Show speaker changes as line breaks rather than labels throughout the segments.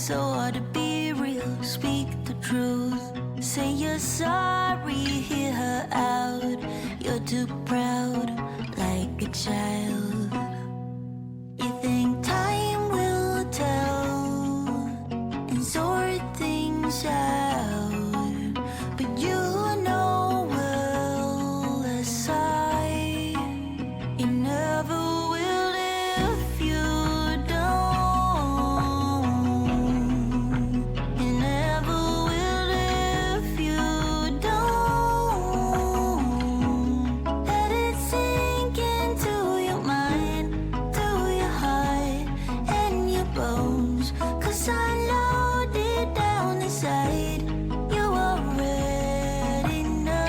so hard to be real. Speak the truth. Say you're sorry, hear her out. You're too proud, like a child. You think time will tell and sort things out, but you know well as I, you never will if you don't. You never will if you don't. Let it sink into your mind, through your heart and your bones. 'Cause I know deep down inside you already know.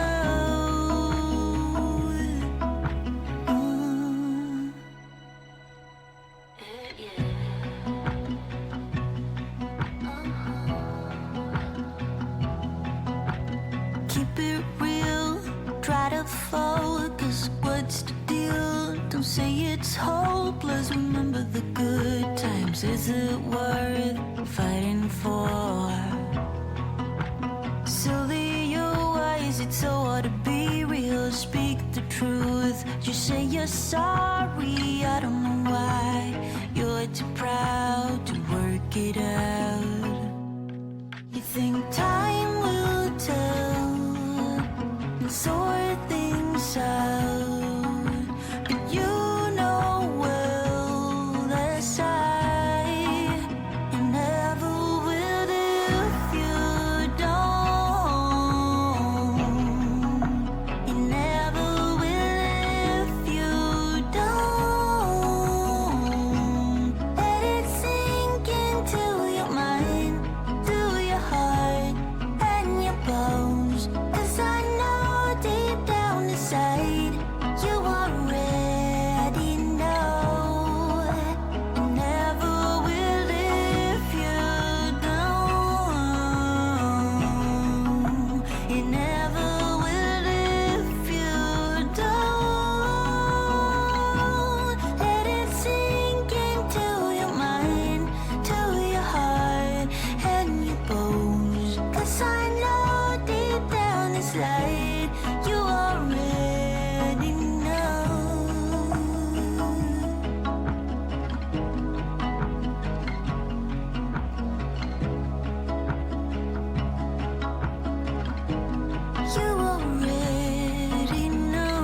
Keep it real, try to focus. What's the deal? Don't say it's hopeless. Remember the good times. Is it worth fighting for? Silly you, why is it so hard to be real? Speak the truth. You say you're sorry, I don't know why. You're too proud to work it out. You think time will tell and sort things out, but you know well as I, you never will if you don't. You never will if you don't. Let it sink into your mind, through your heart and your bones. 'Cause I know deep down inside you already know. You never will if you don't. You never will if you don't. Let it sink into your mind, to your heart and your bones. 'Cause I know deep down inside you already know. You already know.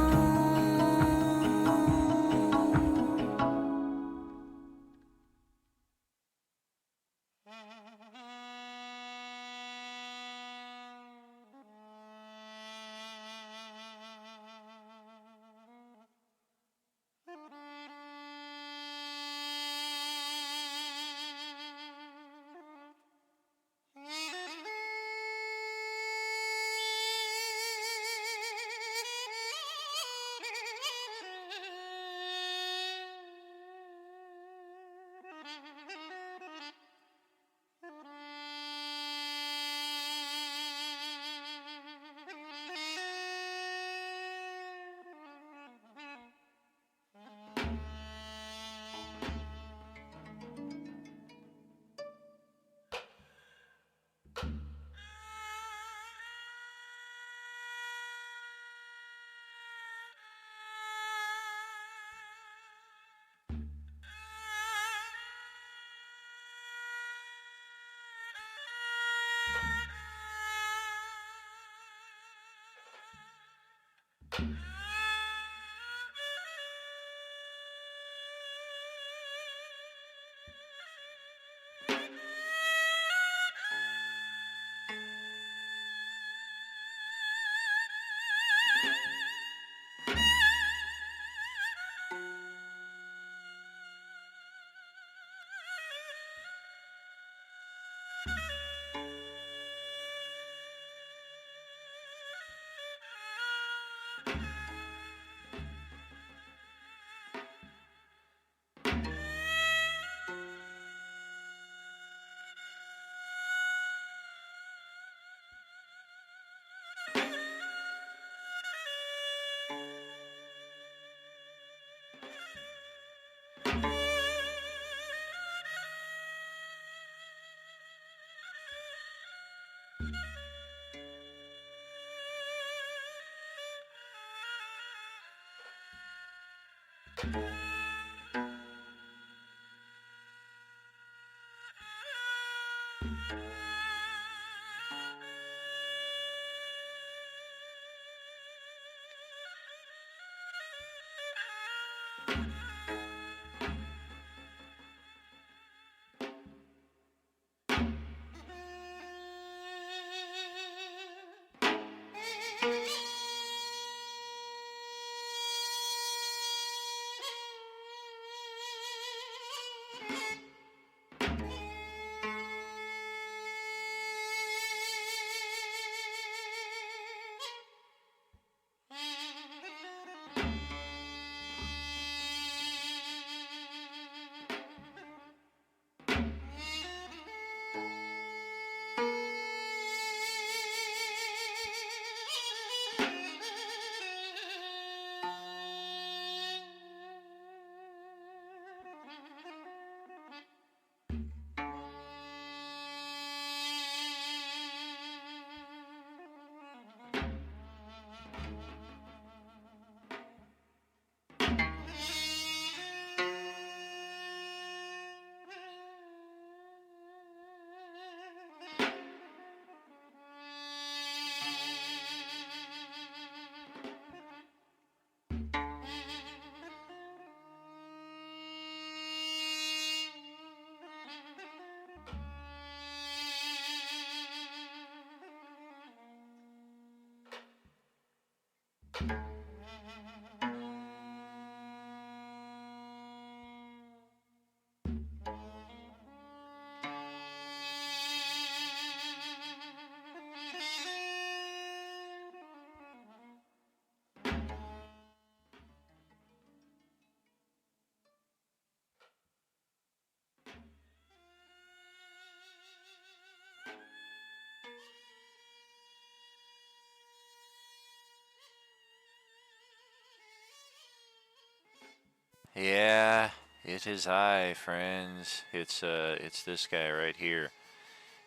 Yeah, it is I, friends. It's this guy right here.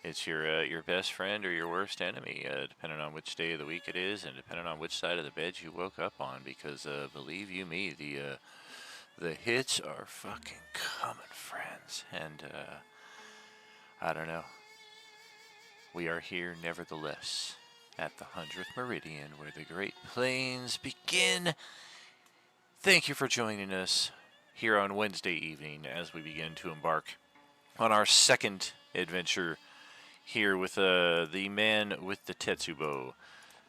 It's your best friend or your worst enemy, depending on which day of the week it is, and depending on which side of the bed you woke up on. Because believe you me, the hits are fucking coming, friends. And I don't know. We are here, nevertheless, at the 100th meridian, where the Great Plains begin. Thank you for joining us here on Wednesday evening as we begin to embark on our second adventure here with the man with the Tetsubo.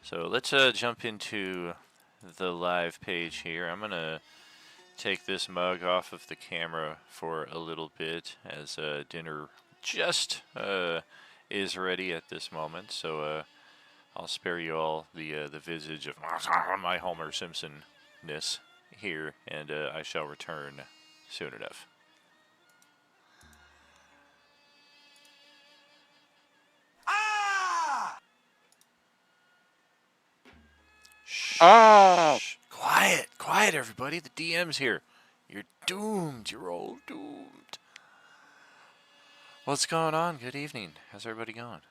So let's jump into the live page here. I'm going to take this mug off of the camera for a little bit as dinner just is ready at this moment. So I'll spare you all the visage of my Homer Simpson-ness here, and I shall return soon enough. Shh. Quiet, everybody. The DM's here. You're doomed. You're all doomed. What's going on? Good evening. How's everybody going?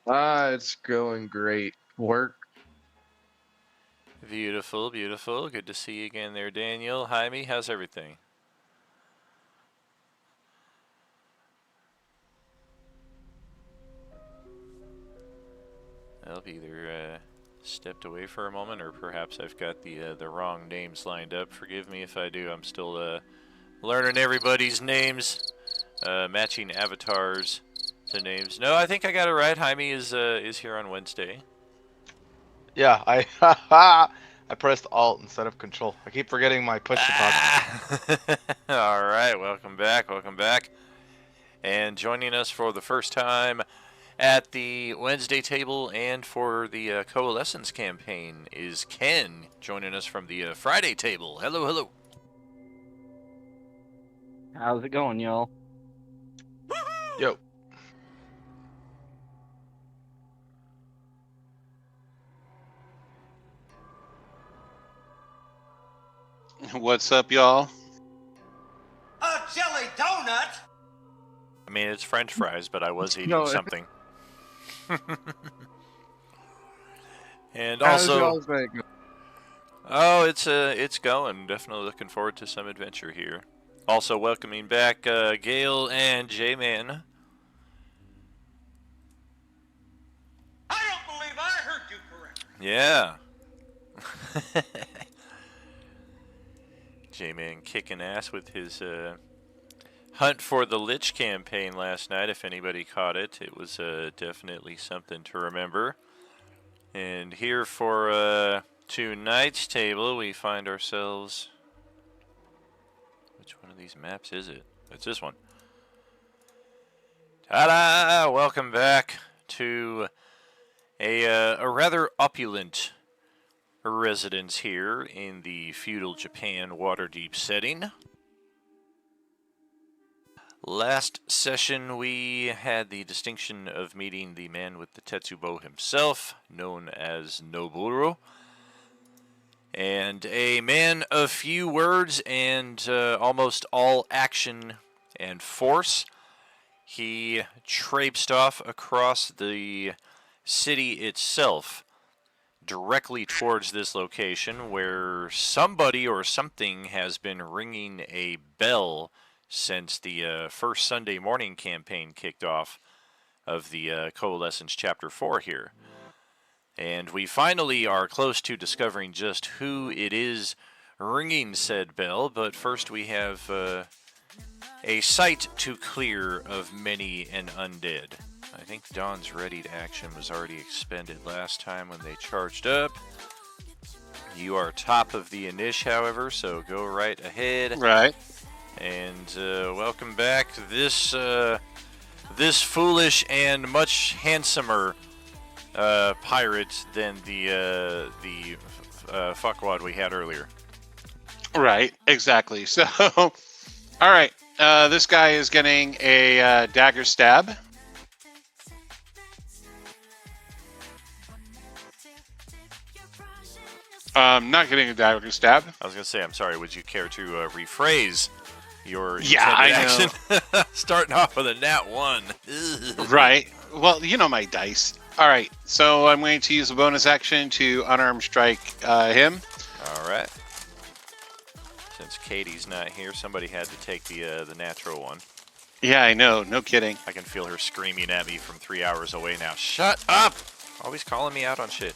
It's going great. Work.
Beautiful, beautiful. Good to see you again there, Daniel. Jaime, how's everything? I've either stepped away for a moment, or perhaps I've got the wrong names lined up. Forgive me if I do. I'm still learning everybody's names, matching avatars to names. No, I think I got it right. Jaime is here on Wednesday.
Yeah, I I pressed Alt instead of Control. I keep forgetting my push to talk.
All right, welcome back, welcome back. And joining us for the first time at the Wednesday table and for the Coalescence campaign is Ken, joining us from the Friday table. Hello, hello.
How's it going, y'all?
Yo.
What's up, y'all?
A jelly donut?
I mean, it's French fries, but I was eating something. And
How's
also,
y'all's day going?
Oh, it's going. Definitely looking forward to some adventure here. Also welcoming back Gale and J-Man.
I don't believe I heard you correctly.
Yeah. J-Man kicking ass with his Hunt for the Lich campaign last night. If anybody caught it, it was definitely something to remember. And here for tonight's table, we find ourselves... Which one of these maps is it? It's this one. Ta-da! Welcome back to a rather opulent residence here in the feudal Japan Waterdeep setting. Last session, we had the distinction of meeting the man with the Tetsubo himself, known as Noburo. And a man of few words and almost all action and force. He traipsed off across the city itself, directly towards this location where somebody or something has been ringing a bell since the first Sunday morning campaign kicked off of the Coalescence Chapter 4 here. And we finally are close to discovering just who it is ringing said bell, but first we have a site to clear of many an undead. I think Dawn's ready to action was already expended last time when they charged up. You are top of the Inish, however, so go right ahead.
Right.
And welcome back. This foolish and much handsomer pirate than the fuckwad we had earlier.
Right. Exactly. So, all right. This guy is getting a dagger stab. Not getting a dagger stab.
I was gonna say, I'm sorry. Would you care to rephrase your
Yeah, I know.
action? Starting off with a nat 1.
Right. Well, you know my dice. All right. So I'm going to use a bonus action to unarmed strike him.
All right. Since Katie's not here, somebody had to take the natural one.
Yeah, I know. No kidding.
I can feel her screaming at me from 3 hours away now. Shut up! Always calling me out on shit.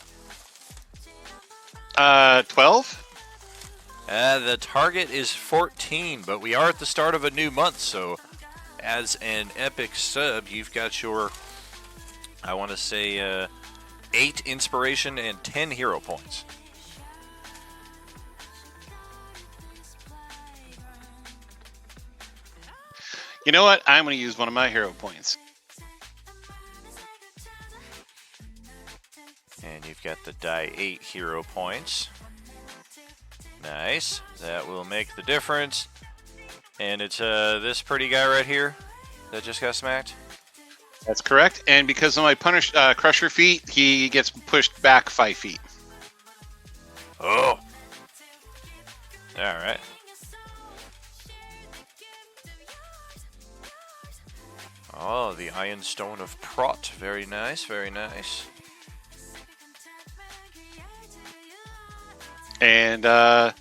12.
The target is 14, but we are at the start of a new month, so as an epic sub, you've got your, I want to say, 8 inspiration and 10 hero points.
You know what? I'm going to use one of my hero points.
And you've got the die 8 hero points. Nice. That will make the difference. And it's this pretty guy right here that just got smacked.
That's correct. And because of my crusher feat, he gets pushed back 5 feet.
Oh. All right. Oh, the Iron Stone of Prot. Very nice, very nice.
And that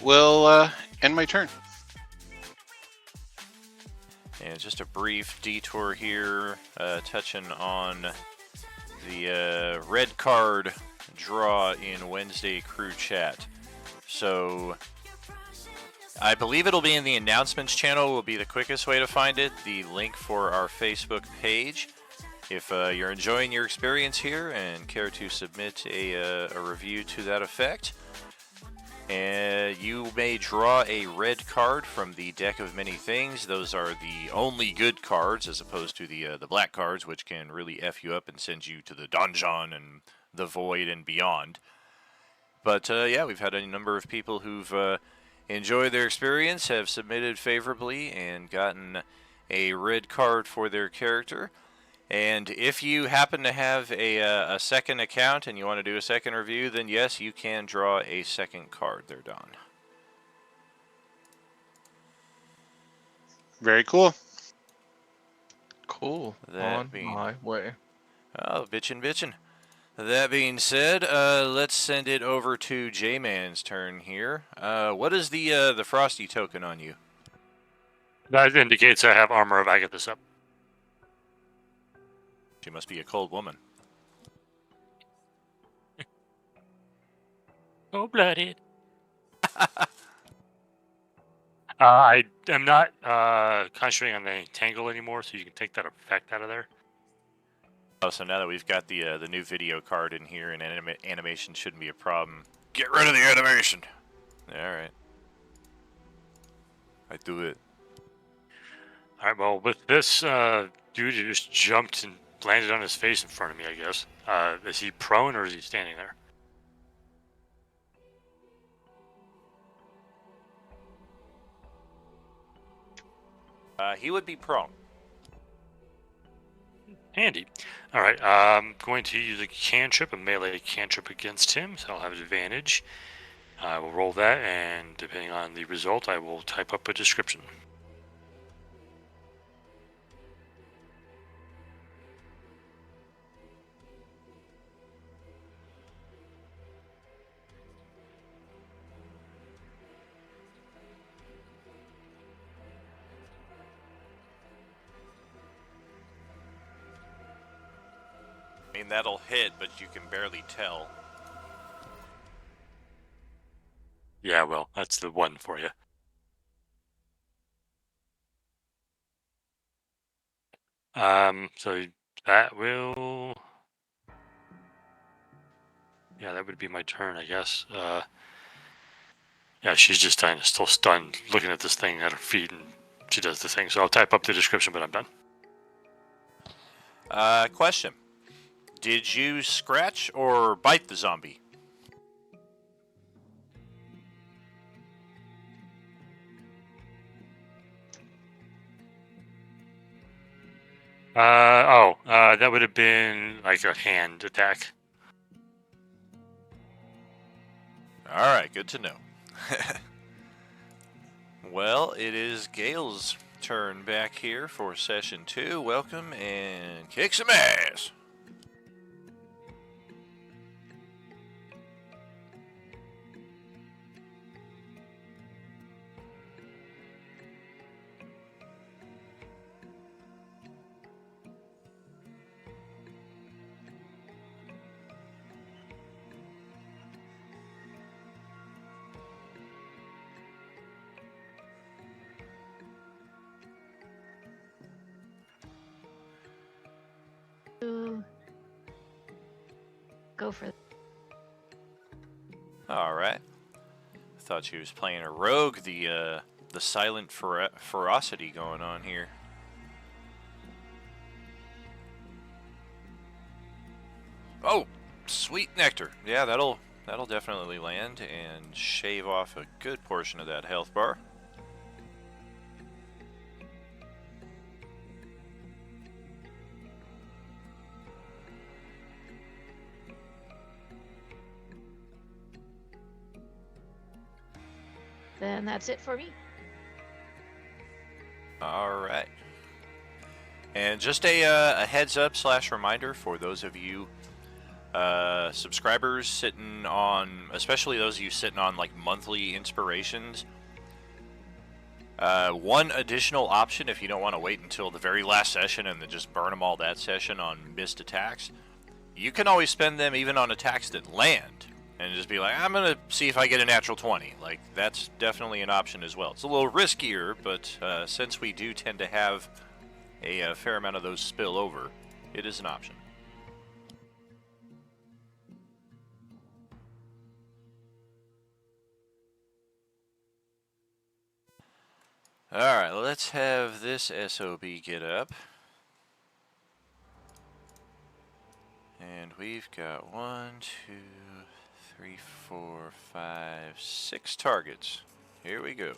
will end my turn.
And just a brief detour here, touching on the red card draw in Wednesday crew chat. So I believe it'll be in the announcements channel will be the quickest way to find it. The link for our Facebook page. If you're enjoying your experience here and care to submit a review to that effect, you may draw a red card from the deck of many things. Those are the only good cards, as opposed to the black cards, which can really F you up and send you to the dungeon and the void and beyond. But yeah, we've had a number of people who've enjoyed their experience, have submitted favorably, and gotten a red card for their character. And if you happen to have a second account and you want to do a second review, then yes, you can draw a second card there, Don.
Very cool.
Cool.
That
On
being-
my way.
Oh, bitchin'. That being said, let's send it over to J-Man's turn here. What is the Frosty token on you?
That indicates I have armor if I get this up.
She must be a cold woman.
Cold-blooded. I am not concentrating on the tangle anymore, so you can take that effect out of there.
Oh, so now that we've got the new video card in here, and animation shouldn't be a problem. Get rid of the animation. All right. I do it.
All right. Well, with this dude, who just jumped and landed on his face in front of me. I guess. Is he prone or is he standing there?
He would be prone.
Handy. All right. I'm going to use a cantrip, a melee cantrip against him, so I'll have advantage. I will roll that, and depending on the result, I will type up a description.
I mean, that'll hit, but you can barely tell.
Yeah, well, that's the one for you. So that will... Yeah, that would be my turn, I guess. Yeah, she's just still stunned, looking at this thing at her feet, and she does the thing. So I'll type up the description, but I'm done.
Question. Did you scratch or bite the zombie?
That would have been like a hand attack.
Alright, good to know. Well, it is Gale's turn back here for session 2. Welcome and kick some ass!
Go for it.
Alright. Thought she was playing a rogue, the silent ferocity going on here. Oh, sweet nectar. Yeah, that'll definitely land and shave off a good portion of that health bar.
Then that's it for me.
Alright. And just a heads up / reminder for those of you subscribers sitting on, especially those of you sitting on like monthly inspirations. One additional option, if you don't want to wait until the very last session and then just burn them all that session on missed attacks, you can always spend them even on attacks that land. And just be like, I'm going to see if I get a natural 20. Like, that's definitely an option as well. It's a little riskier, but since we do tend to have a fair amount of those spill over, it is an option. Alright, let's have this SOB get up. And we've got 1, 2, 3, 4, 5, 6 targets. Here we go.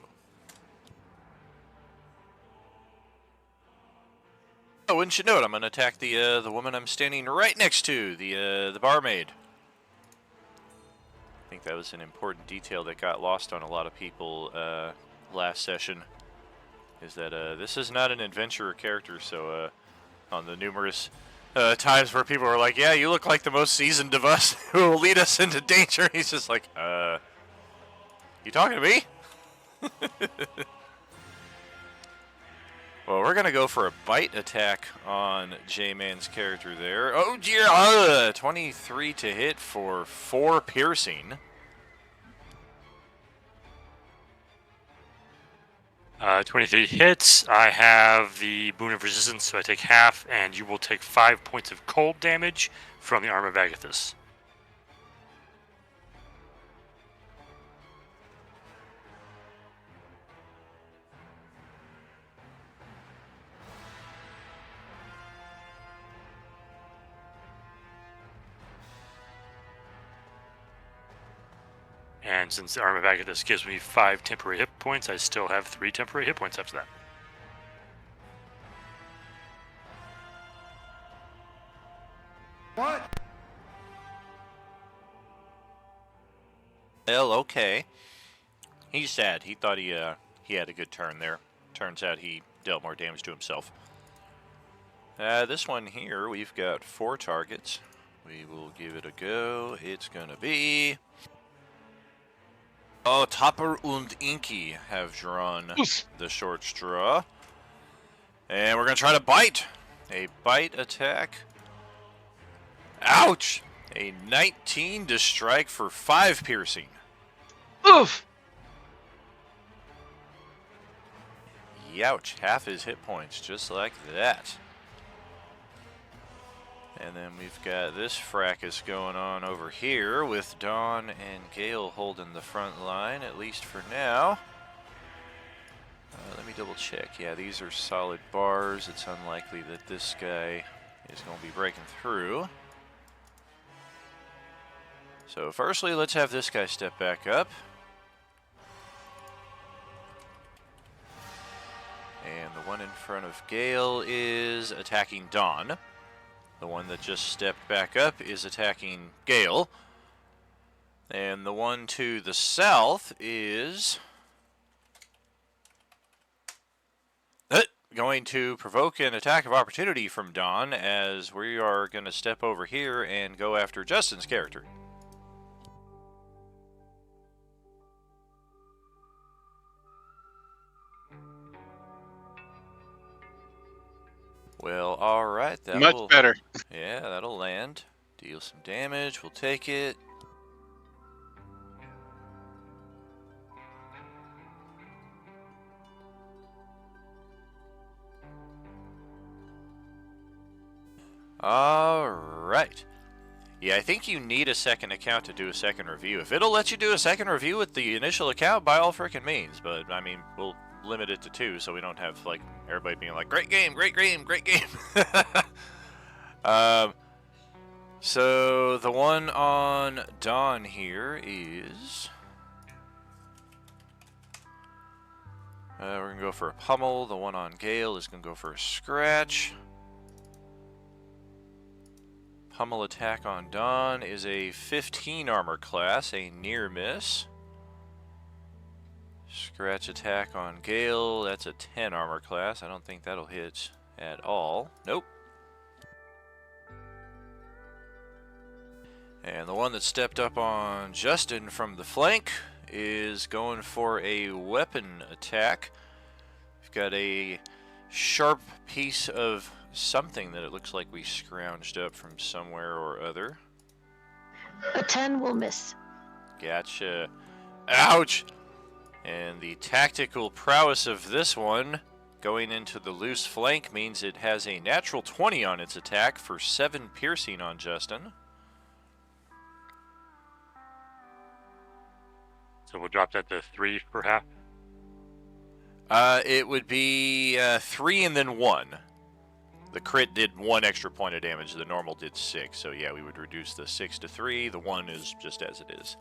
Oh, wouldn't you know it? I'm gonna attack the woman I'm standing right next to, the barmaid. I think that was an important detail that got lost on a lot of people last session. Is that this is not an adventurer character, so on the numerous times where people were like, "Yeah, you look like the most seasoned of us who will lead us into danger." He's just like, you talking to me?" Well, we're gonna go for a bite attack on J-Man's character there. Oh dear, 23 to hit for 4 piercing.
23 hits. I have the boon of resistance, so I take half, and you will take 5 points of cold damage from the arm of Agathis. And since the arm of Agathis gives me 5 temporary hit points, I still have 3 temporary hit points after that.
What?
Well, okay. He's sad. He thought he had a good turn there. Turns out he dealt more damage to himself. This one here, we've got 4 targets. We will give it a go. It's gonna be... Oh, Topper und Inky have drawn the short straw. And we're gonna try to bite. A bite attack. Ouch! A 19 to strike for 5 piercing.
Oof!
Youch, half his hit points, just like that. And then we've got this fracas going on over here with Dawn and Gale holding the front line, at least for now. Let me double check. Yeah, these are solid bars. It's unlikely that this guy is going to be breaking through. So firstly, let's have this guy step back up. And the one in front of Gale is attacking Dawn. The one that just stepped back up is attacking Gale. And the one to the south is going to provoke an attack of opportunity from Dawn, as we are going to step over here and go after Justin's character. Well, alright.
Much better.
Yeah, that'll land. Deal some damage. We'll take it. Alright. Yeah, I think you need a second account to do a second review. If it'll let you do a second review with the initial account, by all frickin' means. But, I mean, we'll limit it to 2 so we don't have, like, everybody being like, great game, great game, great game. So the one on Dawn here is... we're going to go for a pummel. The one on Gale is going to go for a scratch. Pummel attack on Dawn is a 15 armor class, a near miss. Scratch attack on Gale, that's a 10 armor class. I don't think that'll hit at all. Nope. And the one that stepped up on Justin from the flank is going for a weapon attack. We've got a sharp piece of something that it looks like we scrounged up from somewhere or other.
A 10 will miss.
Gotcha. Ouch! And the tactical prowess of this one going into the loose flank means it has a natural 20 on its attack for 7 piercing on Justin.
So we'll drop that to 3 for half.
It would be 3 and then 1. The crit did 1 extra point of damage. The normal did 6. So yeah, we would reduce the 6 to 3. The 1 is just as it is.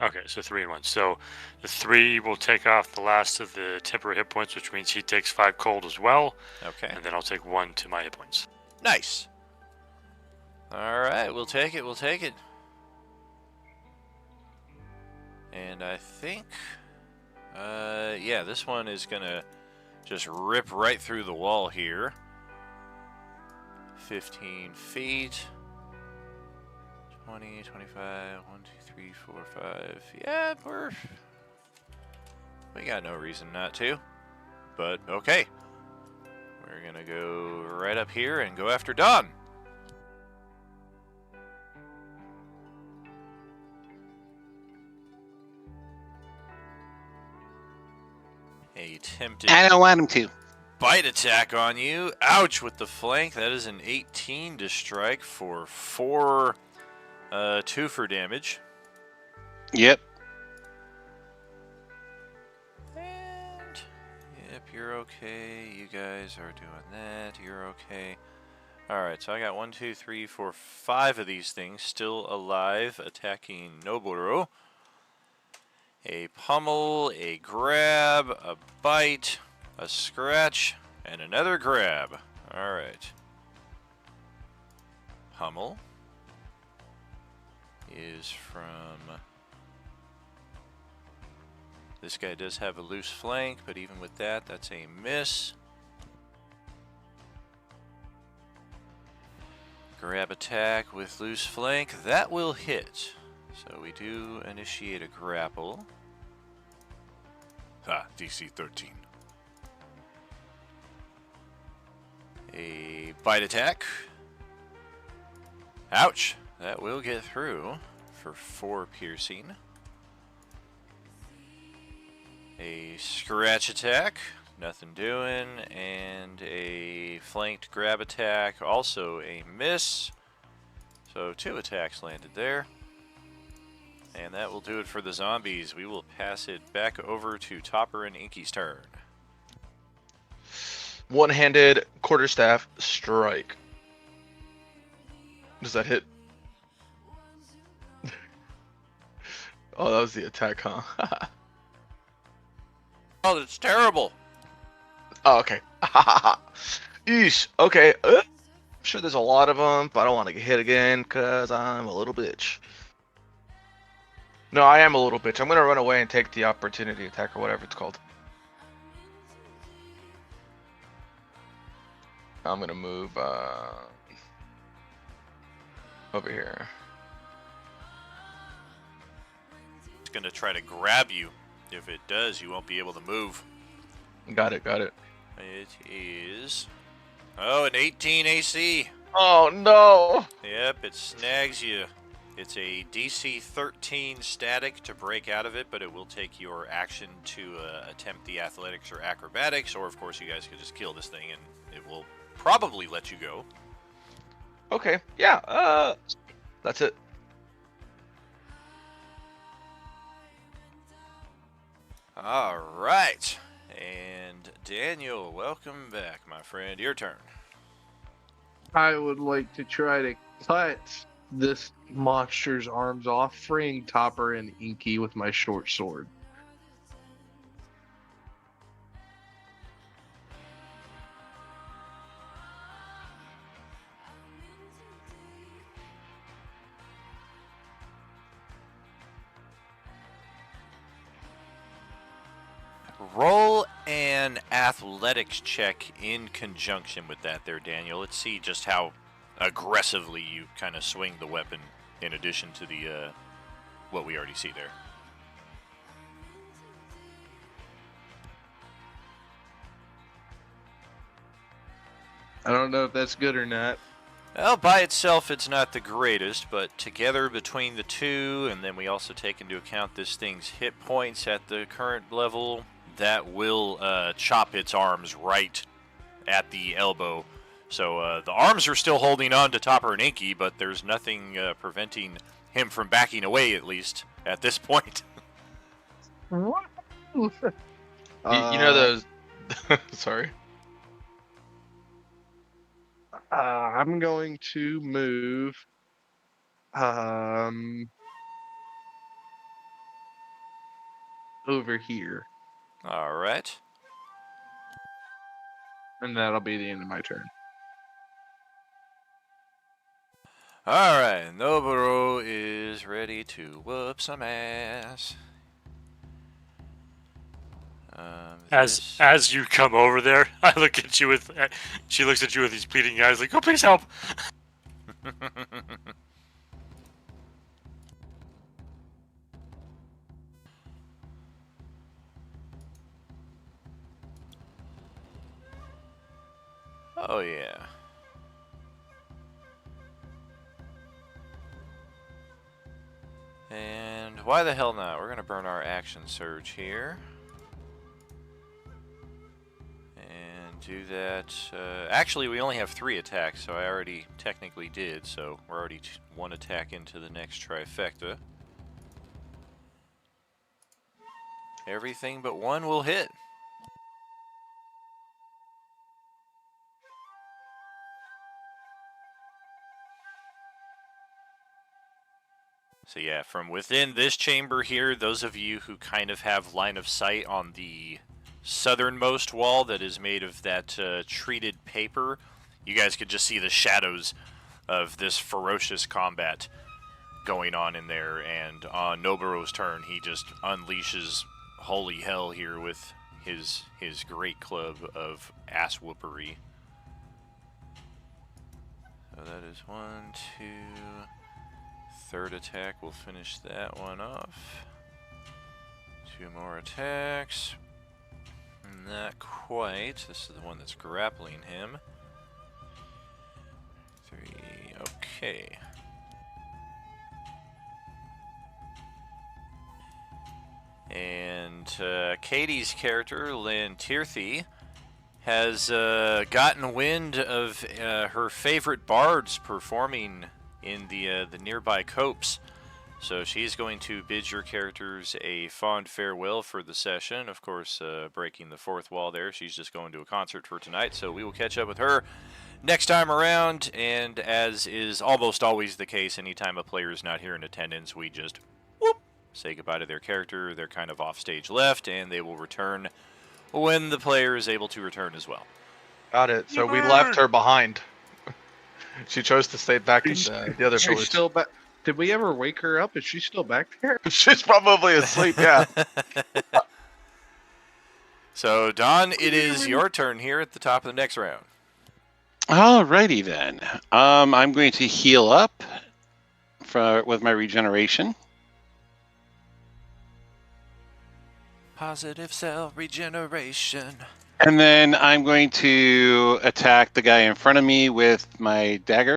Okay, so 3 and 1. So the 3 will take off the last of the temporary hit points, which means he takes 5 cold as well.
Okay.
And then I'll take 1 to my hit points.
Nice. Alright, we'll take it, we'll take it. And I think, yeah, this one is gonna just rip right through the wall here. 15 feet. 20, 25, 1, 2, 3, 4, 5. Yeah, we got no reason not to. But okay. We're gonna go right up here and go after Don. A attempted
I don't want him to.
bite attack on you. Ouch with the flank. That is an 18 to strike for 4 2 for damage.
Yep.
And yep, you're okay. You guys are doing that. You're okay. Alright, so I got 1, 2, 3, 4, 5 of these things still alive attacking Noboru. A pummel, a grab, a bite, a scratch, and another grab. Alright. Pummel is from... This guy does have a loose flank, but even with that, that's a miss. Grab attack with loose flank, that will hit. So we do initiate a grapple. DC 13. A bite attack. Ouch! That will get through for 4 piercing. A scratch attack, nothing doing, and a flanked grab attack, also a miss. So 2 attacks landed there. And that will do it for the zombies. We will pass it back over to Topper and Inky's turn.
One-handed quarterstaff strike. Does that hit? Oh, that was the attack, huh?
Oh, that's terrible.
Oh, okay. Eesh. Okay. I'm sure there's a lot of them, but I don't want to get hit again because I'm a little bitch. No, I am a little bitch. I'm going to run away and take the opportunity attack or whatever it's called. I'm going to move over here.
It's going to try to grab you. If it does, you won't be able to move.
Got it, got it.
It is... Oh, an 18 AC.
Oh, no.
Yep, it snags you. It's a DC 13 static to break out of it, but it will take your action to attempt the athletics or acrobatics, or of course you guys could just kill this thing and it will probably let you go.
Okay, yeah, that's it.
All right. And Daniel, welcome back, my friend. Your turn.
I would like to try to cut this monster's arms off, freeing Topper and Inky with my short sword.
Roll an athletics check in conjunction with that there, Daniel. Let's see just how aggressively you kind of swing the weapon in addition to the what we already see there.
I don't know if that's good or not.
Well, by itself, it's not the greatest, but together between the two, and then we also take into account this thing's hit points at the current level, that will chop its arms right at the elbow. So the arms are still holding on to Topper and Inky, but there's nothing preventing him from backing away, at least at this point.
You know those... Sorry.
I'm going to move over here,
All right.
and that'll be the end of my turn.
All right, Noboru is ready to whoop some ass.
As you come over there, I look at you with. She looks at you with these pleading eyes, like, "Oh, please help!"
Oh yeah. And why the hell not? We're gonna burn our action surge here. And do that. Actually, we only have 3 attacks, so I already technically did, so we're already 1 attack into the next trifecta. Everything but 1 will hit. So yeah, from within this chamber here, those of you who kind of have line of sight on the southernmost wall that is made of that treated paper, you guys could just see the shadows of this ferocious combat going on in there. And on Noburo's turn, he just unleashes holy hell here with his great club of ass whoopery. So that is 1, 2... Third attack will finish that one off. 2 more attacks. Not quite. This is the one that's grappling him. 3. Okay. And Katie's character, Lynn Tirthy, has gotten wind of her favorite bards performing in the nearby copse. So she's going to bid your characters a fond farewell for the session. Of course, breaking the 4th wall there. She's just going to a concert for tonight, so we will catch up with her next time around. And as is almost always the case, anytime a player is not here in attendance, we just whoop, say goodbye to their character. They're kind of off stage left, and they will return when the player is able to return as well.
Got it. So we left her behind. She chose to stay back in the other
She's
village.
still back. Did we ever wake her up? Is she still back there?
She's probably asleep, yeah.
So, Don, it is your turn here at the top of the next round.
Alrighty then. I'm going to heal up with my regeneration.
Positive cell regeneration.
And then I'm going to attack the guy in front of me with my dagger.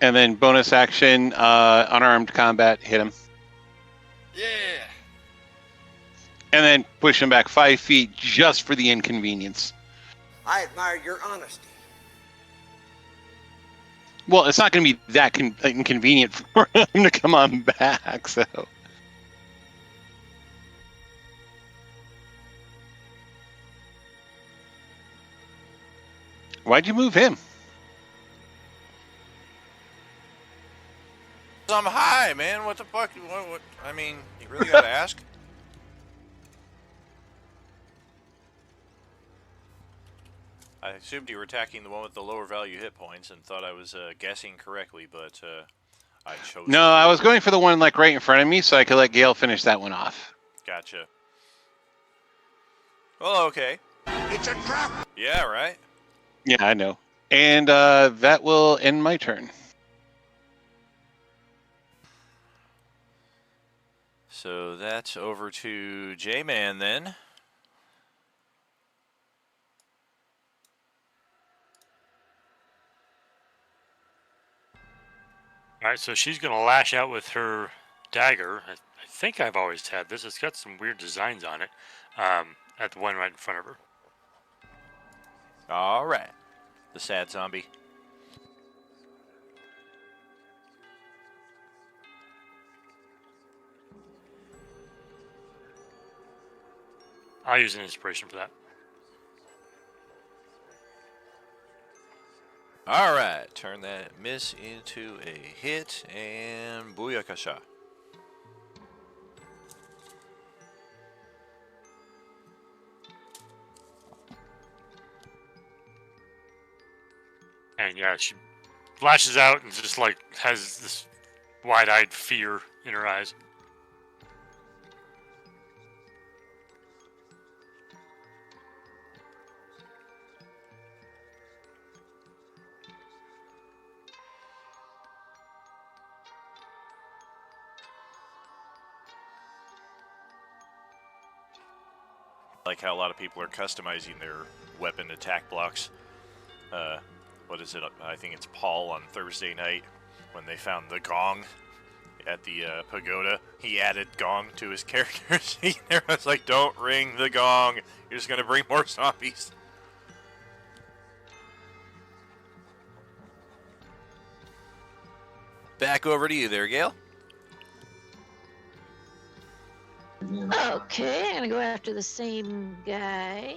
And then bonus action, unarmed combat, hit him.
Yeah.
And then push him back 5 feet just for the inconvenience.
I admire your honesty.
Well, it's not going to be that inconvenient for him to come on back, so. Why'd you move him?
I'm high, man. What the fuck? What? I mean, you really gotta ask? I assumed you were attacking the one with the lower value hit points and thought I was guessing correctly, but I chose.
No, I was going for the one like right in front of me so I could let Gale finish that one off.
Gotcha. Well, okay.
It's a trap.
Yeah, right?
Yeah, I know. And that will end my turn.
So that's over to J-Man then.
Alright, so she's going to lash out with her dagger. I think I've always had this. It's got some weird designs on it. At the one right in front of her.
All right. The sad zombie.
I'll use an inspiration for that.
All right. Turn that miss into a hit and booyakasha.
And yeah, she lashes out and just like has this wide-eyed fear in her eyes.
Like how a lot of people are customizing their weapon attack blocks. What is it? I think it's Paul on Thursday night when they found the gong at the pagoda. He added gong to his character sheet. I was like, don't ring the gong. You're just going to bring more zombies. Back over to you there, Gail.
Okay, I'm gonna go after the same guy.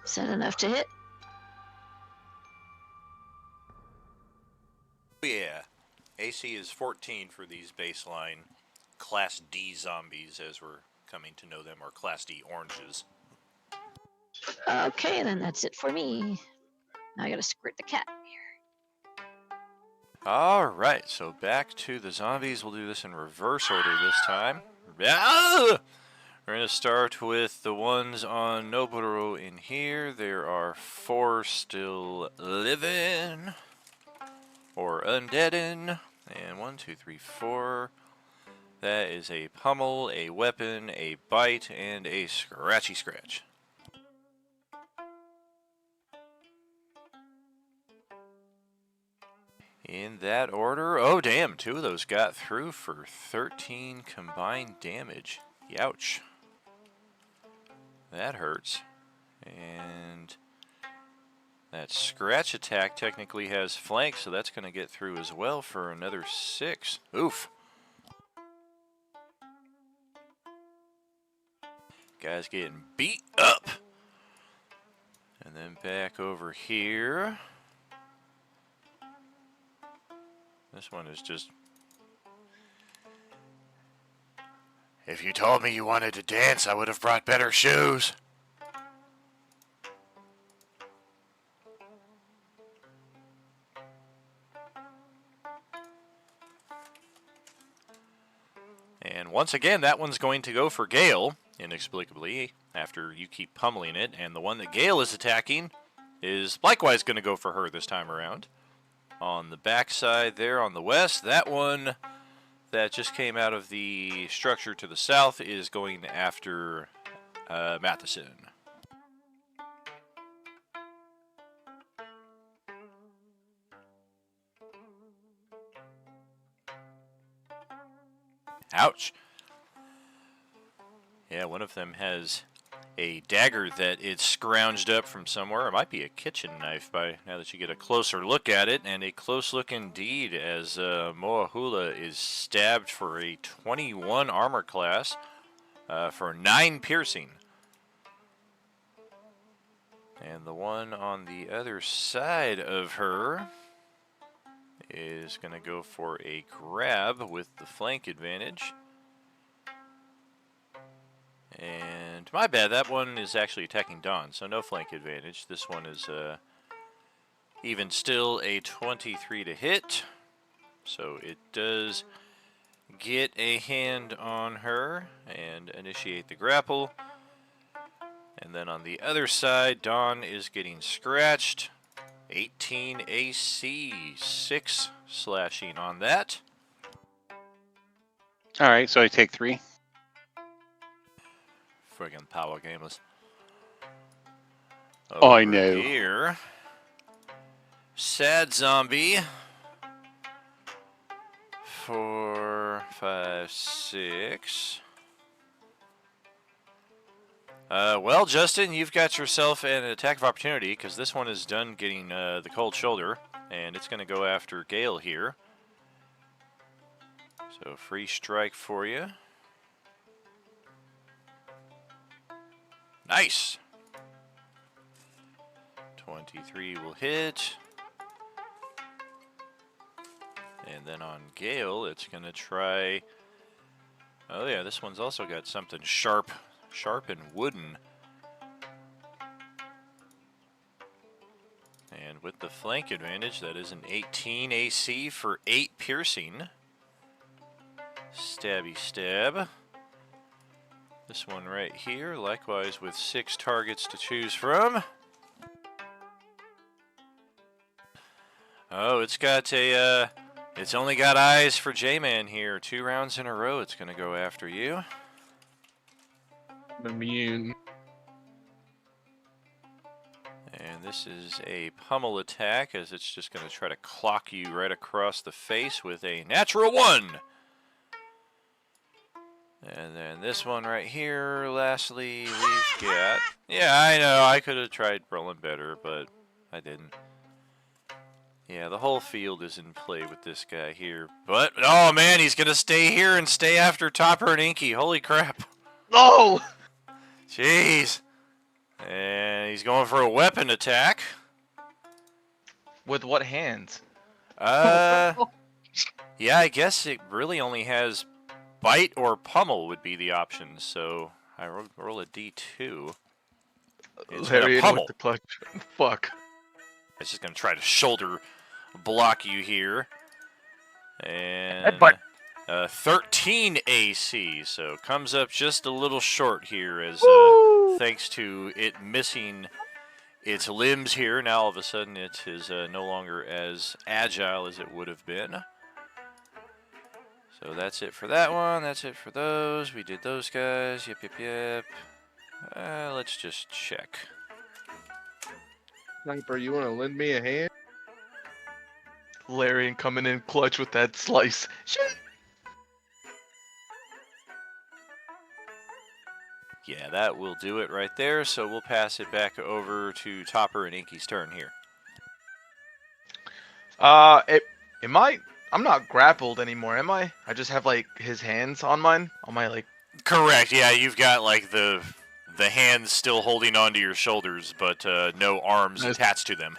Is that enough to hit?
Yeah. AC is 14 for these baseline Class D zombies, as we're coming to know them, or Class D oranges.
Okay, then that's it for me. Now I gotta squirt the cat.
Alright, so back to the zombies. We'll do this in reverse order this time. Ah! We're going to start with the ones on Noburo in here. There are 4 still living, or undeadin'. And 1, 2, 3, 4. That is a pummel, a weapon, a bite, and a scratchy scratch. In that order. Oh, damn. 2 of those got through for 13 combined damage. Youch. That hurts. And that scratch attack technically has flank, so that's going to get through as well for another 6. Oof. Guy's getting beat up. And then back over here. This one is just... If you told me you wanted to dance, I would have brought better shoes. And once again, that one's going to go for Gale, inexplicably, after you keep pummeling it. And the one that Gale is attacking is likewise going to go for her this time around. On the back side there on the west, that one that just came out of the structure to the south is going after Matheson. Ouch. Yeah, one of them has a dagger that it's scrounged up from somewhere. It might be a kitchen knife by now that you get a closer look at it, and a close look indeed as Moahula is stabbed for a 21 armor class for 9 piercing. And the one on the other side of her is going to go for a grab with the flank advantage. And my bad, that one is actually attacking Dawn, so no flank advantage. This one is even still a 23 to hit. So it does get a hand on her and initiate the grapple. And then on the other side, Dawn is getting scratched. 18 AC, 6 slashing on that.
All right, so I take 3.
Friggin' power gamers.
I know.
Here, sad zombie. 4, 5, 6. Well, Justin, you've got yourself an attack of opportunity because this one is done getting the cold shoulder, and it's going to go after Gale here. So free strike for you. Nice. 23 will hit. And then on Gale, it's going to try... Oh yeah, this one's also got something sharp and wooden. And with the flank advantage, that is an 18 AC for 8 piercing. Stabby stab. This one right here, likewise with 6 targets to choose from. Oh, it's got a, it's only got eyes for J-Man here. 2 rounds in a row, it's going to go after you.
I'm immune.
And this is a pummel attack, as it's just going to try to clock you right across the face with a natural 1. And then this one right here, lastly, we've got... Yeah, I know, I could have tried rolling better, but I didn't. Yeah, the whole field is in play with this guy here. But, oh man, he's going to stay here and stay after Topper and Inky. Holy crap.
No!
Jeez. And he's going for a weapon attack.
With what hands?
Yeah, I guess it really only has bite or pummel would be the options. So I roll a D2. It's gonna
Larry
pummel.
with the clutch. Fuck.
It's just going to try to shoulder block you here. And
Headbutt.
13 AC, so comes up just a little short here as thanks to it missing its limbs here, now all of a sudden it is no longer as agile as it would have been. So that's it for that one, that's it for those. We did those guys, yep. Let's just check.
Sniper, you want to lend me a hand?
Larry coming in clutch with that slice. Shit.
Yeah, that will do it right there, so we'll pass it back over to Topper and Inky's turn here.
I'm not grappled anymore, am I? I just have like his hands on mine, on my like.
Correct. Yeah, you've got like the hands still holding onto your shoulders, but no arms attached to them.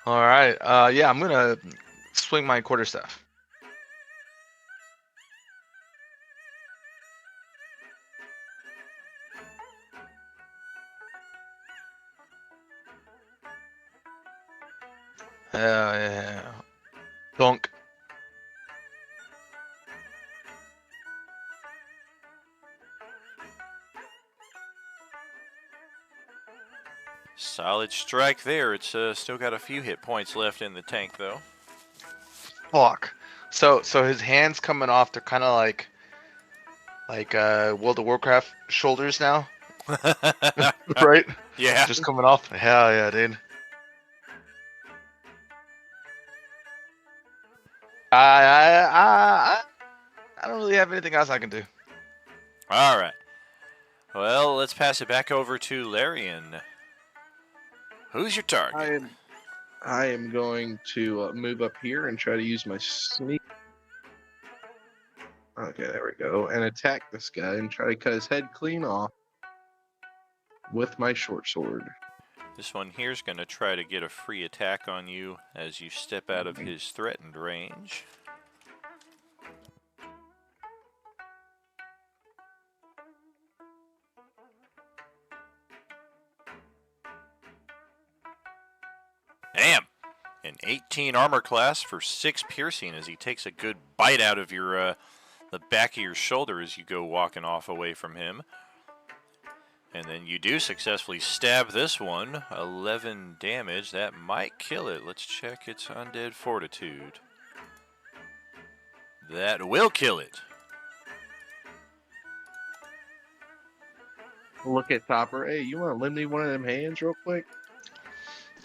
All right. Yeah, I'm gonna swing my quarterstaff. Yeah. Donk.
Solid strike there. It's still got a few hit points left in the tank, though.
Fuck. So his hands coming off. They're kind of like World of Warcraft shoulders now, right?
Yeah.
Just coming off. Hell yeah, dude. I don't really have anything else I can do.
All right. Well, let's pass it back over to Larian. Who's your target?
I am going to move up here and try to use my sneak. Okay, there we go. And attack this guy and try to cut his head clean off with my short sword.
This one here is going to try to get a free attack on you as you step out of his threatened range. Damn! An 18 armor class for 6 piercing as he takes a good bite out of your the back of your shoulder as you go walking off away from him. And then you do successfully stab this one. 11 damage. That might kill it. Let's check its undead fortitude. That will kill it.
Look at Topper. Hey, you want to lend me one of them hands real quick?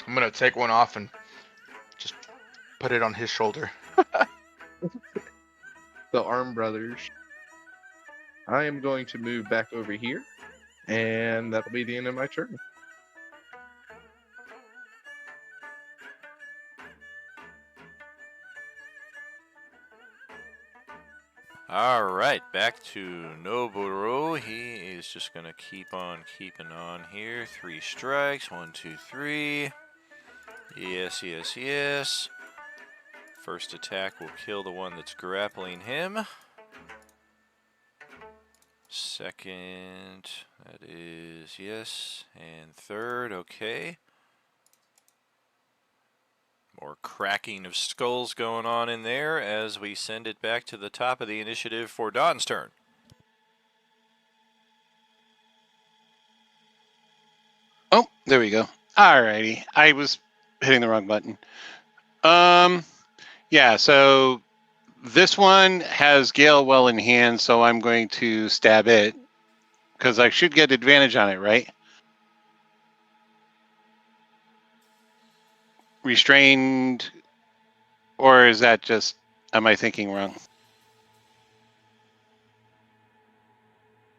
I'm gonna take one off and just put it on his shoulder.
The Arm Brothers. I am going to move back over here, and that'll be the end of my turn.
All right, back to Noboru. He is just going to keep on keeping on here. 3 strikes. 1, 2, 3. Yes. First attack will kill the one that's grappling him. Second, that is yes. And third, okay. More cracking of skulls going on in there as we send it back to the top of the initiative for Don's turn.
Oh, there we go. Alrighty. I was hitting the wrong button. Yeah, so this one has Gale well in hand, so I'm going to stab it. Because I should get advantage on it, right? Restrained, or is that just, am I thinking wrong?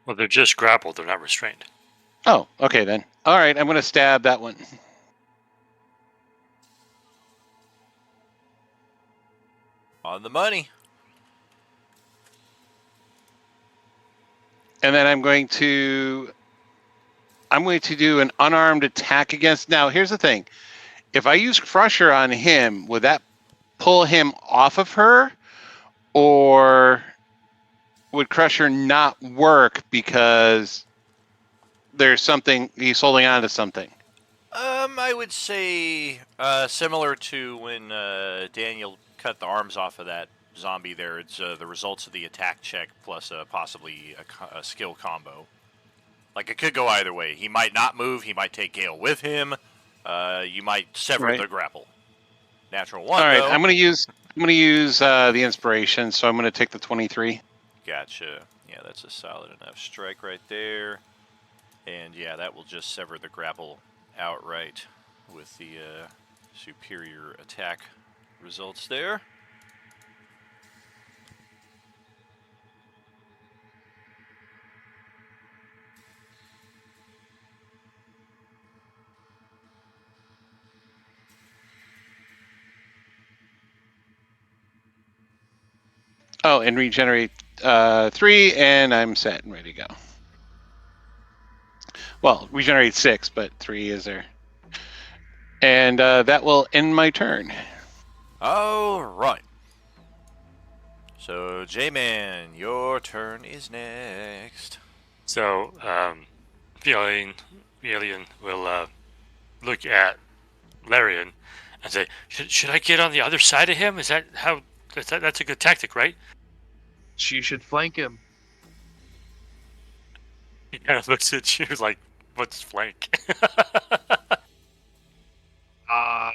Well, they're just grappled. They're not restrained.
Oh, okay then. All right, I'm going to stab that one.
On the money.
And then I'm going to do an unarmed attack against. Now, here's the thing. If I use Crusher on him, would that pull him off of her? Or would Crusher not work because there's something, he's holding on to something?
I would say similar to when Daniel cut the arms off of that zombie there. It's the results of the attack check plus possibly a skill combo. Like, it could go either way. He might not move. He might take Gale with him. You might sever
Right.
the grapple. Natural one,
All right,
though.
I'm going to use the inspiration, so I'm going to take the 23.
Gotcha. Yeah, that's a solid enough strike right there. And yeah, that will just sever the grapple outright with the superior attack results there.
Oh, and regenerate 3, and I'm set and ready to go. Well, regenerate 6, but 3 is there. And that will end my turn.
All right. So, J-Man, your turn is next.
So, the alien will look at Larian and say, should I get on the other side of him? Is that how? That's a good tactic, right?
She should flank him.
He kind of looks at you like, what's flank?
I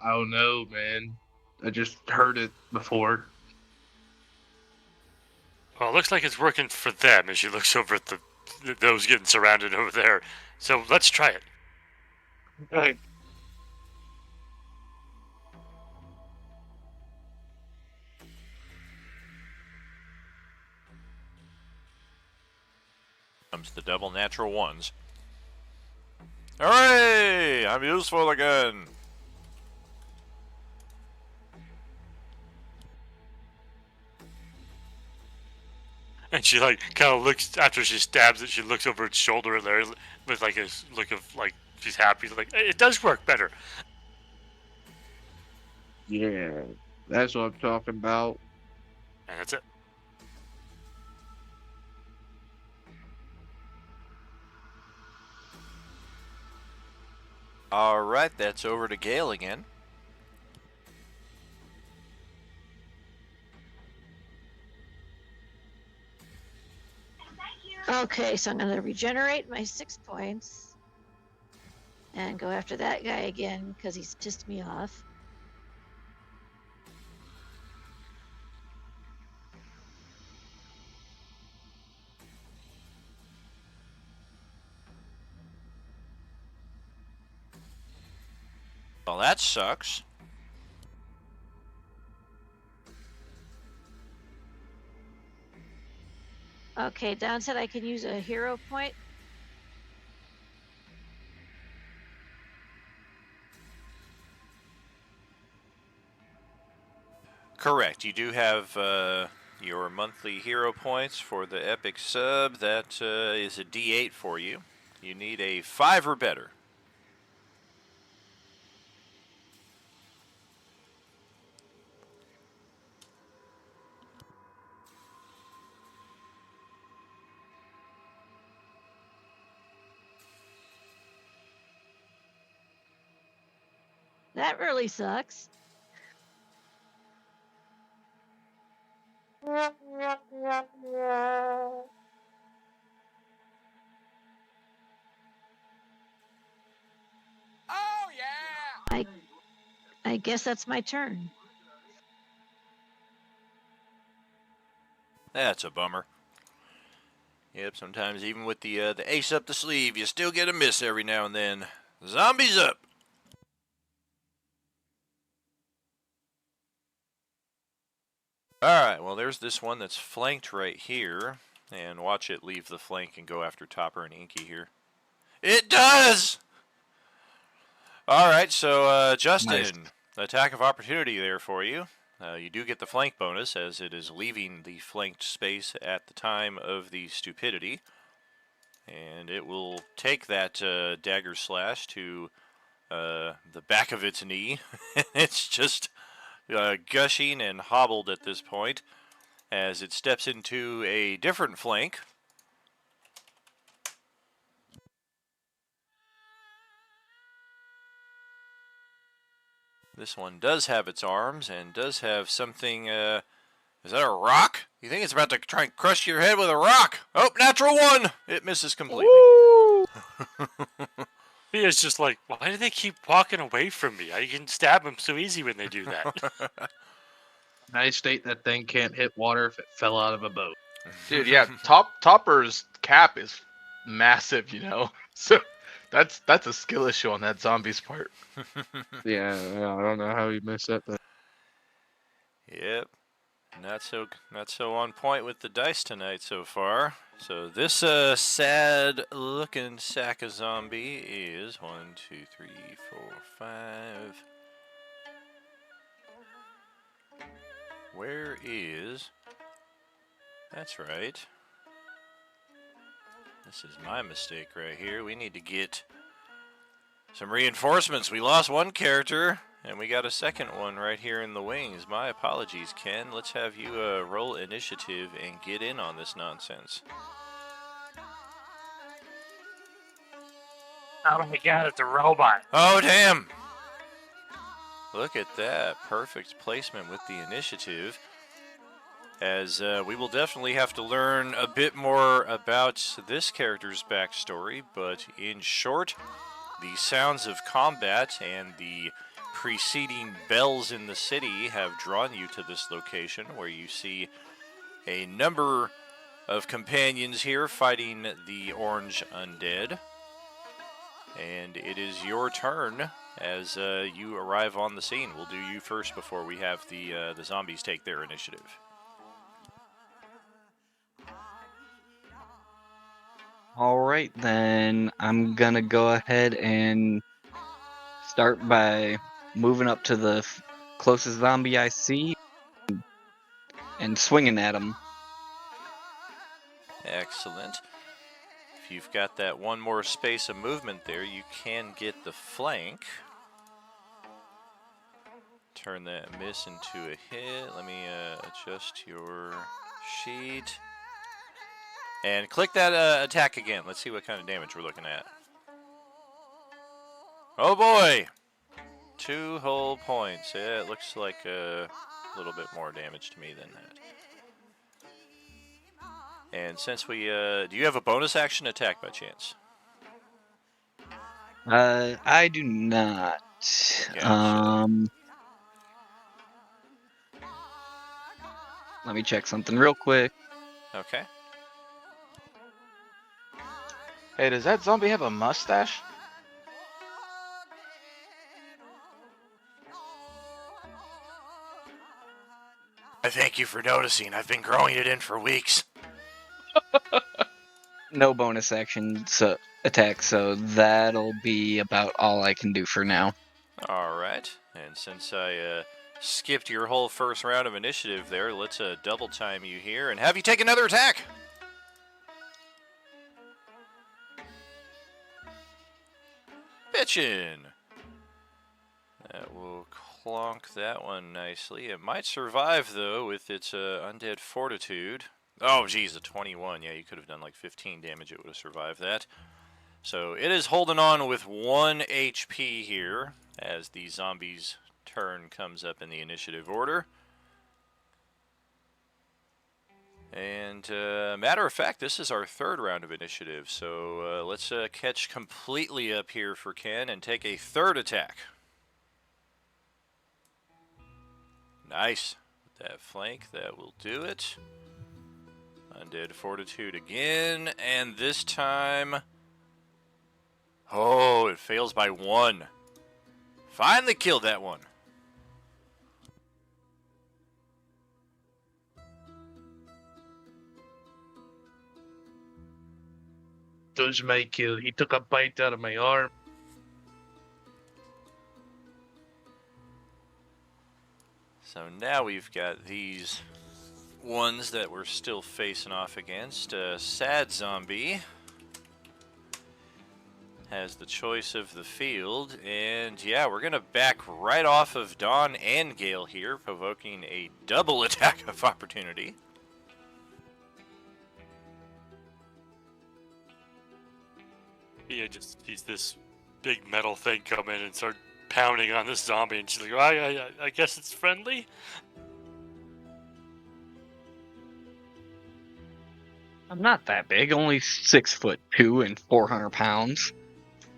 don't know, man. I just heard it before.
Well, it looks like it's working for them as she looks over at those getting surrounded over there. So let's try it.
Right.
Comes the double natural ones. Hooray! I'm useful again.
And she like kind of looks after she stabs it. She looks over its shoulder at Larry with like a look of like she's happy. Like it does work better.
Yeah, that's what I'm talking about.
And that's it.
All right, that's over to Gale again.
Okay, so I'm going to regenerate my 6 points and go after that guy again because he's pissed me off.
Well, that sucks.
Okay, Don said I can use a hero point.
Correct. You do have your monthly hero points for the epic sub. That is a D8 for you. You need a 5 or better.
That really sucks.
Oh yeah!
I guess that's my turn.
That's a bummer. Yep, sometimes even with the ace up the sleeve, you still get a miss every now and then. Zombies up! Alright, well there's this one that's flanked right here. And watch it leave the flank and go after Topper and Inky here. It does! Alright, so Justin,
Nice.
attack of opportunity there for you. You do get the flank bonus as it is leaving the flanked space at the time of the stupidity. And it will take that dagger slash to the back of its knee. It's just gushing and hobbled at this point as it steps into a different flank. This one does have its arms and does have something. Is that a rock? You think it's about to try and crush your head with a rock? Oh, natural one! It misses completely.
He is just like, why do they keep walking away from me? I can stab them so easy when they do that.
I state that thing can't hit water if it fell out of a boat.
Dude, yeah, Topper's cap is massive, you know. So that's a skill issue on that zombie's part.
Yeah, I don't know how he missed that. But
Yep. Not so on point with the dice tonight so far. So this sad looking sack of zombie is 1, 2, 3, 4, 5. Where is? That's right. This is my mistake right here. We need to get some reinforcements. We lost one character, and we got a second one right here in the wings. My apologies, Ken. Let's have you roll initiative and get in on this nonsense.
Oh my god, it's a robot.
Oh, damn! Look at that. Perfect placement with the initiative. As we will definitely have to learn a bit more about this character's backstory, but in short, the sounds of combat and the preceding bells in the city have drawn you to this location where you see a number of companions here fighting the orange undead. And it is your turn as you arrive on the scene. We'll do you first before we have the zombies take their initiative.
All right, then I'm gonna go ahead and start by moving up to the closest zombie I see and swinging at him.
Excellent. If you've got that one more space of movement there, you can get the flank. Turn that miss into a hit. Let me adjust your sheet. And click that attack again. Let's see what kind of damage we're looking at. Oh boy! 2 whole points. Yeah, it looks like a little bit more damage to me than that. And since we, do you have a bonus action attack by chance?
I do not.
Gotcha.
Let me check something real quick.
Okay.
Hey, does that zombie have a mustache?
I thank you for noticing. I've been growing it in for weeks.
No bonus action attack, so that'll be about all I can do for now.
Alright. And since I skipped your whole first round of initiative there, let's double time you here and have you take another attack. Bitchin'. That will clonk that one nicely. It might survive, though, with its undead fortitude. Oh, geez, a 21. Yeah, you could have done like 15 damage. It would have survived that. So it is holding on with 1 HP here. as the zombies' turn comes up in the initiative order. And matter of fact, this is our third round of initiative, so let's catch completely up here for Ken and take a third attack. Nice. With that flank, that will do it. Undead Fortitude again, and this time... Oh, it fails by 1. Finally killed that one.
Does my kill. He took a bite out of my arm.
So now we've got these ones that we're still facing off against. Sad Zombie has the choice of the field, and yeah, we're gonna back right off of Dawn and Gale here, provoking a double attack of opportunity.
He just sees this big metal thing come in and start pounding on this zombie, and she's like, oh, I guess it's friendly?
I'm not that big, only 6'2" and 400 pounds.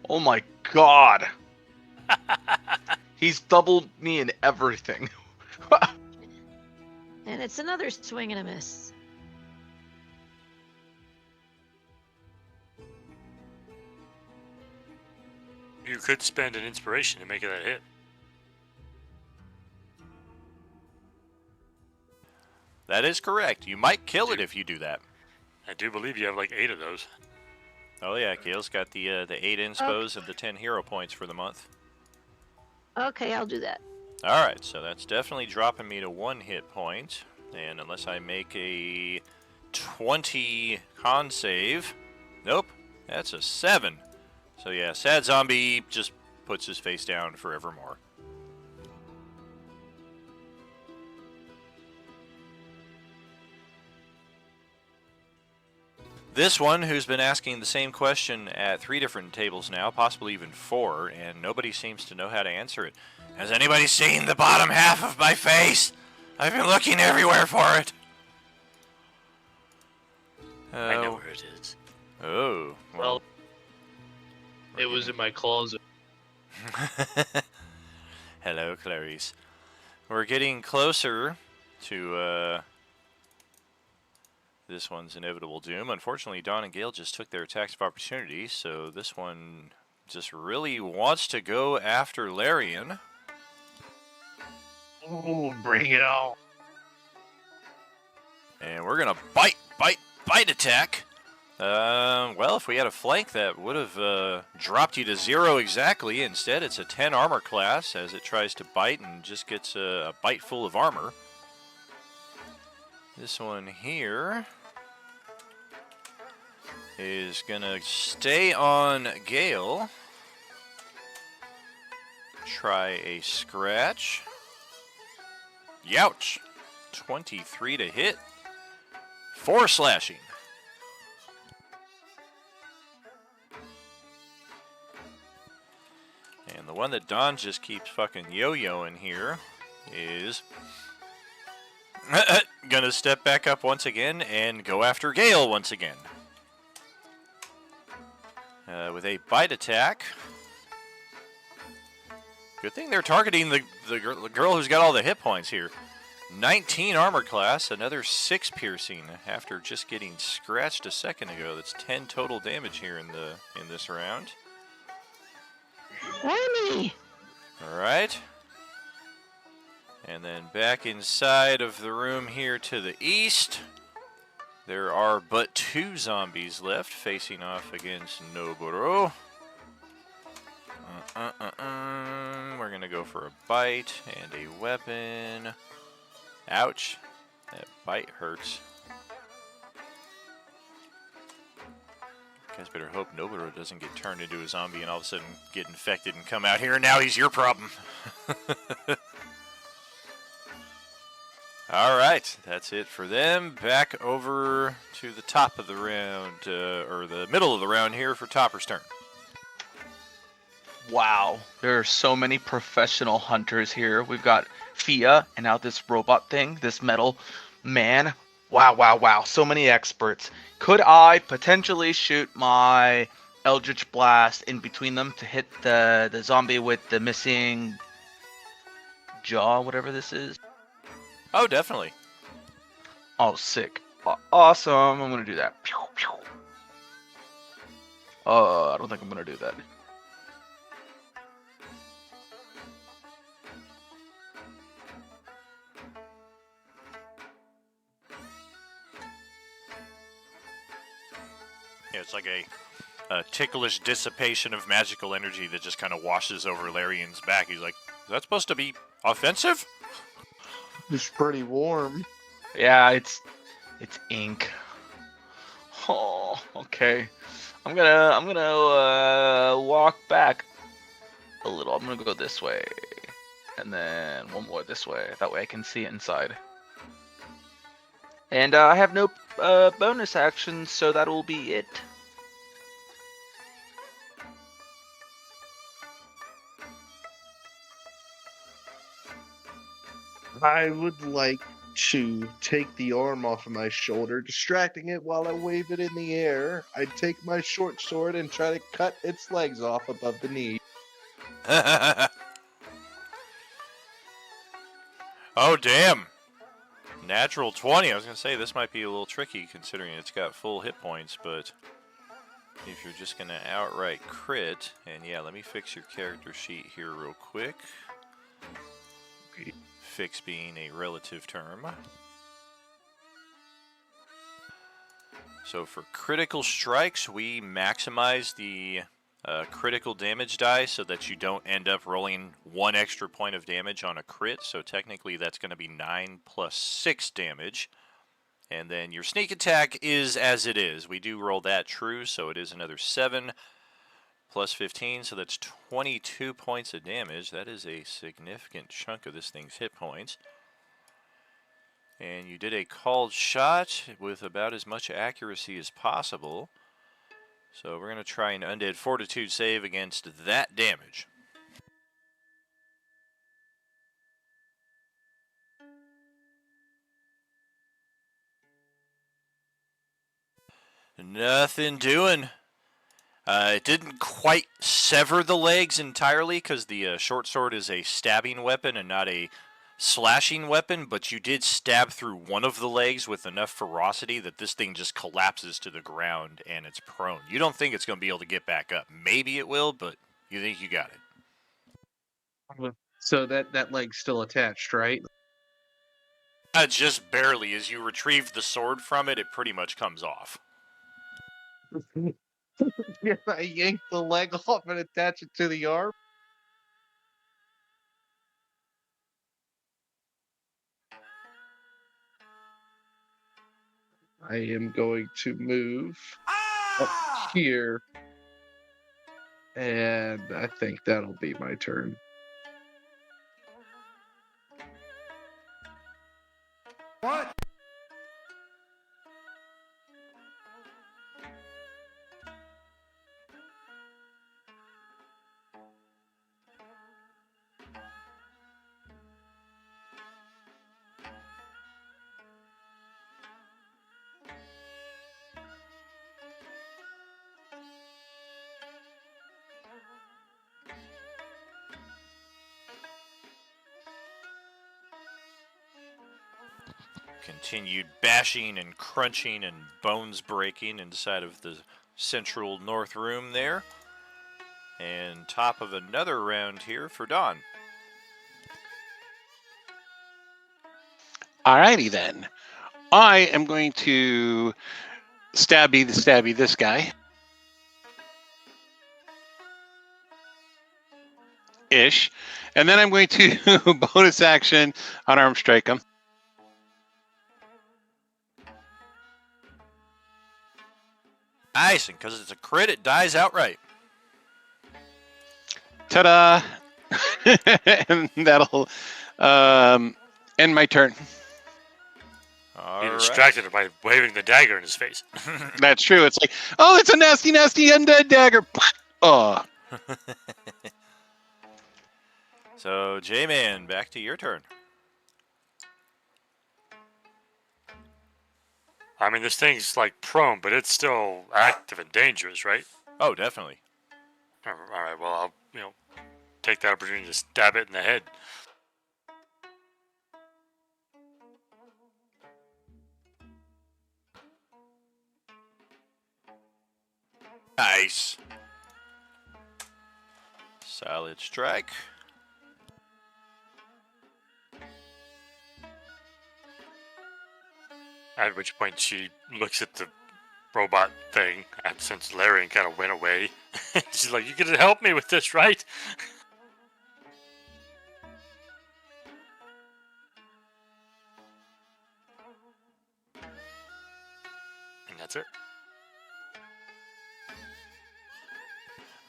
Oh my god. He's doubled me in everything.
And it's another swing and a miss.
You could spend an inspiration to make that hit.
That is correct. You might kill it if you do that.
I do believe you have like 8 of those.
Oh yeah, Gale's got the 8 inspos and the 10 hero points for the month.
Okay, I'll do that.
Alright, so that's definitely dropping me to 1 hit point. And unless I make a 20 con save... Nope, that's a 7. So yeah, Sad Zombie just puts his face down forevermore. This one, who's been asking the same question at 3 different tables now, possibly even 4, and nobody seems to know how to answer it. Has anybody seen the bottom half of my face? I've been looking everywhere for it.
I know where it is.
Oh,
Well, it was in my closet.
Hello, Clarice. We're getting closer to this one's inevitable doom. Unfortunately, Dawn and Gale just took their attacks of opportunity, so this one just really wants to go after Larian.
Oh, bring it on.
And we're going to bite attack. Well, if we had a flank, that would have dropped you to 0 exactly. Instead, it's a 10 armor class as it tries to bite and just gets a bite full of armor. This one here is gonna stay on Gale. Try a scratch. Youch! 23 to hit. 4 slashing. And the one that Don just keeps fucking yo-yoing here is gonna step back up once again and go after Gale once again. With a bite attack. Good thing they're targeting the girl who's got all the hit points here. 19 armor class, another 6 piercing after just getting scratched a second ago. That's 10 total damage here in this round.
Whammy!
All right. And then back inside of the room here to the east, there are but 2 zombies left facing off against Noburo. We're going to go for a bite and a weapon. Ouch. That bite hurts. You guys better hope Noburo doesn't get turned into a zombie and all of a sudden get infected and come out here and now he's your problem. Alright, that's it for them. Back over to the top of the round, or the middle of the round here for Topper's turn.
Wow, there are so many professional hunters here. We've got Fia, and now this robot thing, this metal man. Wow, wow, wow. So many experts. Could I potentially shoot my Eldritch Blast in between them to hit the zombie with the missing jaw, whatever this is?
Oh, definitely.
Oh, sick. Awesome. I'm going to do that. Pew, pew. I don't think I'm going to do that.
Yeah, it's like a ticklish dissipation of magical energy that just kind of washes over Larian's back. He's like, is that supposed to be offensive?
It's pretty warm.
Yeah, it's ink. Oh, okay. I'm gonna walk back a little. I'm gonna go this way, and then one more this way. That way I can see inside. And I have no bonus actions, so that will be it.
I would like to take the arm off of my shoulder, distracting it while I wave it in the air. I take my short sword and try to cut its legs off above the knee.
Oh, damn. Natural 20. I was going to say, this might be a little tricky considering it's got full hit points, but if you're just going to outright crit, and yeah, let me fix your character sheet here real quick. Fix being a relative term. So for critical strikes, we maximize the critical damage die so that you don't end up rolling 1 extra point of damage on a crit. So technically that's going to be 9 plus 6 damage. And then your sneak attack is as it is. We do roll that true, so it is another 7 plus 15, so that's 22 points of damage. That is a significant chunk of this thing's hit points. And you did a called shot with about as much accuracy as possible. So we're going to try an Undead Fortitude save against that damage. Nothing doing. It didn't quite sever the legs entirely because the short sword is a stabbing weapon and not a slashing weapon, but you did stab through one of the legs with enough ferocity that this thing just collapses to the ground and it's prone. You don't think it's going to be able to get back up. Maybe it will, but you think you got it.
So that leg's still attached, right?
Just barely. As you retrieve the sword from it, it pretty much comes off.
Yeah, I yank the leg off and attach it to the arm. I am going to move up here, and I think that'll be my turn.
What?
Continued bashing and crunching and bones breaking inside of the central north room there. And top of another round here for Dawn.
Alrighty then. I am going to stabby this guy. Ish. And then I'm going to bonus action unarmed strike him.
Nice, and because it's a crit, it dies outright.
Ta-da! And that'll end my turn.
He distracted him by waving the dagger in his face.
That's true. It's like, oh, it's a nasty, nasty undead dagger. Oh.
So, J-Man, back to your turn.
I mean, this thing's like prone, but it's still active and dangerous, right?
Oh, definitely.
All right. Well, I'll take that opportunity to stab it in the head.
Nice. Solid strike.
At which point she looks at the robot thing, and since Larian kind of went away, she's like, "You gonna help me with this, right?" And that's it.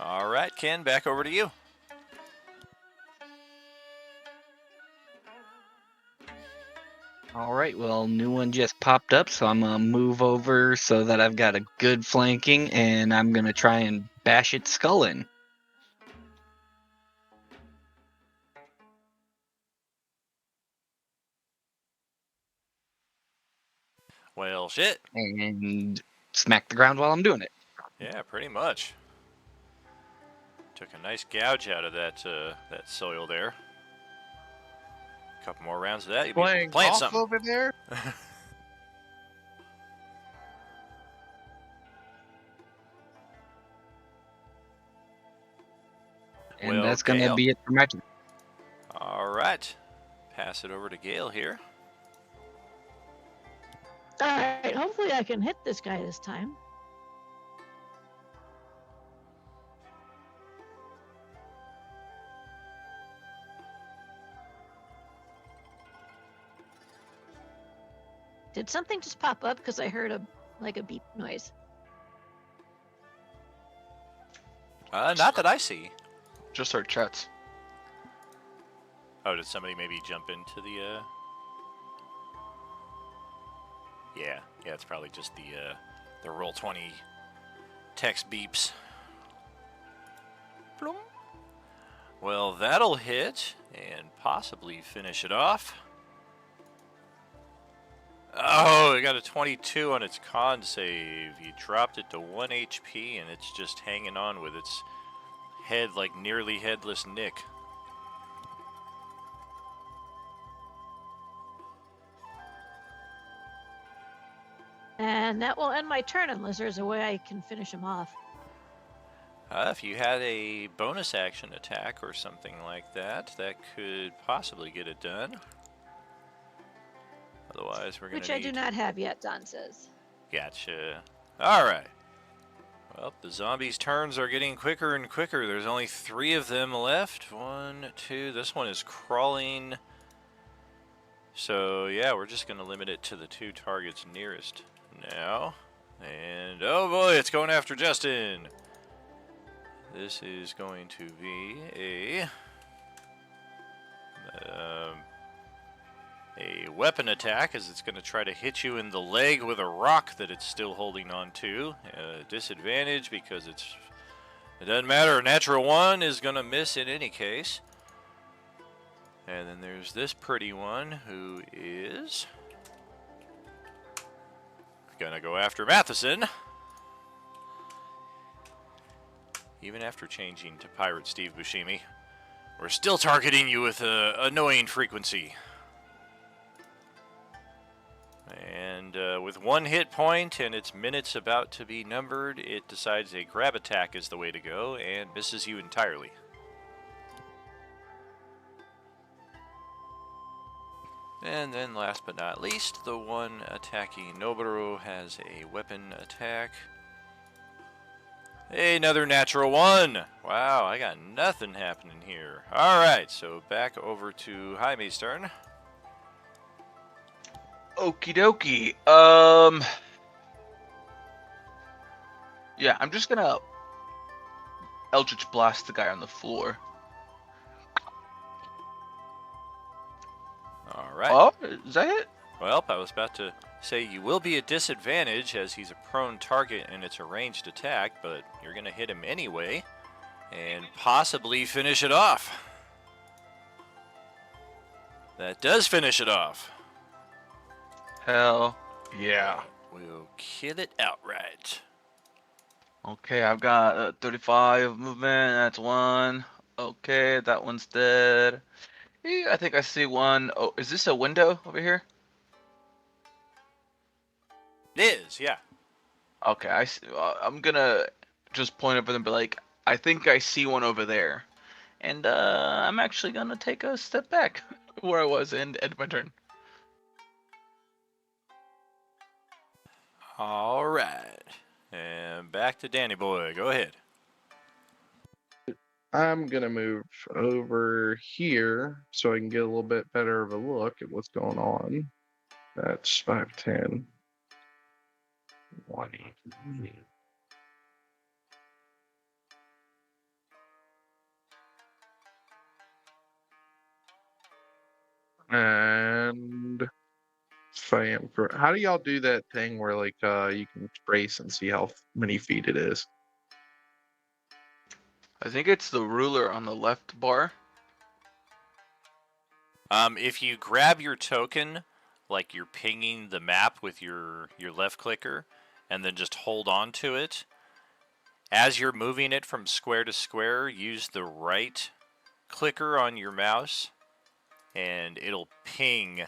All right, Ken, back over to you.
All right, well, new one just popped up, so I'm gonna move over so that I've got a good flanking, and I'm gonna try and bash its skull in.
Well, shit.
And smack the ground while I'm doing it.
Yeah, pretty much. Took a nice gouge out of that soil there. A couple more rounds of that, you'll be
Playing
playing
golf
something.
over there?
And
Well,
that's gonna
Gale.
be it for my turn.
All right. Pass it over to Gale here.
All right, hopefully I can hit this guy this time. Did something just pop up? Because I heard a beep noise.
Not that I see.
Just our chats.
Oh, did somebody maybe jump into the? Yeah, it's probably just the Roll20 text beeps. Bloom. Well, that'll hit and possibly finish it off. Oh, it got a 22 on its con save. You dropped it to 1 HP and it's just hanging on with its head like nearly headless Nick.
And that will end my turn unless there's a way I can finish him off.
If you had a bonus action attack or something like that, that could possibly get it done. Otherwise, we're going to
Which I do not have yet, Don says.
Gotcha. Alright. Well, the zombies' turns are getting quicker and quicker. There's only 3 of them left. 1, 2. This one is crawling. So, yeah, we're just going to limit it to the 2 targets nearest now. And, oh boy, it's going after Justin. This is going to be a weapon attack, as it's going to try to hit you in the leg with a rock that it's still holding on to. Disadvantage because it doesn't matter. A natural 1 is going to miss in any case. And then there's this pretty one who is going to go after Matheson. Even after changing to Pirate Steve Buscemi, we're still targeting you with an annoying frequency. And with 1 hit point and its minutes about to be numbered, it decides a grab attack is the way to go and misses you entirely. And then last but not least, the one attacking Noboru has a weapon attack. Another natural 1. Wow, I got nothing happening here. Alright, so back over to Jaime's turn.
Okie dokie. Yeah, I'm just gonna Eldritch Blast the guy on the floor.
Alright.
Oh, is that it?
Well, I was about to say you will be at disadvantage as he's a prone target and it's a ranged attack, but you're going to hit him anyway and possibly finish it off. That does finish it off.
Hell yeah.
We'll kill it outright.
Okay, I've got 35 movement. That's one. Okay, that one's dead. I think I see one. Oh, is this a window over here?
It is, yeah.
Okay, I see, I'm gonna just point over and be like, I think I see one over there. And I'm actually gonna take a step back where I was and end my turn.
All right. And back to Danny Boy. Go ahead.
I'm gonna move over here so I can get a little bit better of a look at what's going on. That's 510. 20. And if I am for how do y'all do that thing where like you can trace and see how many feet it is?
I think it's the ruler on the left bar.
If you grab your token, like you're pinging the map with your left clicker, and then just hold on to it, as you're moving it from square to square, use the right clicker on your mouse, and it'll ping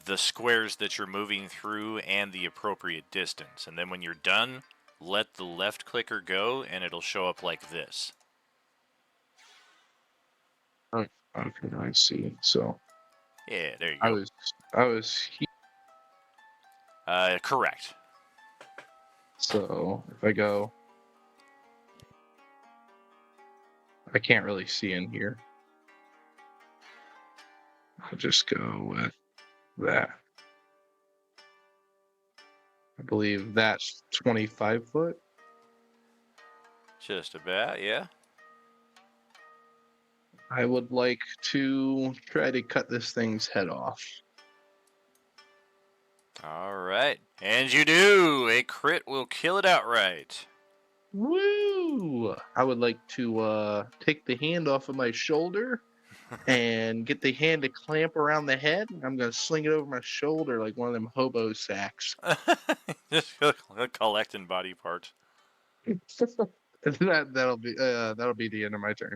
the squares that you're moving through and the appropriate distance. And then when you're done, let the left clicker go, and it'll show up like this.
Okay, I see. So
Yeah, there you
I
go.
was
Correct.
so if I go, I can't really see in here. I'll just go with that. I believe that's 25 foot.
Just about, yeah.
I would like to try to cut this thing's head off.
All right. And you do. A crit will kill it outright.
Woo! I would like to take the hand off of my shoulder and get the hand to clamp around the head. I'm gonna sling it over my shoulder like one of them hobo sacks.
Just collecting body parts.
That'll be the end of my turn.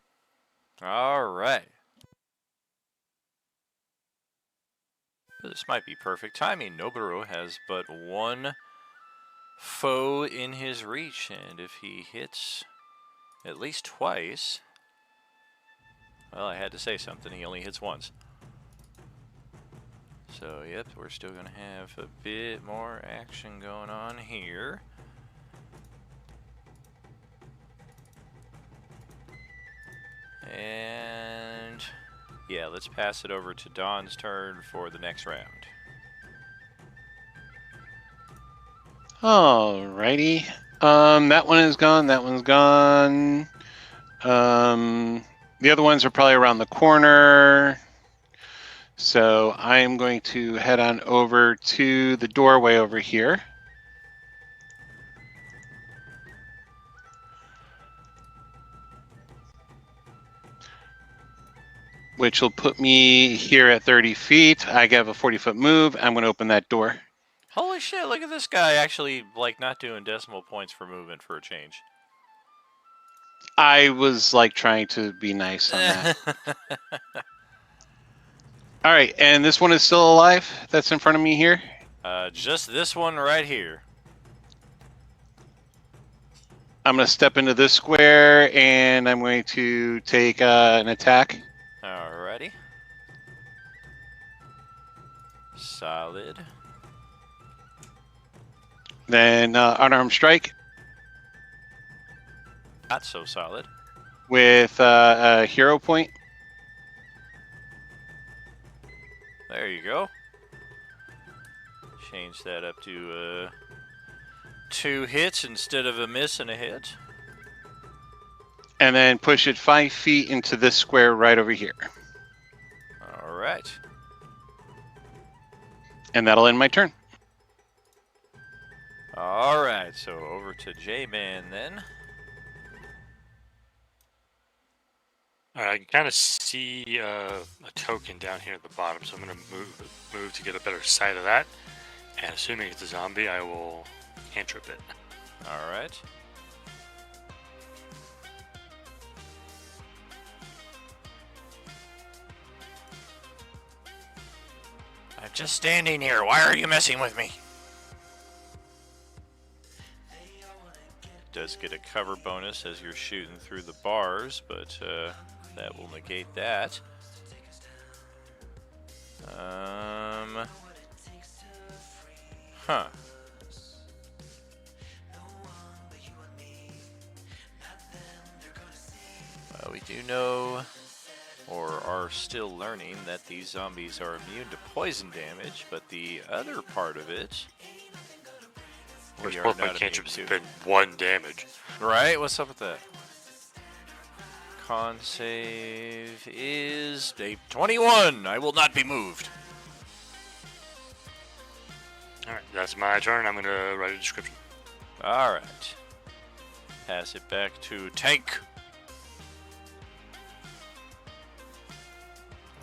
All right. This might be perfect timing. Noboru has but one foe in his reach, and if he hits at least twice, well, I had to say something. He only hits once. So, yep, we're still going to have a bit more action going on here. And yeah, let's pass it over to Don's turn for the next round.
Alrighty. That one is gone. That one's gone. The other ones are probably around the corner. So I'm going to head on over to the doorway over here. Which will put me here at 30 feet. I have a 40-foot move. I'm going to open that door.
Holy shit, look at this guy actually, like, not doing decimal points for movement for a change.
I was, like, trying to be nice on that. All right, and this one is still alive? That's in front of me here?
Just this one right here.
I'm going to step into this square, and I'm going to take an attack.
Alrighty. Solid.
Then unarmed strike
Not so solid.
with a hero point.
There you go. Change that up to 2 hits instead of a miss and a hit.
And then push it 5 feet into this square right over here.
Alright.
And that'll end my turn.
Alright, so over to J-Man then.
All right, I can kind of see a token down here at the bottom, so I'm gonna move to get a better sight of that. And assuming it's a zombie, I will cantrip it.
All right. I'm just standing here. Why are you messing with me? Does get a cover bonus as you're shooting through the bars, but that will negate that. Huh. Well, we do know, or are still learning, that these zombies are immune to poison damage, but the other part of it,
Which
we are
both my
not immune
cantrips
to.
have been 1 damage.
Right? What's up with that? Con save is a 21. I will not be moved.
Alright, that's my turn. I'm gonna write a description.
All right. Pass it back to Tank.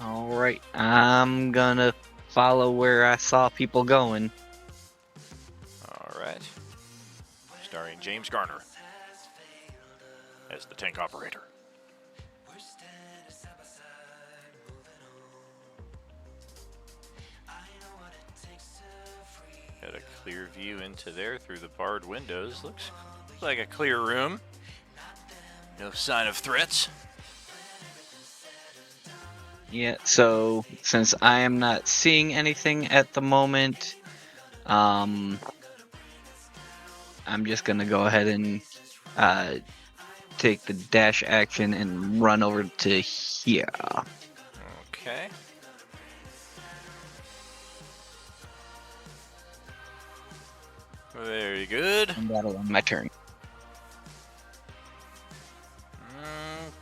All right, I'm gonna follow where I saw people going.
All right. Starring James Garner as the tank operator. Got a clear view into there through the barred windows. Looks like a clear room. No sign of threats.
Yeah, so since I am not seeing anything at the moment, I'm just gonna go ahead and take the dash action and run over to here.
Okay. Very good.
And that'll end my turn.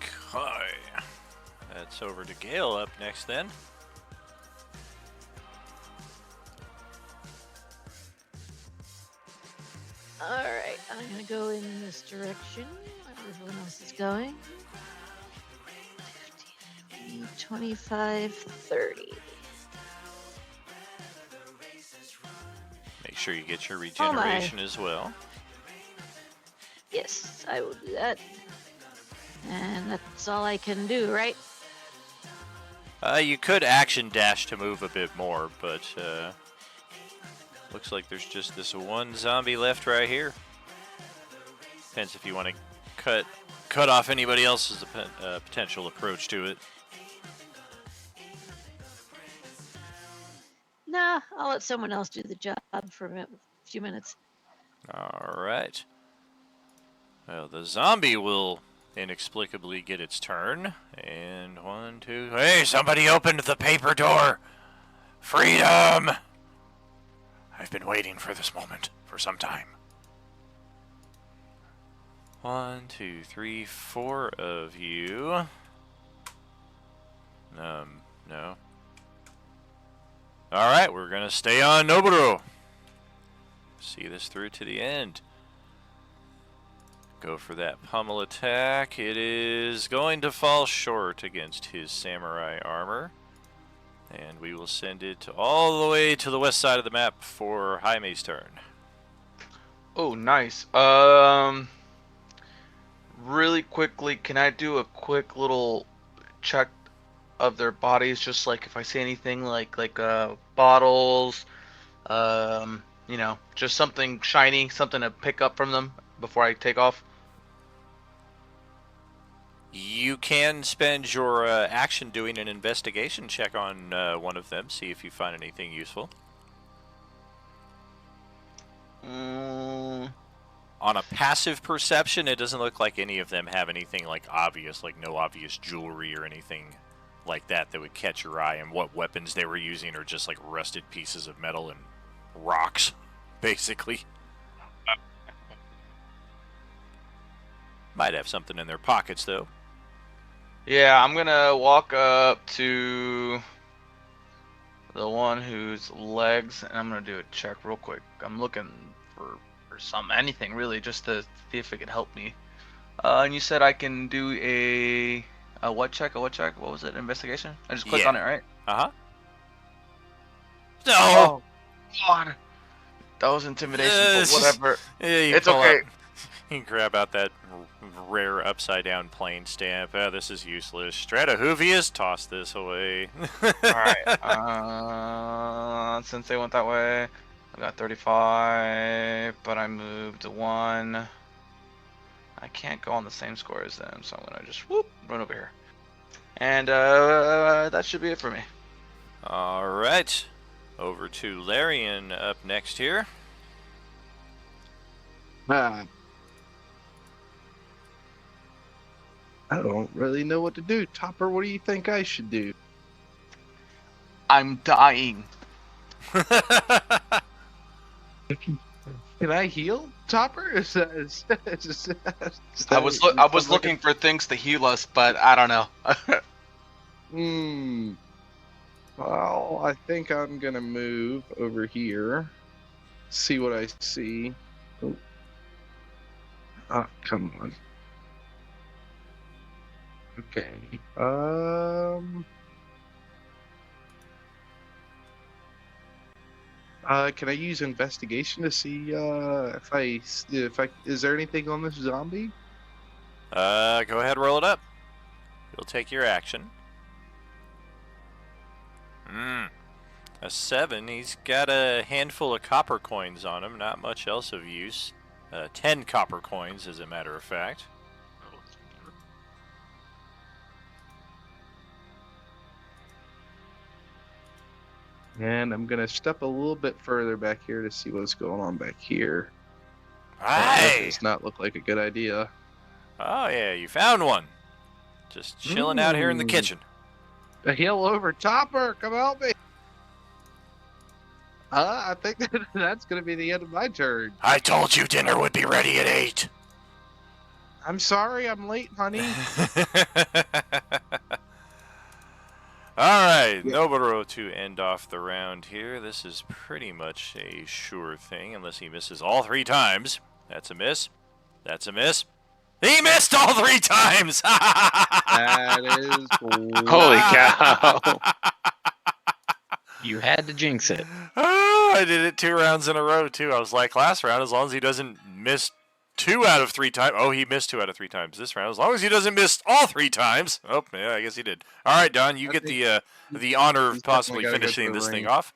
Okay. That's over to Gale up next then.
Alright, I'm gonna go in this direction where everyone else is going. 15, 20, 25, 30.
Make sure you get your regeneration as well.
Yes, I will do that. And that's all I can do, right?
You could action dash to move a bit more, but looks like there's just this one zombie left right here. Depends if you want to cut off anybody else's potential approach to it.
Nah, I'll let someone else do the job for a few minutes.
All right. Well, the zombie will inexplicably get its turn. And 1, 2. Hey, somebody opened the paper door! Freedom! I've been waiting for this moment for some time. 1, 2, 3, 4 of you. No. Alright, we're gonna stay on Noboru. See this through to the end. Go for that pummel attack. It is going to fall short against his samurai armor. And we will send it all the way to the west side of the map for Jaime's turn.
Oh, nice. Really quickly, can I do a quick little check of their bodies? Just like if I see anything like bottles, you know, just something shiny, something to pick up from them before I take off.
You can spend your action doing an investigation check on one of them, see if you find anything useful. On a passive perception, it doesn't look like any of them have anything like obvious, like no obvious jewelry or anything like that would catch your eye, and what weapons they were using are just like rusted pieces of metal and rocks, basically. Might have something in their pockets, though.
Yeah, I'm gonna walk up to the one whose legs, and I'm gonna do a check real quick. I'm looking for anything really, just to see if it could help me. And you said I can do a What check? What was it? Investigation? I just clicked
Yeah.
on it, right?
Uh-huh. No!
Oh, God. That was intimidation, but whatever.
Yeah, you
It's
pull
okay.
out. You can grab out that rare upside down plane stamp. Oh, this is useless. Stratahuvius, toss this away.
Alright. Since they went that way, I got 35, but I moved 1. I can't go on the same score as them, so I'm gonna just run over here. And that should be it for me.
All right. Over to Larian up next here.
I don't really know what to do. Topper, what do you think I should do?
I'm dying.
Can I heal Topper?
I was looking for things to heal us, but I don't know.
Well, I think I'm gonna move over here. See what I see. Oh, come on. Okay. Can I use investigation to see if I is there anything on this zombie?
Go ahead, roll it up. You'll take your action. A 7. He's got a handful of copper coins on him, not much else of use. 10 copper coins, as a matter of fact.
And I'm gonna step a little bit further back here to see what's going on back here.
That
That does not look like a good idea.
Oh yeah, you found one. Just chilling out here in the kitchen.
A heal over Topper, come help me. I think that's gonna be the end of my turn.
I told you dinner would be ready at 8.
I'm sorry, I'm late, honey.
Alright, Noburo to end off the round here. This is pretty much a sure thing, unless he misses all 3 times. That's a miss. That's a miss. He missed all 3 times!
That is
Holy cow.
You had to jinx it.
Oh, I did it 2 rounds in a row, too. I was like, last round, as long as he doesn't miss 2 out of 3 times. Oh, he missed 2 out of 3 times this round. As long as he doesn't miss all 3 times. Oh, yeah, I guess he did. All right, Don, you get the honor of possibly finishing this thing off.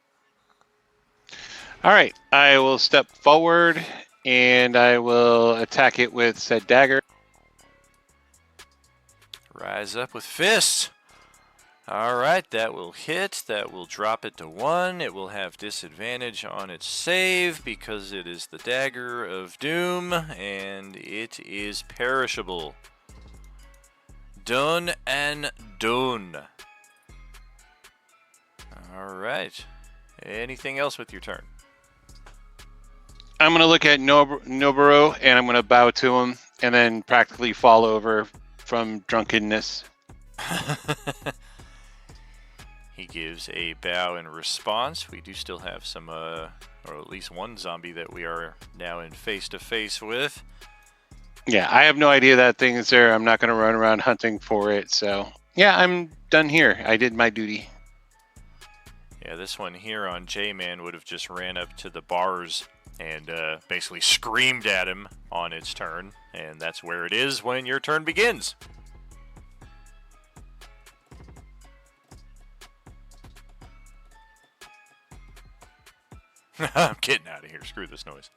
All right, I will step forward and I will attack it with said dagger.
Rise up with fists. All right, that will hit. That will drop it to 1. It will have disadvantage on its save because it is the Dagger of Doom, and it is perishable. Done and done. All right. Anything else with your turn?
I'm going to look at Noburo and I'm going to bow to him and then practically fall over from drunkenness.
He gives a bow in response. We do still have some, or at least one zombie that we are now in face-to-face with.
Yeah, I have no idea that thing is there. I'm not going to run around hunting for it. So, yeah, I'm done here. I did my duty.
Yeah, this one here on J-Man would have just ran up to the bars and basically screamed at him on its turn. And that's where it is when your turn begins. I'm getting out of here. Screw this noise.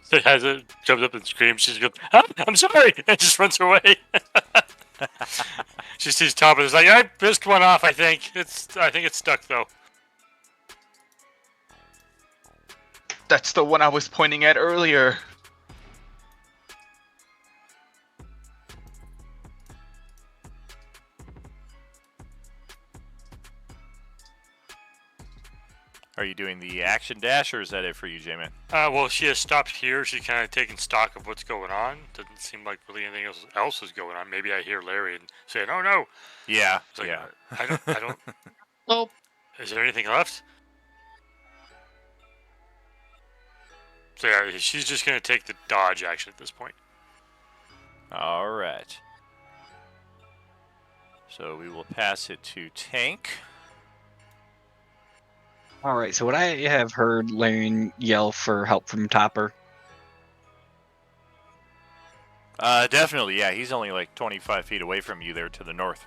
So as it jumps up and screams, she goes, "Ah, I'm sorry," and just runs away. She sees Top and is like, "I missed one off. I think it's stuck though."
That's the one I was pointing at earlier.
Are you doing the action dash, or is that it for you, J-Man?
Well, she has stopped here. She's kind of taking stock of what's going on. Doesn't seem like really anything else is going on. Maybe I hear Larry and saying, "Oh no!"
Yeah,
It's like,
yeah.
I don't.
Oh,
Is there anything left? So yeah, she's just gonna take the dodge action at this point.
All right. So we will pass it to Tank.
All right, so would I have heard Larian yell for help from Topper?
Definitely, yeah. He's only like 25 feet away from you there to the north.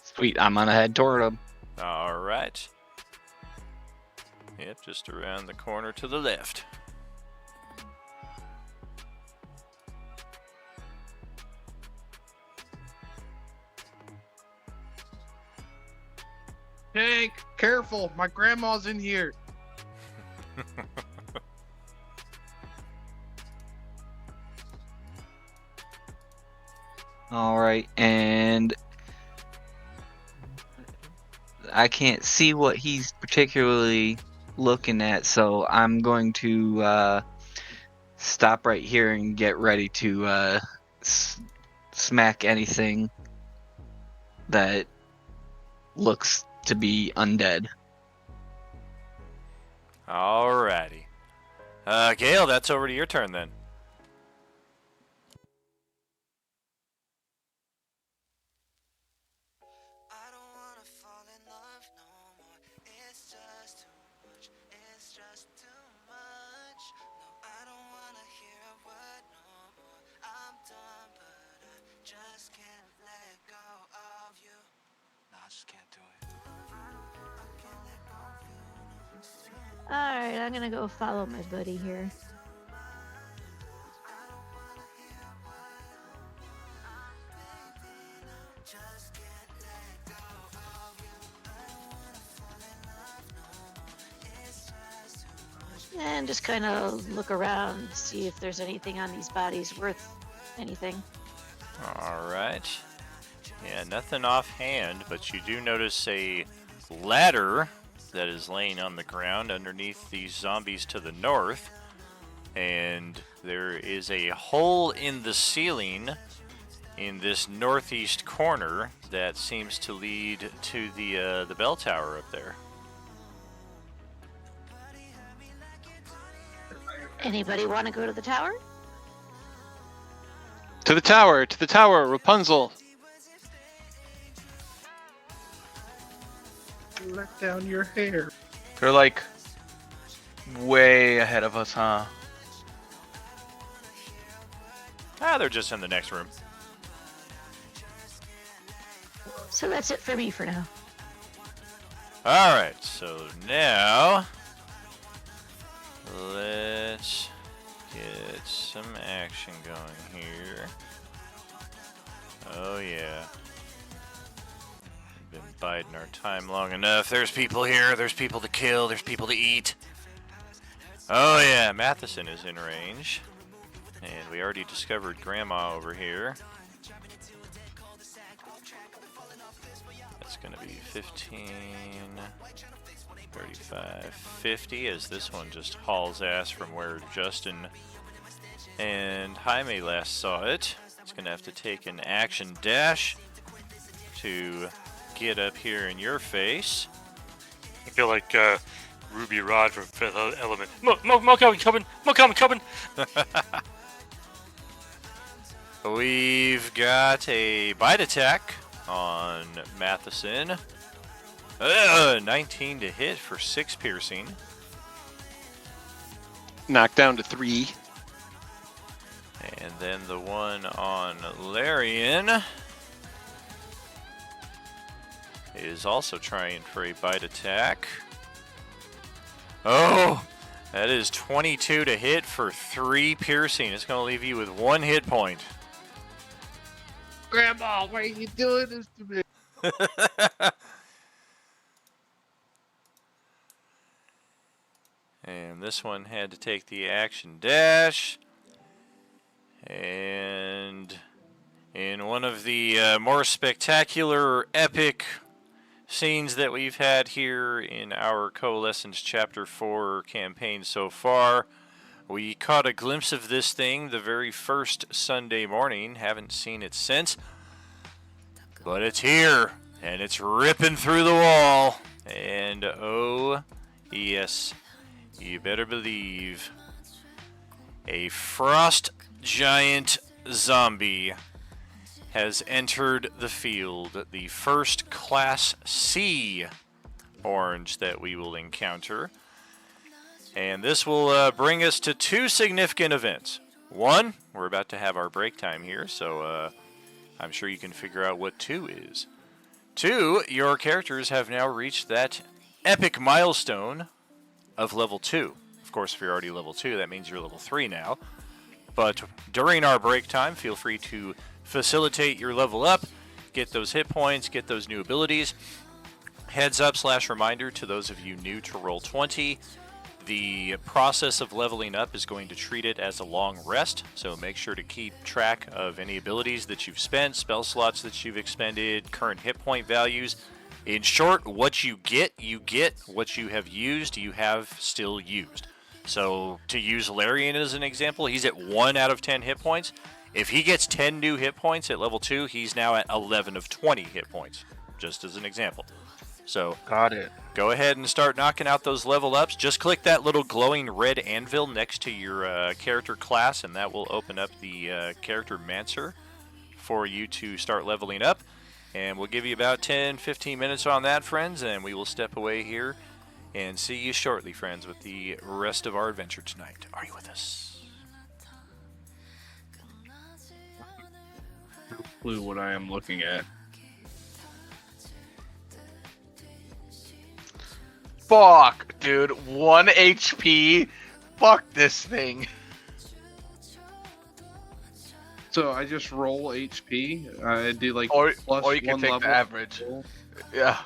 Sweet, I'm gonna head toward him.
All right. Yep, just around the corner to the left.
Tank, careful! My grandma's in here.
All right, and I can't see what he's particularly looking at, so I'm going to stop right here and get ready to smack anything that looks to be undead.
Alrighty. Gale, that's over to your turn then.
I don't wanna fall in love no more. It's just too much. It's just too much. No, I don't wanna hear a word no more. I'm done, but I just can't let go of you. No, I just can't do it. I can't let go of you. No.
All right, I'm gonna go follow my buddy here.
Just can't let go of you. I don't wanna fall in love no more. It's just too much.
And just kind of look around, see if there's anything on these bodies worth anything.
Alright. Yeah, nothing offhand, but you do notice a ladder that is laying on the ground underneath these zombies to the north. And there is a hole in the ceiling in this northeast corner that seems to lead to the bell tower up there.
Anybody want to go to the tower?
To the tower, Rapunzel.
Let down your hair.
They're like way ahead of us, huh?
They're just in the next room.
So that's it for me for now.
Alright, so now let's get some action going here. Oh yeah. We've been biding our time long enough. There's people here, there's people to kill, there's people to eat. Oh yeah, Matheson is in range. And we already discovered Grandma over here. That's going to be 15, 35, 50 as this one just hauls ass from where Justin and Jaime last saw it. It's going to have to take an action dash to get up here in your face.
I feel like Ruby Rod from Fifth Element. Mo coming! Mo coming!
We've got a bite attack on Matheson. 19 to hit for 6 piercing.
Knocked down to 3.
And then the one on Larian is also trying for a bite attack. Oh, that is 22 to hit for 3 piercing. It's going to leave you with 1 hit point.
Grandma, why are you doing this to me?
And this one had to take the action dash. And in one of the more spectacular, epic scenes that we've had here in our Coalescence Chapter 4 campaign so far, we caught a glimpse of this thing the very first Sunday morning. Haven't seen it since. But it's here. And it's ripping through the wall. And oh, yes. You better believe a frost giant zombie has entered the field. The first Class C orange that we will encounter. And this will bring us to two significant events. One, we're about to have our break time here, so I'm sure you can figure out what 2 is. 2, your characters have now reached that epic milestone of level 2. Of course, if you're already level 2, that means you're level 3 now. But during our break time, feel free to facilitate your level up, get those hit points, get those new abilities. Heads up / reminder to those of you new to Roll20, the process of leveling up is going to treat it as a long rest, so make sure to keep track of any abilities that you've spent, spell slots that you've expended, current hit point values. In short, what you get, what you have used, you have still used. So to use Larian as an example, he's at 1 out of 10 hit points. If he gets 10 new hit points at level 2, he's now at 11 of 20 hit points, just as an example. So
Got it.
go ahead and start knocking out those level ups. Just click that little glowing red anvil next to your character class, and that will open up the character Mancer for you to start leveling up. And we'll give you about 10-15 minutes on that, friends, and we will step away here and see you shortly, friends, with the rest of our adventure tonight. Are you with us?
No clue what I am looking at.
Fuck, dude. 1 HP. Fuck this thing.
So I just roll HP. I do like
Or
plus
you can
1
take
level.
the average. Yeah.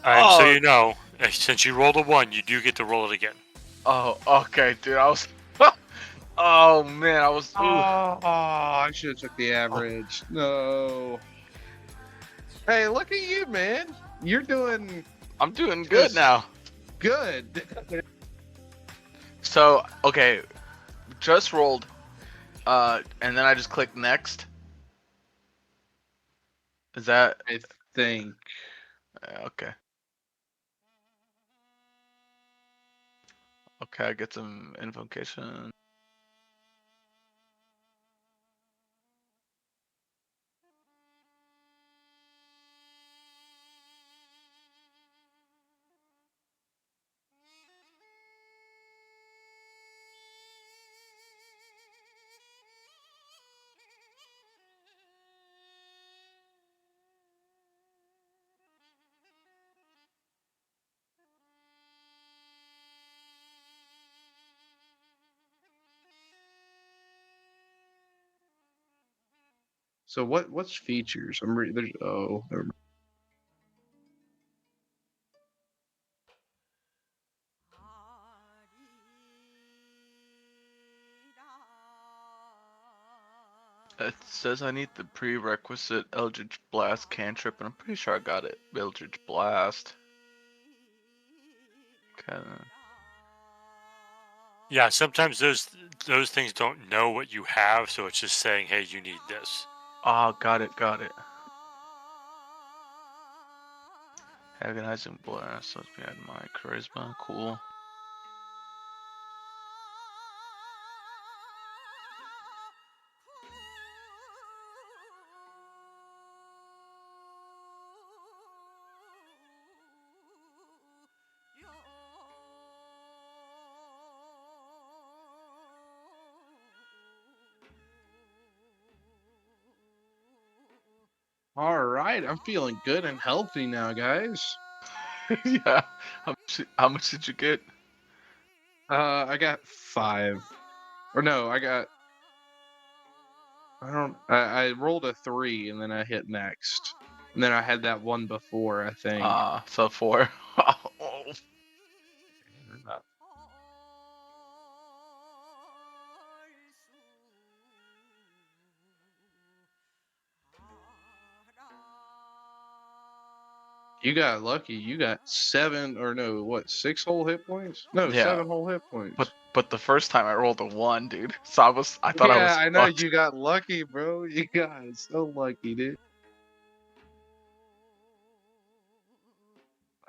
And so
Oh.
you know, since you rolled a 1, you do get to roll it again.
Oh, okay, dude. I was. Oh man, I was.
Oh, I should have took the average. No. Hey, look at you, man. You're doing
I'm doing good now.
good.
So okay, just rolled, and then I just click next. Is that
I think.
okay? Okay, I get some invocation.
So what's features? There's never mind.
It says I need the prerequisite Eldritch Blast cantrip, and I'm pretty sure I got it. Eldritch Blast. Okay.
Yeah, sometimes those things don't know what you have, so it's just saying, "Hey, you need this."
Oh, got it. Agonizing Blast. Let's be adding my charisma. Cool.
All right, I'm feeling good and healthy now, guys.
Yeah. How much did you get?
I got 5. Or no, I rolled a 3 and then I hit next. And then I had that one before, I think.
So 4.
You got lucky. You got 7 or no, what, 6 whole hit points? No,
Yeah.
7 whole hit points.
But the first time I rolled a 1, dude. So I thought I was.
Yeah, I know
fucked.
you got lucky, bro. You got so lucky, dude.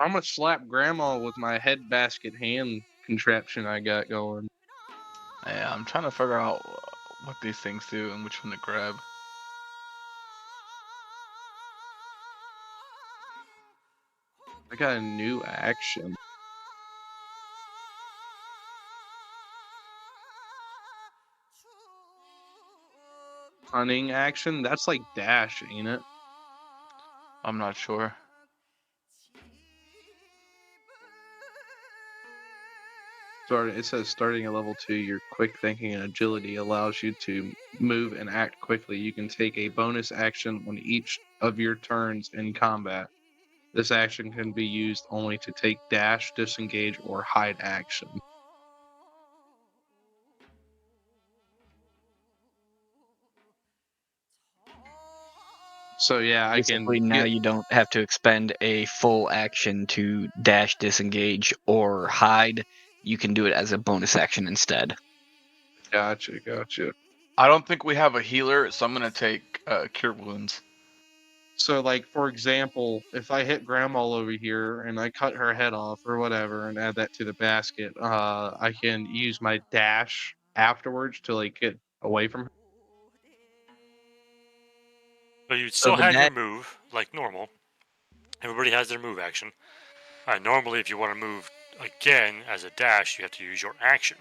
I'm gonna slap grandma with my head basket hand contraption I got going.
Yeah, I'm trying to figure out what these things do and which one to grab.
I got a new action. Hunting action? That's like dash, ain't it?
I'm not sure.
It says starting at level 2, your quick thinking and agility allows you to move and act quickly. You can take a bonus action on each of your turns in combat. This action can be used only to take dash, disengage, or hide action. So yeah, I
Basically,
can
now
get.
you don't have to expend a full action to dash, disengage, or hide. You can do it as a bonus action instead.
Gotcha.
I don't think we have a healer, so I'm gonna take Cure Wounds.
So, like, for example, if I hit Grandma over here and I cut her head off or whatever and add that to the basket, I can use my dash afterwards to, like, get away from her.
But you'd
So
still
the
have your
dash,
move like normal. Everybody has their move action. Normally, if you want to move again as a dash, you have to use your action.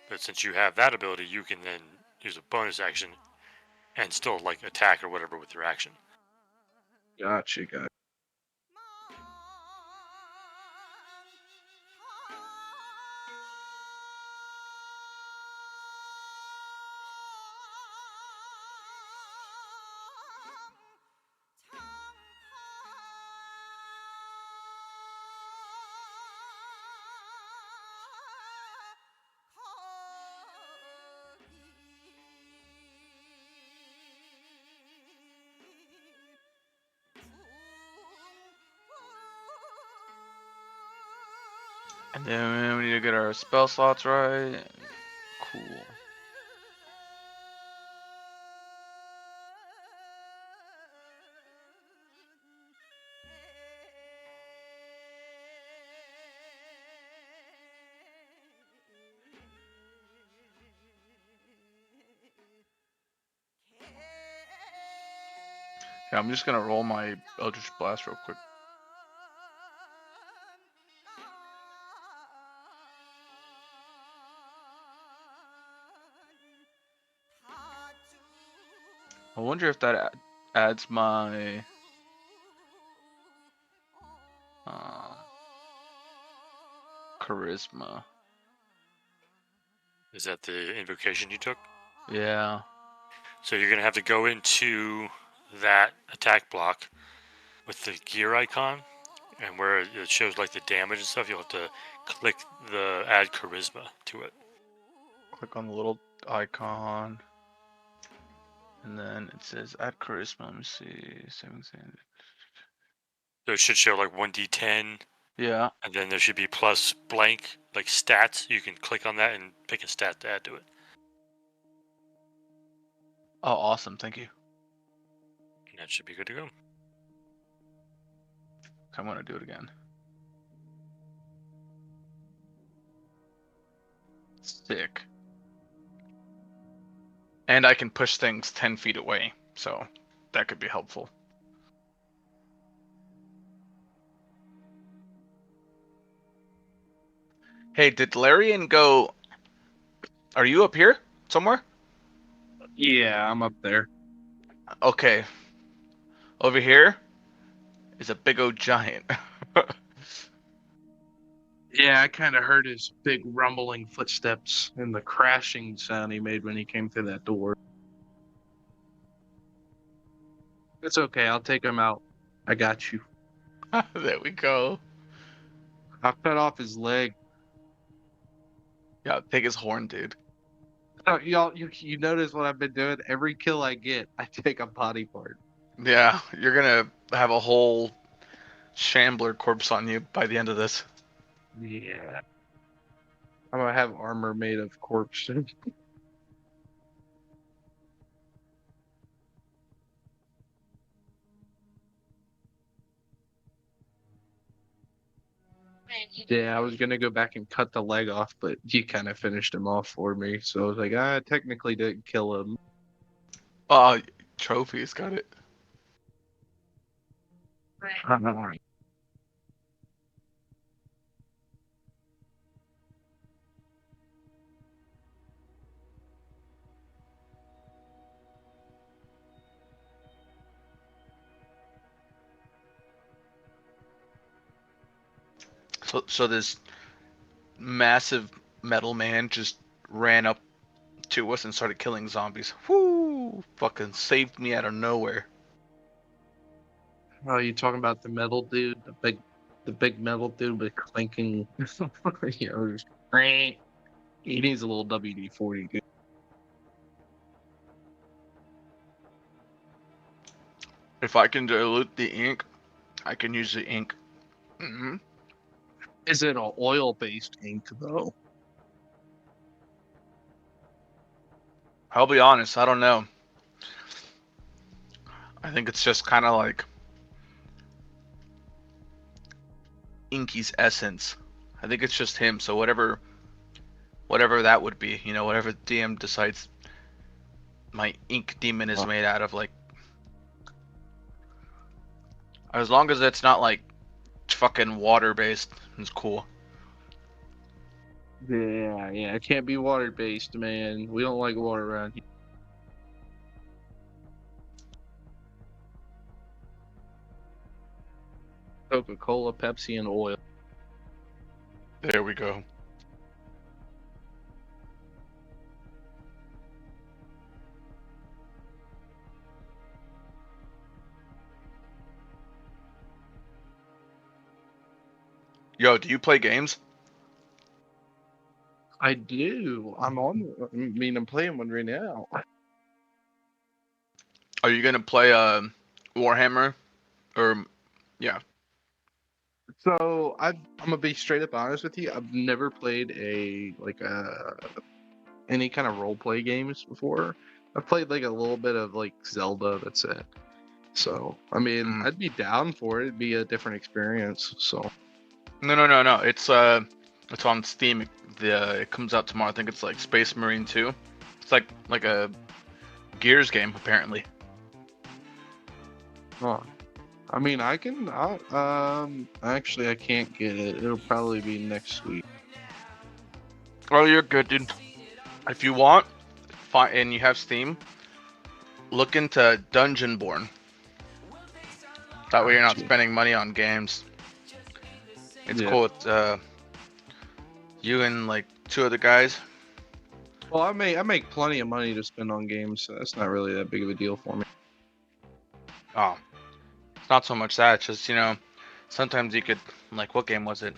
But since you have that ability, you can then use a bonus action and still like attack or whatever with your action.
Gotcha.
And then we need to get our spell slots right. Cool. Yeah, I'm just gonna roll my Eldritch Blast real quick. I wonder if that adds my charisma.
Is that the invocation you took?
Yeah.
So you're gonna have to go into that attack block with the gear icon, and where it shows like the damage and stuff, you'll have to click the add charisma to it.
Click on the little icon. And then it says add charisma. Let me see. 17.
So it should show like 1d10,
Yeah.
and then there should be plus blank, like stats. You can click on that and pick a stat to add to it.
Oh, awesome. Thank you.
And that should be good to go.
I'm gonna do it again. Sick. And I can push things 10 feet away, so that could be helpful. Hey, did Larian go... Are you up here somewhere?
Yeah, I'm up there.
Okay. Over here is a big old giant.
Yeah, I kind of heard his big rumbling footsteps and the crashing sound he made when he came through that door. It's okay. I'll take him out. I got you.
There we go.
I cut off his leg.
Yeah, take his horn, dude.
Oh, you notice what I've been doing? Every kill I get, I take a body part.
Yeah, you're gonna have a whole shambler corpse on you by the end of this.
Yeah. I'm gonna have armor made of corpses. Yeah, I was gonna go back and cut the leg off, but you kind of finished him off for me. So I was like, I technically didn't kill him.
Trophies, got it. So this massive metal man just ran up to us and started killing zombies. Whoo! Fucking saved me out of nowhere.
Oh, you talking about the metal dude, the big metal dude with clanking, just, he needs a little WD-40, dude.
If I can dilute the ink, I can use the ink. Hmm.
Is it an oil-based ink though?
I'll be honest, I don't know. I think it's just kind of like Inky's essence. I think it's just him. So whatever that would be, whatever DM decides my ink demon is made out of, like, as long as it's not like fucking water based, it's cool.
Yeah, it can't be water-based, man. We don't like water around here. Coca-Cola, Pepsi, and oil.
There we go. Yo, do you play games?
I do. I'm playing one right now.
Are you gonna play Warhammer? Or yeah.
So I'm gonna be straight up honest with you. I've never played any kind of role play games before. I've played like a little bit of like Zelda. That's it. So I mean, I'd be down for it. It'd be a different experience. So
No. It's on Steam. It comes out tomorrow. I think it's like Space Marine 2. It's like a Gears game apparently.
I mean, actually, I can't get it. It'll probably be next week.
Oh, you're good, dude. If you want, and you have Steam, look into Dungeonborn. That way you're not spending money on games. It's cool. It's you and like 2 other guys.
Well, I make plenty of money to spend on games, so that's not really that big of a deal for me.
Oh, it's not so much that. It's just, sometimes you could, like, what game was it?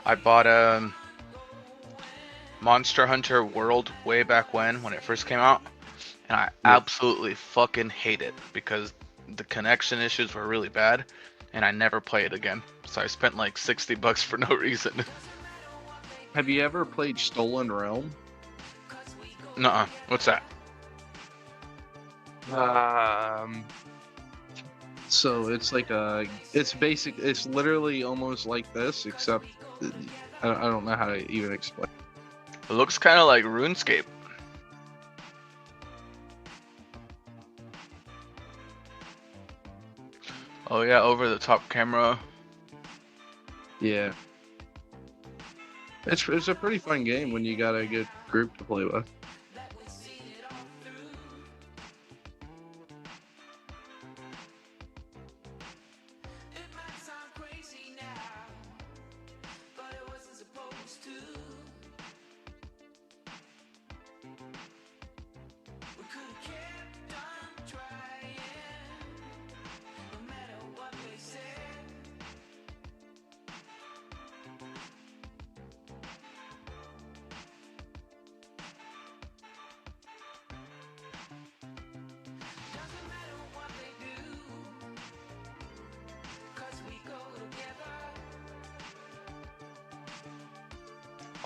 I bought Monster Hunter World way back when it first came out, and I absolutely fucking hate it because the connection issues were really bad, and I never play it again. So I spent like $60 for no reason.
Have you ever played Stolen Realm?
Nuh-uh. What's that?
So it's like it's literally almost like this, except I don't know how to even explain.
It looks kind of like RuneScape. Oh yeah, over the top camera.
Yeah. It's a pretty fun game when you got a good group to play with.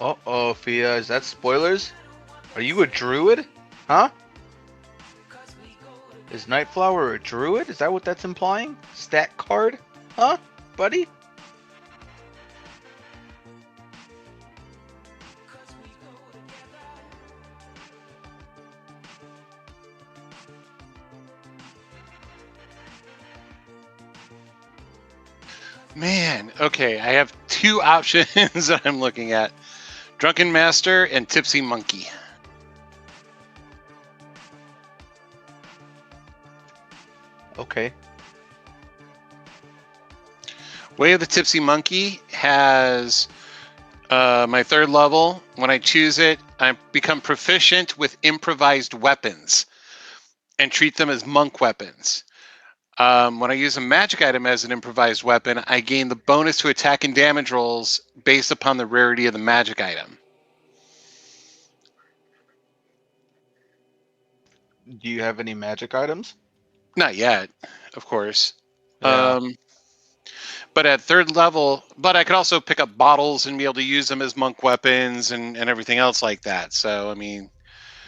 Uh-oh, Fia, is that spoilers? Are you a druid? Huh? Is Nightflower a druid? Is that what that's implying? Stat card? Huh, buddy?
Man, okay, I have two options that I'm looking at. Drunken Master and Tipsy Monkey.
Okay.
Way of the Tipsy Monkey has my third level. When I choose it, I become proficient with improvised weapons and treat them as monk weapons. When I use a magic item as an improvised weapon, I gain the bonus to attack and damage rolls based upon the rarity of the magic item.
Do you have any magic items?
Not yet, of course.
Yeah.
But at third level, but I could also pick up bottles and be able to use them as monk weapons and everything else like that. So, I mean,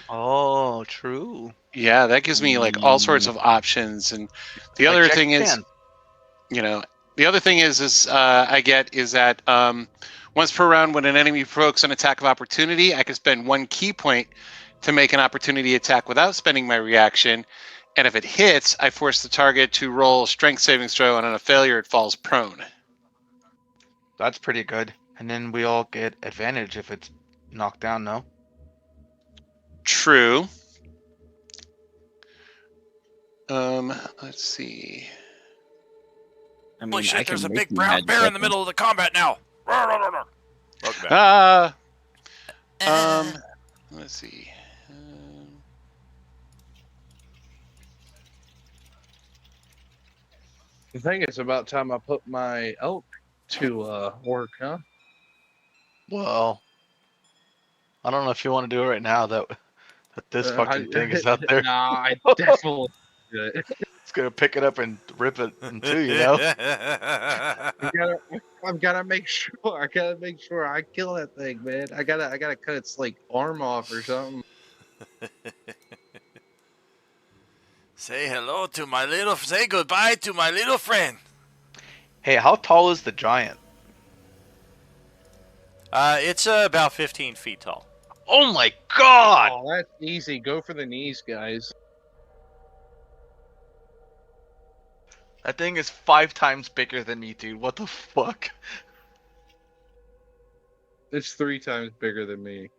Oh, true.
yeah, that gives me like all sorts of options. And the
Like
other
Jackie
thing is,
Chan.
you know, the other thing is I get is that once per round, when an enemy provokes an attack of opportunity, I can spend 1 key point to make an opportunity attack without spending my reaction. And if it hits, I force the target to roll strength saving throw, and on a failure, it falls prone.
That's pretty good. And then we all get advantage if it's knocked down, no?
True. Let's see.
I mean,
Holy shit,
I can
there's a
make
big
you
brown
magic
bear in the
weapons.
middle of the combat now. Welcome back.
Let's see.
I think it's about time I put my elk to work, huh?
Well, I don't know if you want to do it right now that this fucking thing is out there.
Nah, I definitely do it.
It's gonna pick it up and rip it in two, you know?
I've gotta make sure. I gotta make sure I kill that thing, man. I gotta cut its like arm off or something.
Say hello to my little. Say goodbye to my little friend.
Hey, how tall is the giant?
It's about 15 feet tall.
Oh my god!
Oh, that's easy. Go for the knees, guys.
That thing is 5 times bigger than me, dude. What the fuck?
It's 3 times bigger than me.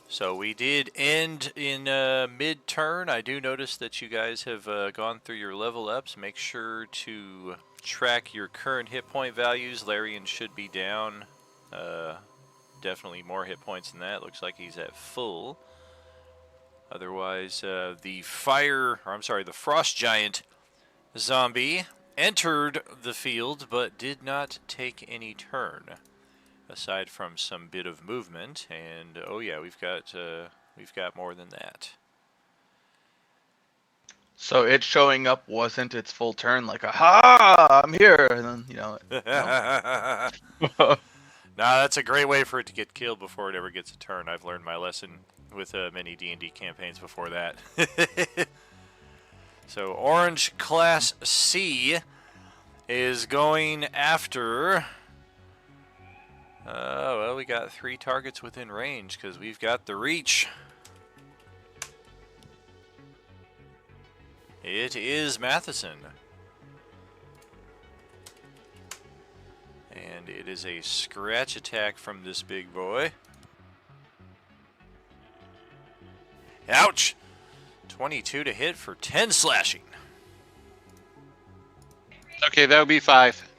So we did end in mid-turn. I do notice that you guys have gone through your level ups. Make sure to track your current hit point values. Larian should be down. Definitely more hit points than that. Looks like he's at full. Otherwise, the frost giant zombie entered the field but did not take any turn, aside from some bit of movement. And oh yeah, we've got more than that.
So it showing up wasn't its full turn, like, aha, I'm here, and then, you know. No.
Nah, that's a great way for it to get killed before it ever gets a turn. I've learned my lesson with many D&D campaigns before that. So Orange Class C is going after... well, we got 3 targets within range because we've got the reach. It is Matheson. And it is a scratch attack from this big boy. Ouch! 22 to hit for 10 slashing.
Okay, that would be 5.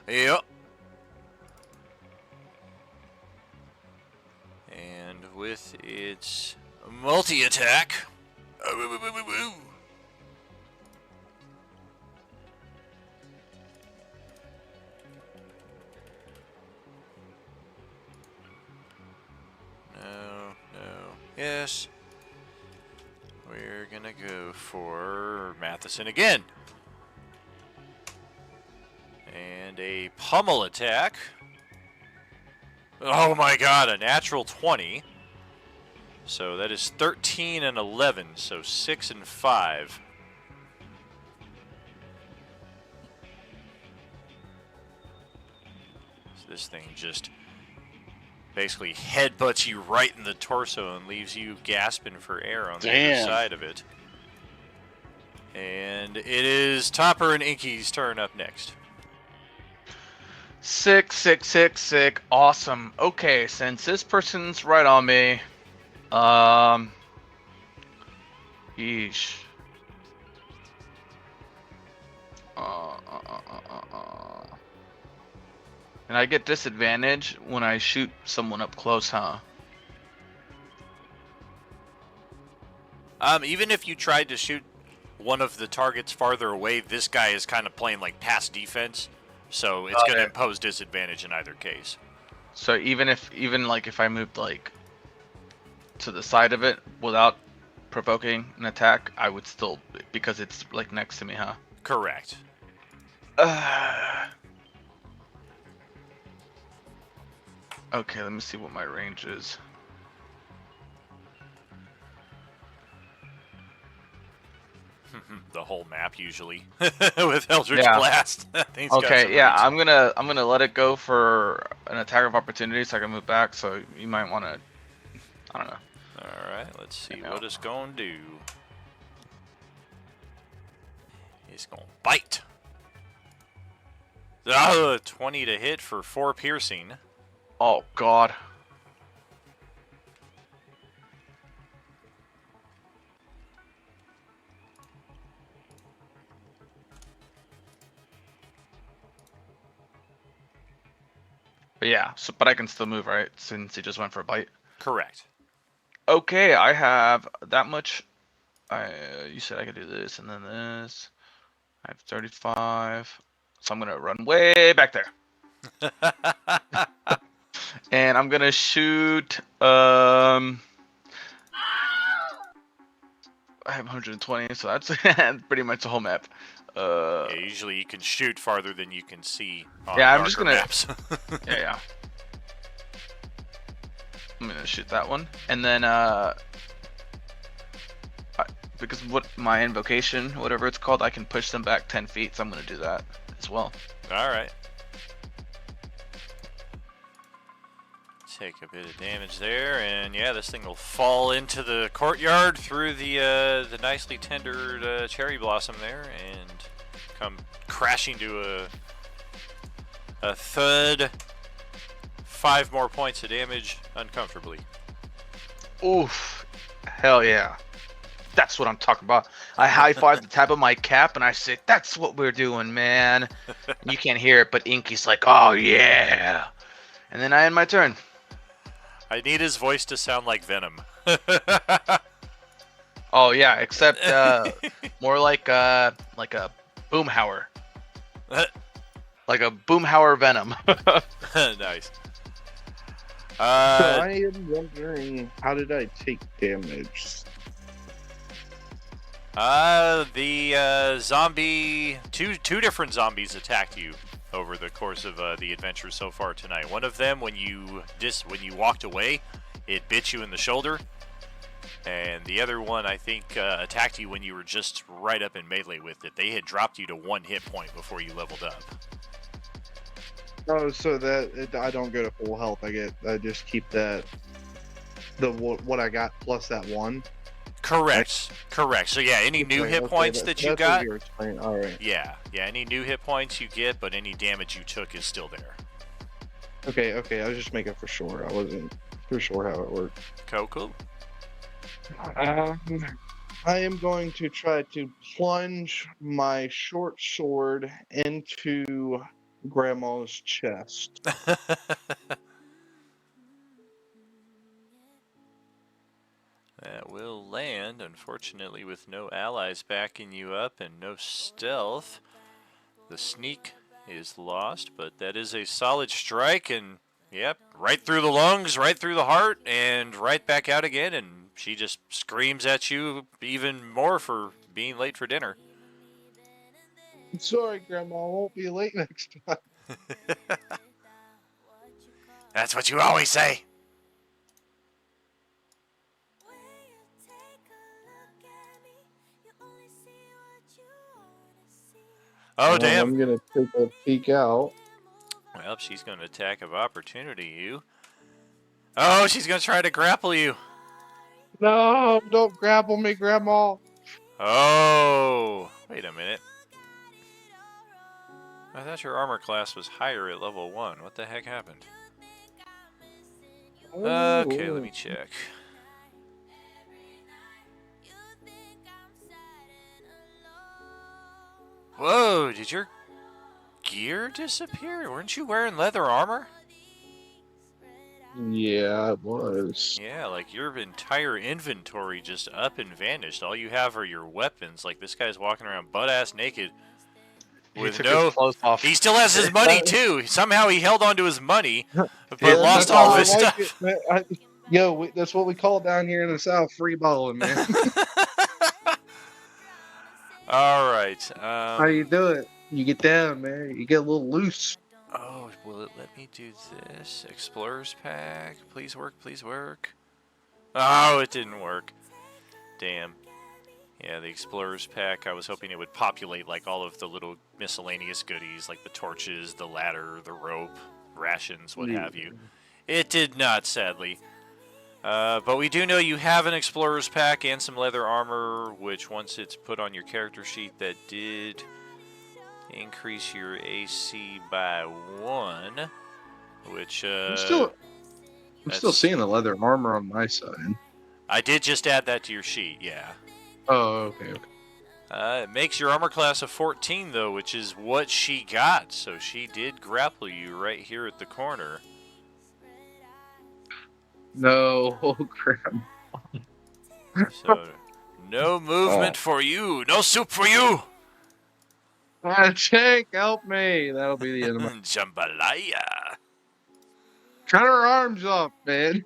Yep. And with its multi-attack... No. Yes. We're gonna go for Matheson again. And a pummel attack. Oh my god, a natural 20. So that is 13 and 11, so 6 and 5. So this thing just basically headbutts you right in the torso and leaves you gasping for air on the other side of it. And it is Topper and Inky's turn up next.
Sick. Awesome. Okay, since this person's right on me, yeesh. And I get disadvantage when I shoot someone up close, huh?
Even if you tried to shoot one of the targets farther away, this guy is kind of playing like pass defense, so it's going to impose disadvantage in either case.
So even if I moved like to the side of it without provoking an attack, I would still, because it's like next to me, huh?
Correct.
Okay, let me see what my range is.
The whole map usually with Eldritch Blast.
Okay, yeah, I'm gonna let it go for an attack of opportunity so I can move back. So you might want to, I don't know.
All right, let's see what it's gonna do. It's gonna bite. 20 to hit for 4 piercing.
Oh God. But yeah, but I can still move, right? Since he just went for a bite.
Correct.
Okay, I have that much. You said I could do this and then this. I have 35, so I'm gonna run way back there. And I'm gonna shoot. I have 120, so that's pretty much the whole map.
Yeah, usually you can shoot farther than you can see on
I'm just
darker
gonna.
maps.
yeah. I'm gonna shoot that one, and then because what my invocation, whatever it's called, I can push them back 10 feet, so I'm gonna do that as well.
All right. Take a bit of damage there, and yeah, this thing will fall into the courtyard through the nicely tendered cherry blossom there, and come crashing to a thud. 5 more points of damage uncomfortably.
Oof! Hell yeah! That's what I'm talking about. I high-five the top of my cap and I say, "That's what we're doing, man." You can't hear it, but Inky's like, "Oh yeah!" And then I end my turn.
I need his voice to sound like Venom.
Oh yeah, except more like a boomhauer. Like a boomhauer Venom.
Nice.
So I am wondering, how did I take damage?
The zombie, two different zombies attacked you over the course of the adventure so far tonight. One of them, when you walked away, it bit you in the shoulder, and the other one, I think, attacked you when you were just right up in melee with it. They had dropped you to 1 hit point before you leveled up.
Oh, so I don't go to full health. I just keep that what I got plus that 1.
Correct. So yeah, any new hit points that you got.
All right.
Yeah. Any new hit points you get, but any damage you took is still there.
Okay. I was just making for sure. I wasn't for sure how it worked.
Cool.
I am going to try to plunge my short sword into Grandma's chest.
That will land, unfortunately, with no allies backing you up and no stealth. The sneak is lost, but that is a solid strike, and yep, right through the lungs, right through the heart, and right back out again, and she just screams at you even more for being late for dinner.
Sorry, Grandma, I won't be late next time.
That's what you always say. Oh, damn.
I'm going to take a peek out.
Well, she's going to attack of opportunity you. Oh, she's going to try to grapple you.
No, don't grapple me, Grandma.
Oh, wait a minute. I thought your armor class was higher at level 1. What the heck happened? Okay, let me check. Whoa, did your gear disappear? Weren't you wearing leather armor?
Yeah, it was.
Yeah, like your entire inventory just up and vanished. All you have are your weapons. Like this guy's walking around butt-ass naked
He
with
took his
no...
clothes off.
He still has his money, too. Somehow he held onto his money,
He
but
left
lost
That's
it
all
how
of
I
his
like
stuff.
it. Man. That's what we call down here in the South, free balling, man.
All right.
How you do it? You get down, man. You get a little loose.
Oh, will it let me do this? Explorer's pack. Please work, please work. Oh, it didn't work. Damn. Yeah, the Explorer's pack, I was hoping it would populate like all of the little miscellaneous goodies, like the torches, the ladder, the rope, rations, what have you. It did not, sadly. But we do know you have an Explorer's pack and some leather armor, which once it's put on your character sheet, that did increase your AC by 1, which,
I'm still seeing the leather armor on my side.
I did just add that to your sheet, yeah.
Oh, okay.
It makes your armor class a 14, though, which is what she got. So she did grapple you right here at the corner.
No, oh crap.
So no movement for you. No soup for you.
Shank, help me. That'll be the end of my.
Jambalaya.
Cut her arms off, man.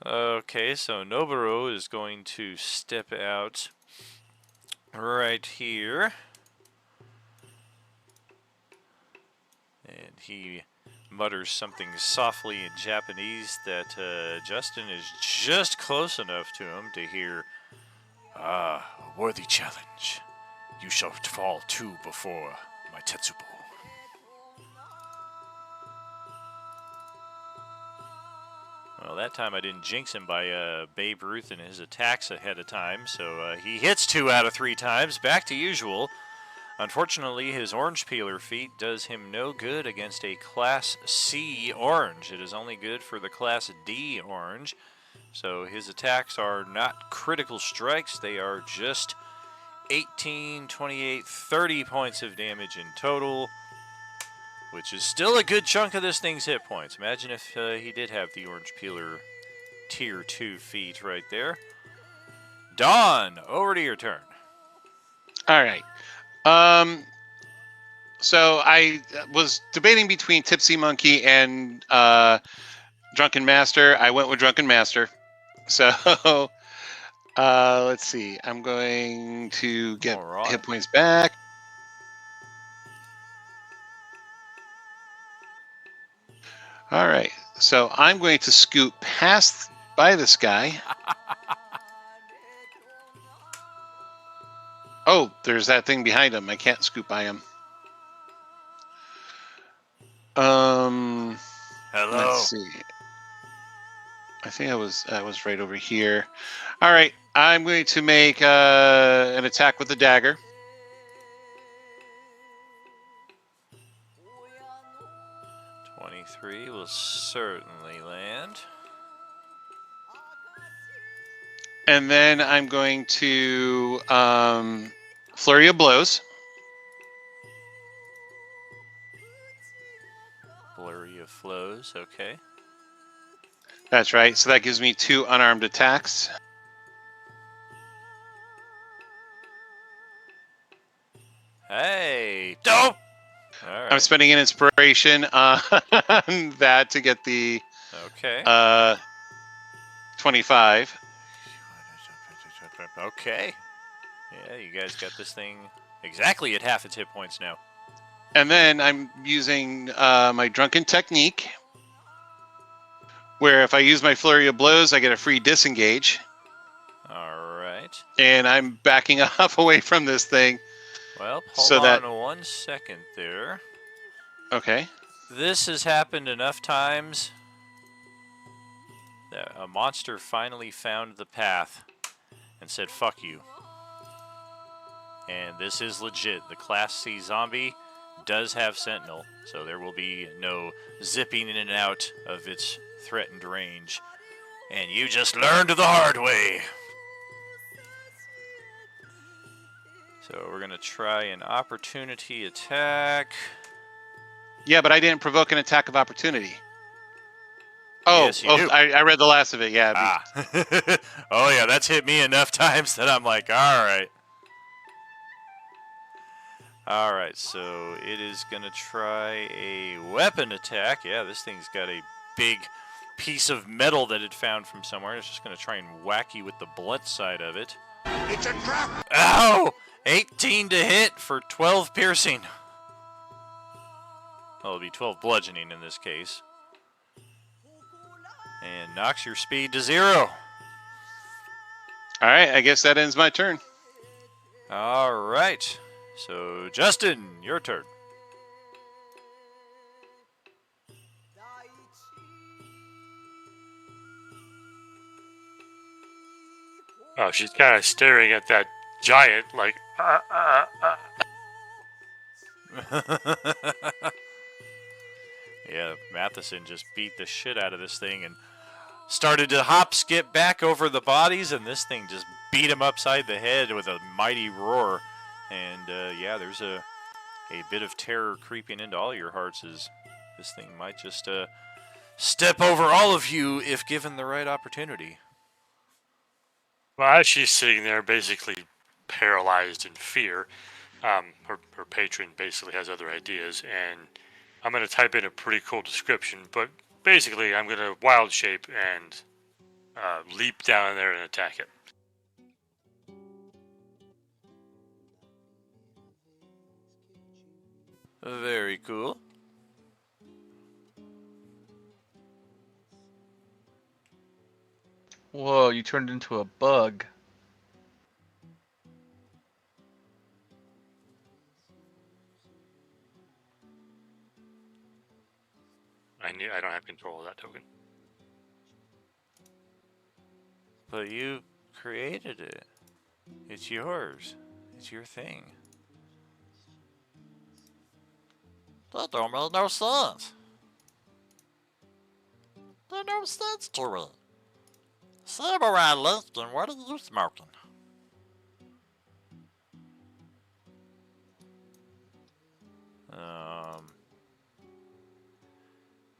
Okay, so Noboru is going to step out right here. And he mutters something softly in Japanese that Justin is just close enough to him to hear. Ah, a worthy challenge. You shall fall too before my Tetsubo. Well, that time I didn't jinx him by Babe Ruth and his attacks ahead of time, so he hits 2 out of 3 times, back to usual. Unfortunately, his orange peeler feat does him no good against a Class C orange. It is only good for the Class D orange. So his attacks are not critical strikes. They are just 18, 28, 30 points of damage in total, which is still a good chunk of this thing's hit points. Imagine if he did have the orange peeler tier 2 feat right there. Dawn, over to your turn.
All right. So I was debating between Tipsy Monkey and Drunken Master. I went with Drunken Master. So let's see. I'm going to get hit points back. All right. So I'm going to scoot past by this guy. Oh, there's that thing behind him. I can't scoot by him.
Hello.
Let's see. I think I was right over here. All right, I'm going to make an attack with the dagger.
.23 will certainly land.
And then I'm going to flurry of blows.
Flurry of flows, okay.
That's right. So that gives me 2 unarmed attacks.
Hey, dope! All right.
I'm spending an inspiration on that to get the 25.
Okay. Yeah, you guys got this thing exactly at half its hit points now.
And then I'm using my drunken technique, where if I use my flurry of blows, I get a free disengage.
All right.
And I'm backing up away from this thing.
Well, hold on 1 second there.
Okay.
This has happened enough times that a monster finally found the path. and said, fuck you. And this is legit. The Class C zombie does have Sentinel, so there will be no zipping in and out of its threatened range. And you just learned the hard way. So we're going to try an opportunity attack.
Yeah, but I didn't provoke an attack of opportunity. Oh,
Yes, you do.
I read the last of it, yeah.
Oh, yeah, that's hit me enough times that I'm like, all right. All right, so it is going to try a weapon attack. Yeah, this thing's got a big piece of metal that it found from somewhere. It's just going to try and whack you with the blunt side of it.
It's a trap!
Ow! 18 to hit for 12 piercing. Well, it'll be 12 bludgeoning in this case. And knocks your speed to 0.
All right, I guess that ends my turn.
All right. So, Justin, your turn.
Oh, she's kind of staring at that giant, like,
Yeah, Matheson just beat the shit out of this thing and started to hop, skip back over the bodies, and this thing just beat him upside the head with a mighty roar. And yeah, there's a bit of terror creeping into all your hearts as this thing might just step over all of you if given the right opportunity.
Well, as she's sitting there, basically paralyzed in fear, her patron basically has other ideas, and I'm going to type in a pretty cool description, but basically I'm going to wild shape and leap down there and attack it.
Very cool.
Whoa, you turned into a bug.
I don't have control of that token.
But you created it. It's yours. It's your thing.
That don't make no sense. There's no sense to it. Samurai Liston, what are you smoking?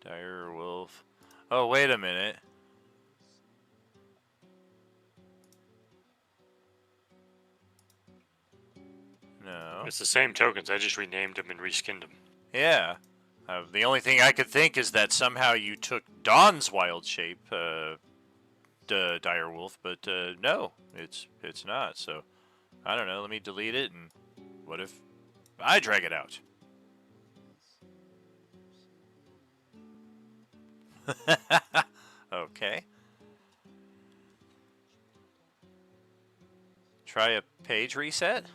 Dire Wolf. Oh, wait a minute. No.
It's the same tokens, I just renamed them and reskinned them.
Yeah. The only thing I could think is that somehow you took Dawn's wild shape, Dire Wolf, but no, it's not. So I don't know. Let me delete it, and what if I drag it out? Okay. Try a page reset.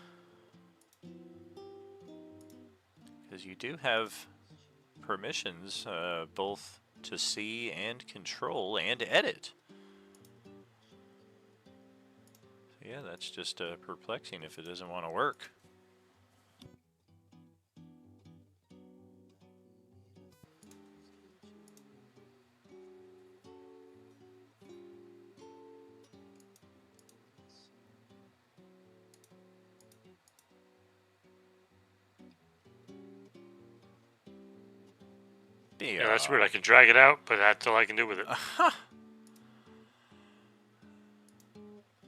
Because you do have permissions both to see and control and edit. So yeah, that's just perplexing if it doesn't want to work.
Yeah, that's weird. I can drag it out, but that's all I can do with it.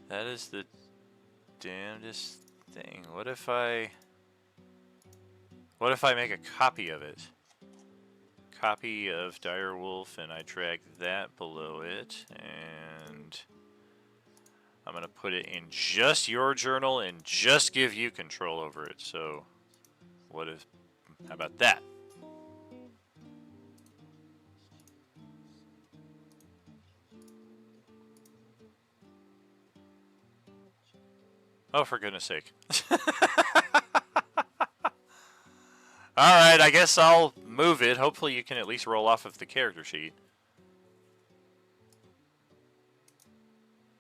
That is the damnedest thing. What if I make a copy of it? Copy of Dire Wolf, and I drag that below it, and I'm going to put it in just your journal and just give you control over it. So, how about that? Oh, for goodness sake. Alright, I guess I'll move it. Hopefully you can at least roll off of the character sheet.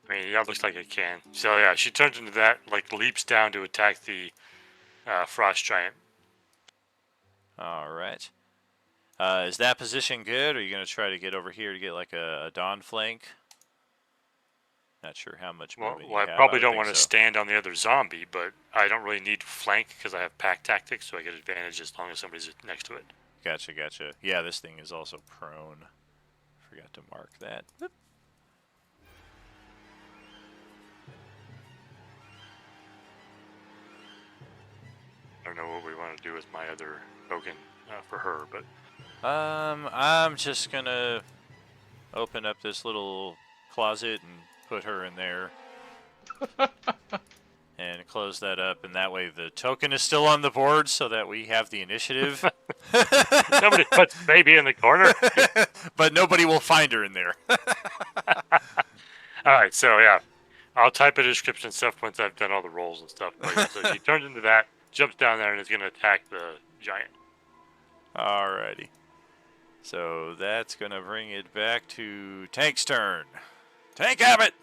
I mean, Yeah, it looks like it can. So yeah, she turns into that, like leaps down to attack the frost giant.
All right. Is that position good, or are you going to try to get over here to get like a dawn flank? Not sure how much
Well,
movement you
I
have.
probably
would
don't
think
want to
so.
stand on the other zombie, but I don't really need to flank because I have pack tactics, so I get advantage as long as somebody's next to it.
Gotcha. Yeah, this thing is also prone. Forgot to mark that. Whoop.
I don't know what we want to do with my other token for her, but
I'm just gonna open up this little closet and put her in there. And close that up, and that way the token is still on the board so that we have the initiative.
somebody puts baby in the corner.
But nobody will find her in there.
All right, so yeah, I'll type a description and stuff once I've done all the rolls and stuff. But yeah, so she turns into that, jumps down there, and is going to attack the giant.
Alrighty. So that's going to bring it back to Tank's turn. Tank, have it!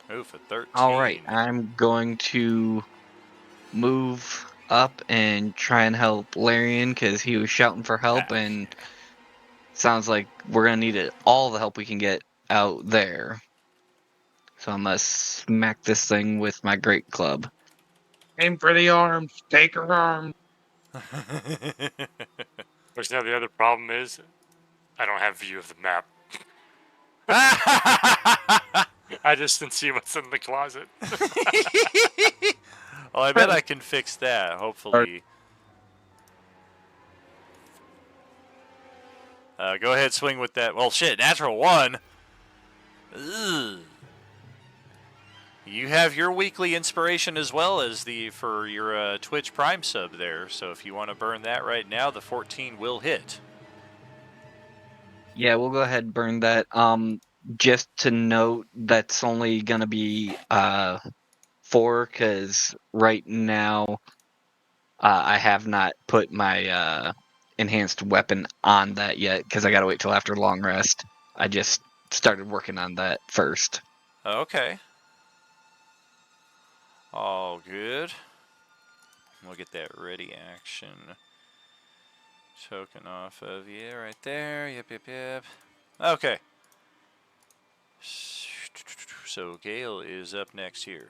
Ooh, for 13.
All right, I'm going to move up and try and help Larian because he was shouting for help, and sounds like we're gonna need all the help we can get out there. So I'm gonna smack this thing with my great club.
Aim for the arms. Take her arms.
Which now the other problem is, I don't have view of the map. I just didn't see what's in the closet.
Well, I bet I can fix that, hopefully. Go ahead, swing with that. Well, shit, natural 1. Ugh. You have your weekly inspiration as well as for your Twitch Prime sub there. So if you want to burn that right now, the 14 will hit.
Yeah, we'll go ahead and burn that. Just to note, that's only gonna be 4 because right now I have not put my enhanced weapon on that yet because I gotta wait till after long rest. I just started working on that first.
Okay. All good. We'll get that ready action token off of you right there. Yep. Okay. So Gale is up next here.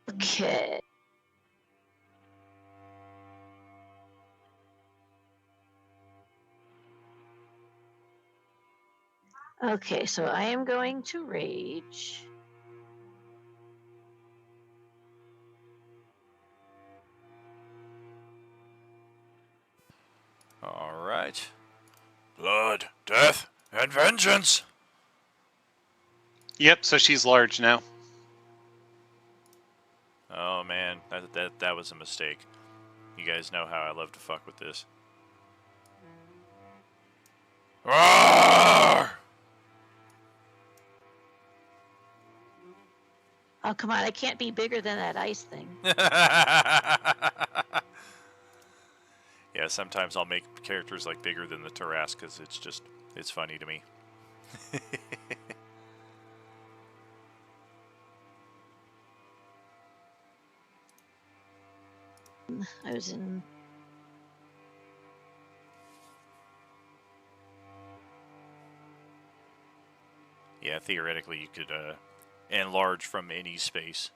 Okay. Okay, so I am going to rage.
All right. Blood, death, and vengeance.
Yep, so she's large now.
Oh man, that was a mistake. You guys know how I love to fuck with this. Roar!
Oh, come on, I can't be bigger than that ice thing.
Yeah, sometimes I'll make characters like bigger than the Tarrasque because it's funny to me.
I was in.
Yeah, theoretically you could enlarge from any space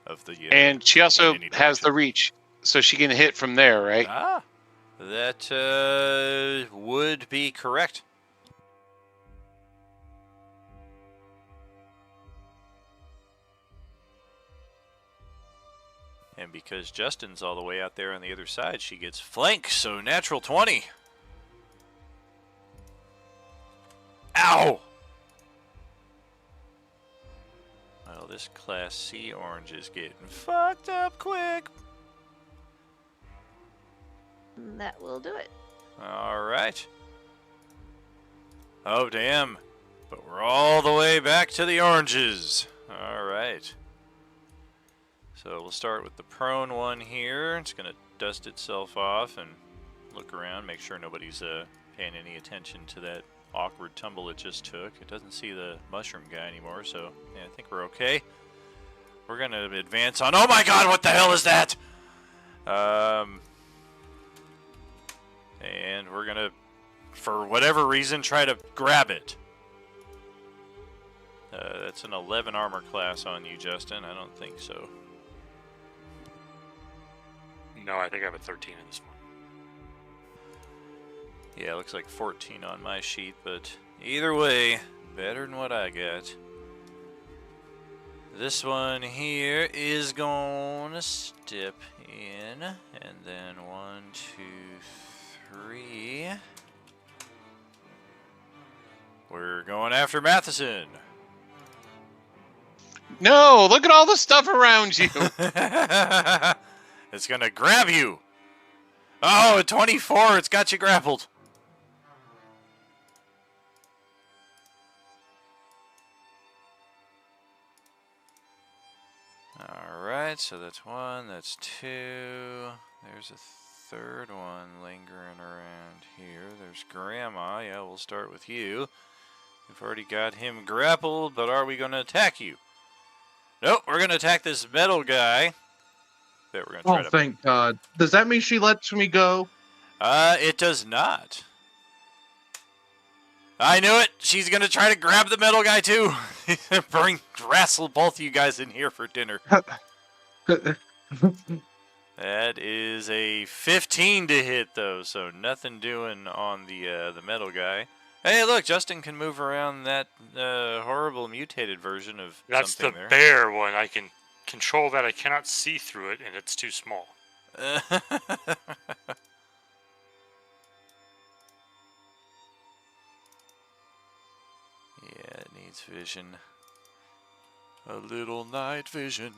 of the.
And she also
in any
has the
direction.
reach, so she can hit from there, right?
Ah, that would be correct. And because Justin's all the way out there on the other side, she gets flank, so natural 20. Ow! Well, this Class C orange is getting fucked up quick.
That will do it.
All right. Oh, damn. But we're all the way back to the oranges. All right. So we'll start with the prone one here. It's going to dust itself off and look around, make sure nobody's paying any attention to that awkward tumble it just took. It doesn't see the mushroom guy anymore, so yeah, I think we're okay. We're gonna advance on. Oh my God! What the hell is that? And we're gonna, for whatever reason, try to grab it. That's an 11 armor class on you, Justin. I don't think so.
No, I think I have a 13 in this one.
Yeah, it looks like 14 on my sheet, but either way, better than what I got. This one here is gonna step in, and then 1, 2, 3. We're going after Matheson.
No, look at all the stuff around you.
It's gonna grab you. Oh, at 24, it's got you grappled. Alright, so that's 1, that's 2. There's a third one lingering around here. There's Grandma. Yeah, we'll start with you. We've already got him grappled, but are we going to attack you? Nope, we're going to attack this metal guy. There, we're going to try to...
thank God. Does that mean she lets me go?
It does not. I knew it. She's going to try to grab the metal guy, too. Wrestle both you guys in here for dinner. That is a 15 to hit, though, so nothing doing on the metal guy. Hey, look, Justin can move around that horrible mutated version of
That's
something
the
there.
bear one. I can control that. I cannot see through it, and it's too small.
Yeah, it needs vision. A little night vision.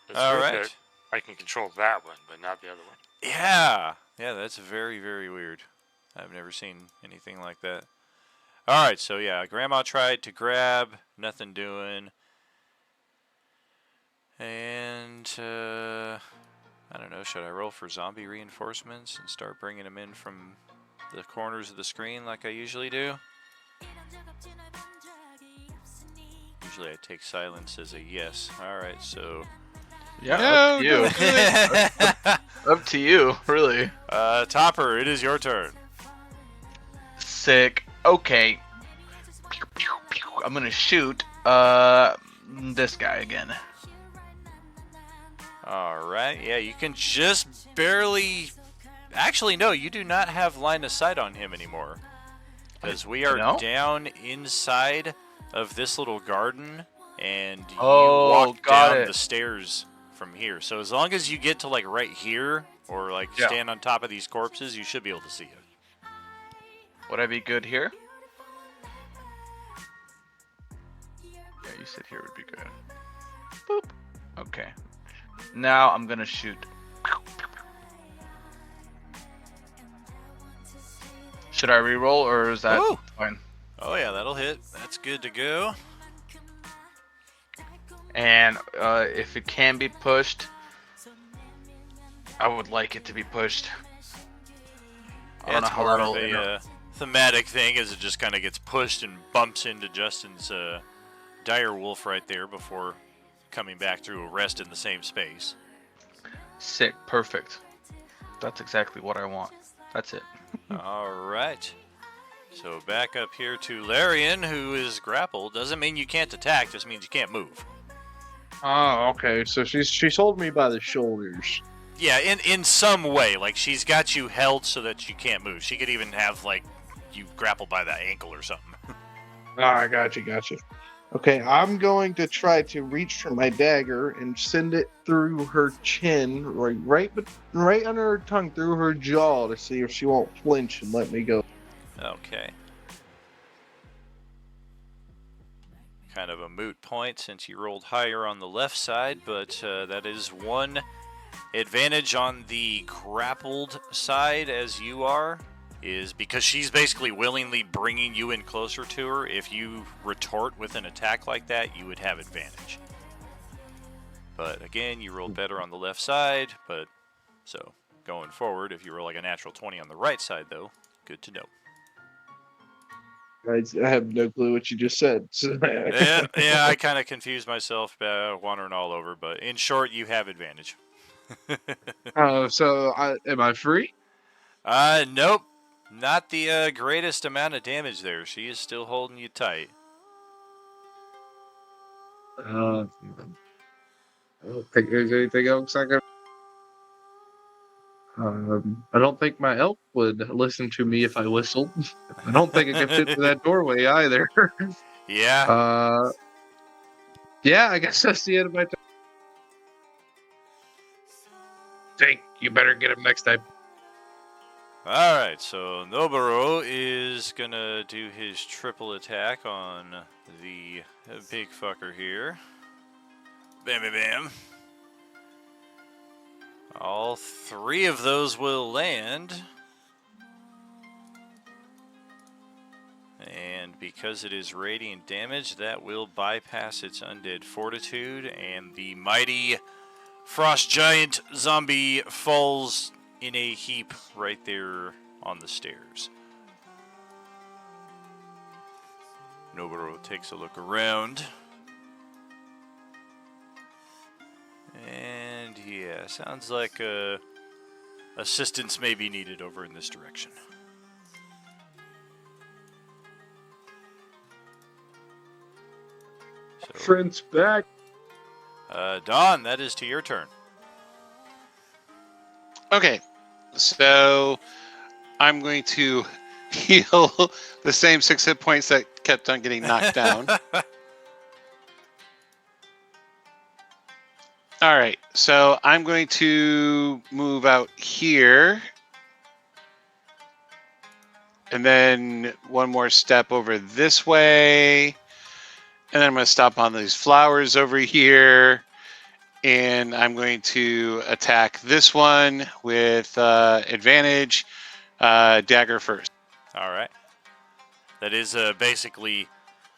It's
All
weird
right.
that I can control that one, but not the other one.
Yeah. Yeah, that's very, very weird. I've never seen anything like that. All right, so yeah, Grandma tried to grab, nothing doing. And, I don't know, should I roll for zombie reinforcements and start bringing them in from the corners of the screen like I usually do? Usually I take silence as a yes. All right, so...
Yeah,
No,
up to you. Up to you, really.
Topper, it is your turn.
Sick. Okay. I'm gonna shoot this guy again.
All right, yeah, you can just barely... Actually, no, you do not have line of sight on him anymore. Because we are
No?
down inside of this little garden, and you
Oh,
walk
got
down
it.
the stairs from here. So as long as you get to, like, right here, or, like,
Yeah.
stand on top of these corpses, you should be able to see it.
Would I be good here? Yeah, you said here would be good. Boop. Okay. Now I'm gonna shoot. Should I reroll or is that
Ooh.
fine?
Oh, yeah, that'll hit. That's good to go.
And if it can be pushed, I would like it to be pushed. I don't
It's
know how
more
that'll
of
end
a
up.
thematic thing, as it just kind of gets pushed and bumps into Justin's dire wolf right there before coming back through a rest in the same space.
Sick, perfect. That's exactly what I want. That's it.
All right. So back up here to Larian, who is grappled. Doesn't mean you can't attack, just means you can't move.
Oh, okay. So she's holding me by the shoulders.
Yeah, in some way. Like, she's got you held so that you can't move. She could even have, like, you grappled by the ankle or something.
I got you. Okay, I'm going to try to reach for my dagger and send it through her chin, right under her tongue, through her jaw, to see if she won't flinch and let me go.
Okay. Kind of a moot point since you rolled higher on the left side, but that is one advantage on the grappled side as you are, is because she's basically willingly bringing you in closer to her. If you retort with an attack like that, you would have advantage. But again, you rolled better on the left side, but so going forward. If you roll like a natural 20 on the right side, though, good to know.
I have no clue what you just said.
Yeah, I kind of confused myself wandering all over, but in short, you have advantage.
Am I free?
Nope. Not the greatest amount of damage there. She is still holding you tight.
I don't think there's anything else I can. I don't think my elk would listen to me if I whistled. I don't think I can fit through that doorway either.
Yeah.
Yeah, I guess that's the end of my time. Jake, you better get him next time.
Alright, so Noburo is gonna do his triple attack on the big fucker here. Bam, bam, bam. All 3 of those will land. And because it is radiant damage, that will bypass its undead fortitude, and the mighty frost giant zombie falls in a heap right there on the stairs. Noburo takes a look around. And yeah, sounds like assistance may be needed over in this direction. So,
Friend's back.
Don, that is to your turn.
Okay, so I'm going to heal the same 6 hit points that kept on getting knocked down. All right, so I'm going to move out here. And then one more step over this way. And then I'm going to stop on these flowers over here. And I'm going to attack this one with advantage. Dagger first.
All right. That is basically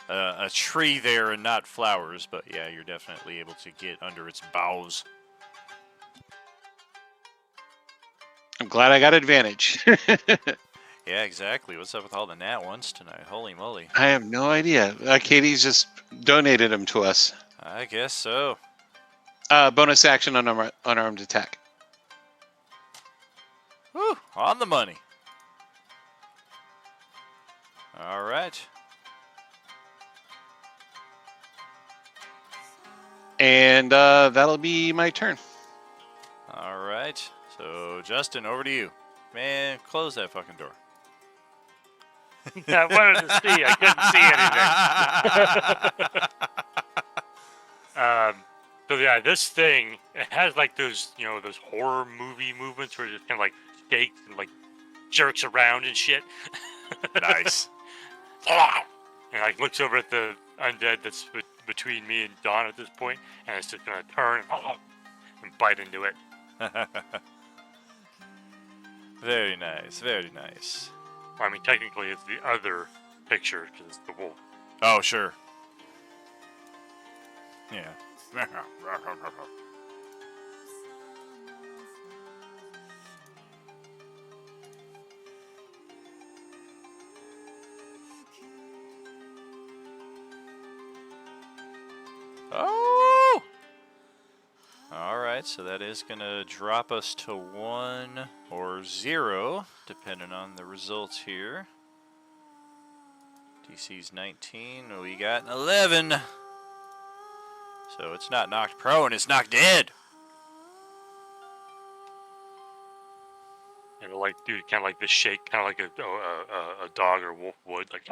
a tree there and not flowers, but yeah, you're definitely able to get under its boughs.
I'm glad I got advantage.
Yeah, exactly. What's up with all the nat ones tonight? Holy moly.
I have no idea. Katie's just donated them to us.
I guess so.
Bonus action on unarmed attack.
Whew, on the money. All right.
And that'll be my turn.
All right. So, Justin, over to you. Man, close that fucking door.
I wanted to see. I couldn't see anything. So yeah, this thing, it has like those, those horror movie movements where it just kind of like shakes and like jerks around and shit.
Nice.
And like looks over at the undead that's between me and Dawn at this point, and it's just gonna turn and bite into it.
Very nice, very nice.
I mean, technically it's the other picture because it's the wolf.
Oh, sure. Yeah. Oh! Alright, so that is going to drop us to 1 or 0, depending on the results here. DC's 19, we got an 11. So it's not knocked prone, it's knocked dead.
And it'll like do kind of like this shake, kind of like a dog or wolf would, like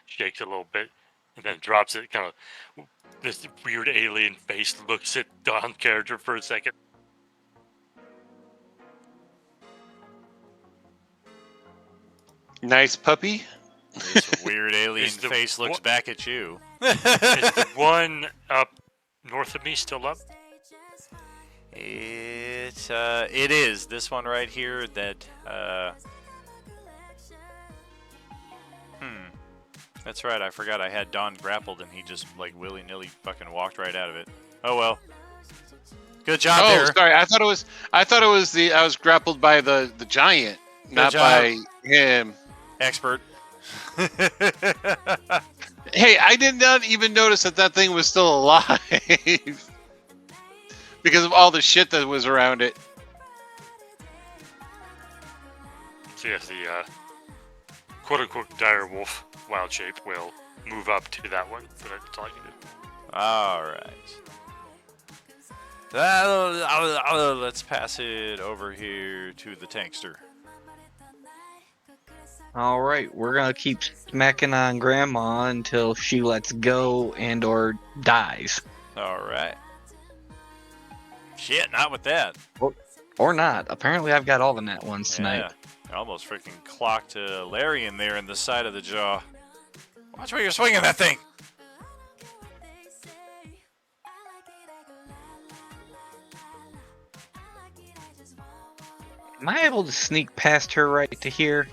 shakes it a little bit, and then drops it. Kind of this weird alien face looks at Don's character for a second.
Nice puppy.
This weird alien face looks back at you.
Is the one up north of me still up?
It is this one right here that that's right, I forgot I had Don grappled and he just like willy-nilly fucking walked right out of it. Oh well. Good job
Oh,
there.
sorry. I thought it was I was grappled by the giant, not
job.
by him.
Expert.
Hey, I did not even notice that thing was still alive because of all the shit that was around it.
So yes, the quote-unquote dire wolf wild shape will move up to that one. So that's all I can do.
All right. Let's pass it over here to the tankster.
All right, we're gonna keep smacking on Grandma until she lets go and or dies,
All right. Shit, not with that.
or not. Apparently, I've got all the nat ones tonight.
Yeah. I almost freaking clocked Larry in there in the side of the jaw. Watch where you're swinging that thing.
Am I able to sneak past her right to here?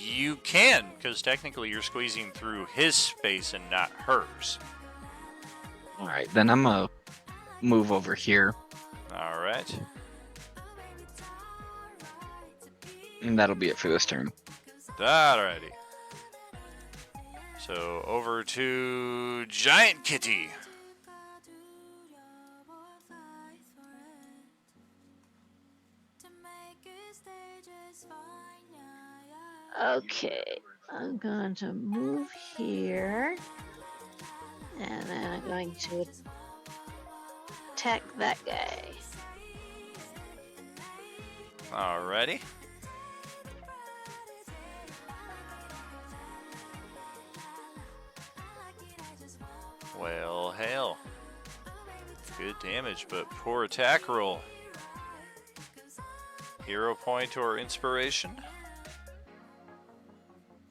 You can, because technically you're squeezing through his space and not hers.
All right, then I'm gonna move over here,
All right.
and that'll be it for this turn.
Alrighty. So over to Giant Kitty.
Okay, I'm going to move here. And then I'm going to attack that guy.
Alrighty. Well, hell. Good damage, but poor attack roll. Hero point or inspiration?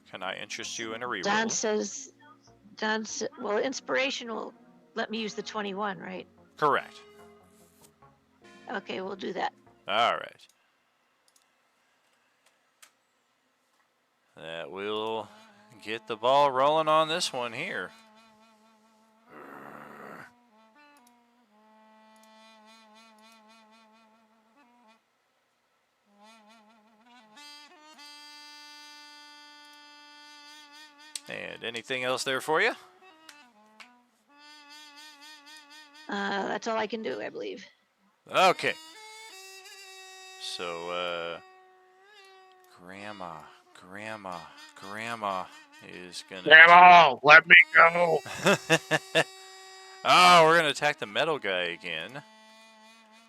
Can I interest you in a reroll?
Don says, well, inspiration will let me use the 21, right?
Correct.
Okay, we'll do that.
All right. That will get the ball rolling on this one here. And anything else there for you?
That's all I can do, I believe.
Okay. So, Grandma is gonna.
Grandma, let me go.
Oh, we're gonna attack the metal guy again.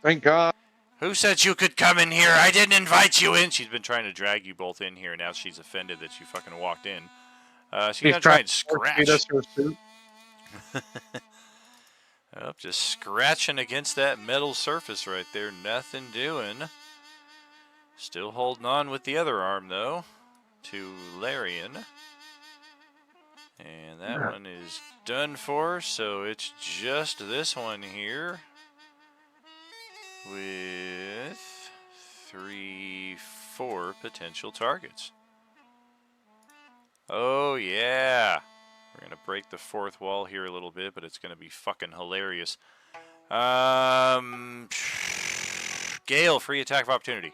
Thank God.
Who said you could come in here? I didn't invite you in. She's been trying to drag you both in here. Now she's offended that you fucking walked in. She's gonna try and scratch. Oh, just scratching against that metal surface right there. Nothing doing. Still holding on with the other arm, though, to Larian. And that one is done for, so it's just this one here. With 4 potential targets. Oh, yeah. We're going to break the fourth wall here a little bit, but it's going to be fucking hilarious. Gale, free attack of opportunity.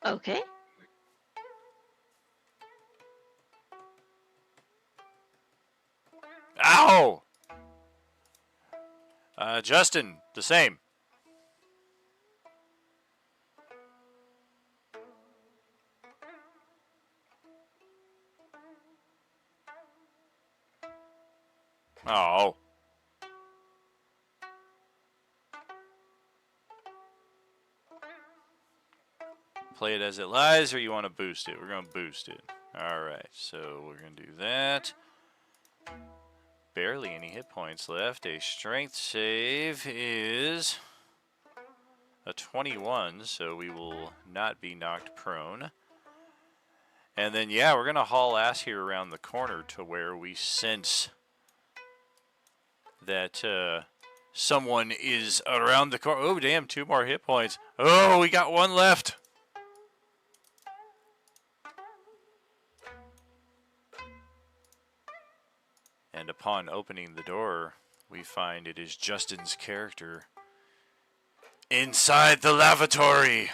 Okay.
Ow! Justin, the same. Oh. Play it as it lies, or you want to boost it? We're going to boost it. Alright, so we're going to do that. Barely any hit points left. A strength save is a 21, so we will not be knocked prone. And then, yeah, we're going to haul ass here around the corner to where we sense that someone is around the corner. Oh, damn, 2 more hit points. Oh, we got 1 left. And upon opening the door, we find it is Justin's character inside the lavatory.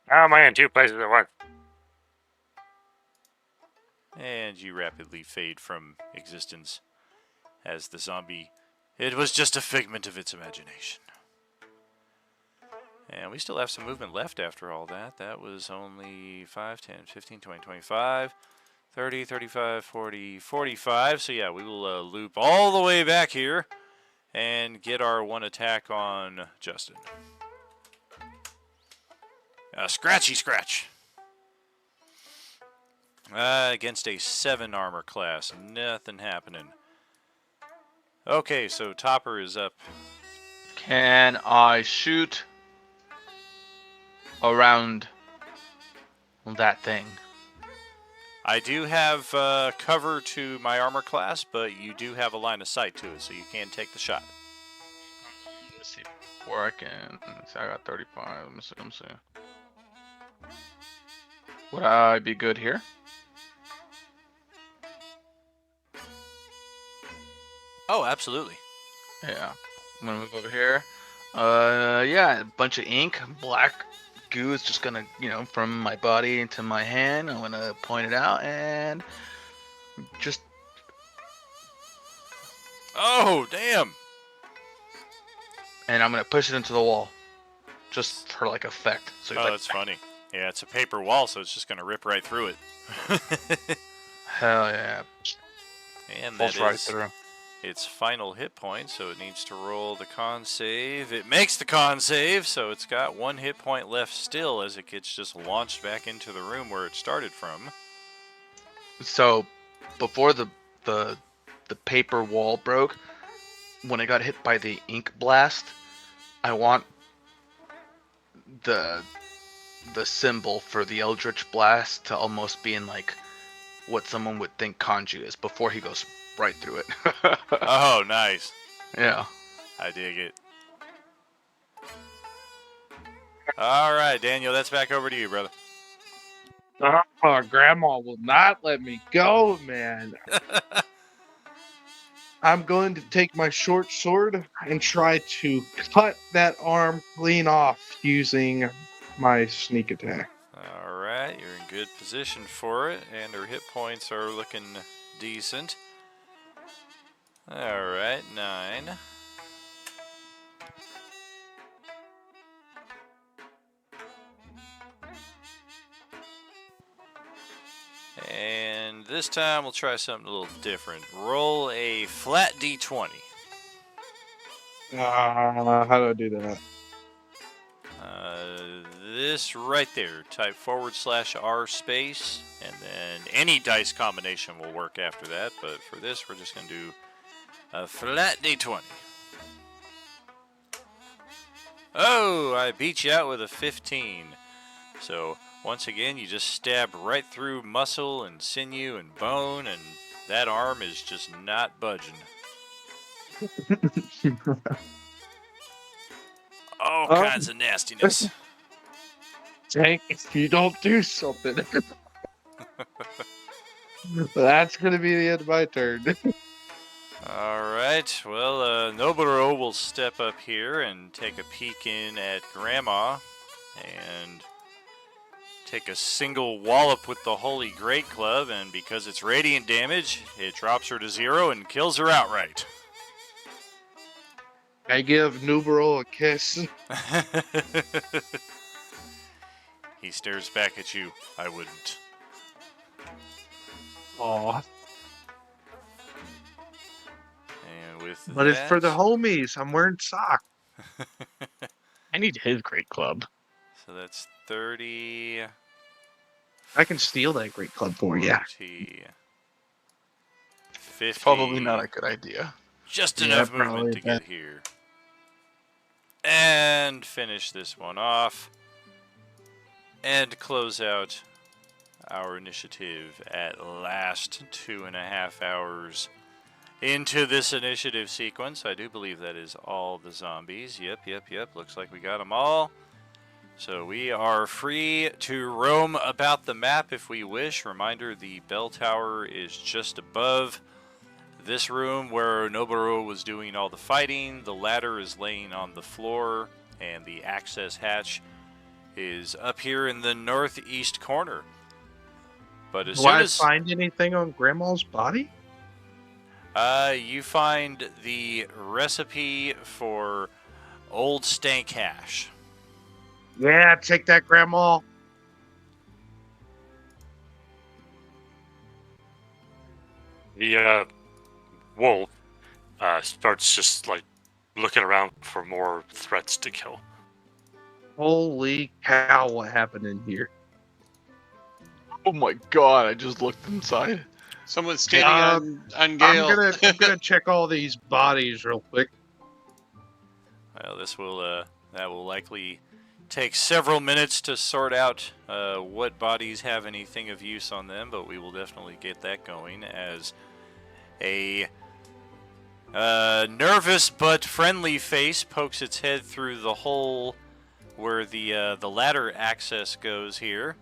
How am I in two places at once?
And you rapidly fade from existence as the zombie. It was just a figment of its imagination. And we still have some movement left after all that. That was only 5, 10, 15, 20, 25, 30, 35, 40, 45. So yeah, we will loop all the way back here and get our one attack on Justin. Scratchy scratch. Against a 7 armor class. Nothing happening. Okay, so Topper is up.
Can I shoot around that thing?
I do have cover to my armor class, but you do have a line of sight to it, so you can take the shot.
Let's see. Where I can. So I got 35. Let me see. Would I be good here?
Oh, absolutely.
Yeah. I'm gonna move over here. Yeah, a bunch of ink, black goo is just gonna, from my body into my hand. I'm gonna point it out and just.
Oh, damn.
And I'm gonna push it into the wall, just for like effect. So
Oh, that's funny. Yeah, it's a paper wall, so it's just gonna rip right through it.
Hell yeah.
And
Falls
that
right
is
through.
its final hit point, so it needs to roll the con save. It makes the con save, so it's got 1 hit point left still as it gets just launched back into the room where it started from.
So, before the paper wall broke, when I got hit by the ink blast, I want the symbol for the Eldritch Blast to almost be in like what someone would think Kanji is before he goes right through it.
Oh, nice.
Yeah.
I dig it. All right, Daniel, that's back over to you, brother.
Grandma will not let me go, man. I'm going to take my short sword and try to cut that arm clean off using my sneak attack.
All right, you're in good position for it, and her hit points are looking decent. All right, 9. And this time we'll try something a little different. Roll a flat d20.
How do I do that?
This right there. Type /R space, and then any dice combination will work after that. But for this, we're just going to do a flat d20. Oh, I beat you out with a 15. So once again, you just stab right through muscle and sinew and bone, and that arm is just not budging. All kinds of nastiness.
Tank, if you don't do something, that's going to be the end of my turn.
All right. Well, Noburo will step up here and take a peek in at Grandma and take a single wallop with the Holy Great Club, and because it's radiant damage, it drops her to 0 and kills her outright.
I give Nubero a kiss.
He stares back at you. I wouldn't.
Aw.
And with
But it's for the homies. I'm wearing socks.
I need his great club.
So that's 30.
I can steal that great club for you.
40, 50.
Probably not a good idea.
Just
Yeah,
enough
probably
movement to get here. And finish this one off. And close out our initiative at last. 2.5 hours into this initiative sequence. I do believe that is all the zombies. Yep. Looks like we got them all. So we are free to roam about the map if we wish. Reminder, the bell tower is just above this room where Noboru was doing all the fighting. The ladder is laying on the floor, and the access hatch is up here in the northeast corner. But as
Do
soon
I
as
find anything on Grandma's body?
you find the recipe for old stank hash.
Yeah, take that, Grandma.
The wolf starts just like looking around for more threats to kill.
Holy cow, what happened in here?
Oh my god, I just looked inside.
Someone's standing on Gale.
I'm gonna check all these bodies real quick.
Well, this will that will likely take several minutes to sort out what bodies have anything of use on them, but we will definitely get that going as a nervous but friendly face pokes its head through the hole where the ladder access goes here.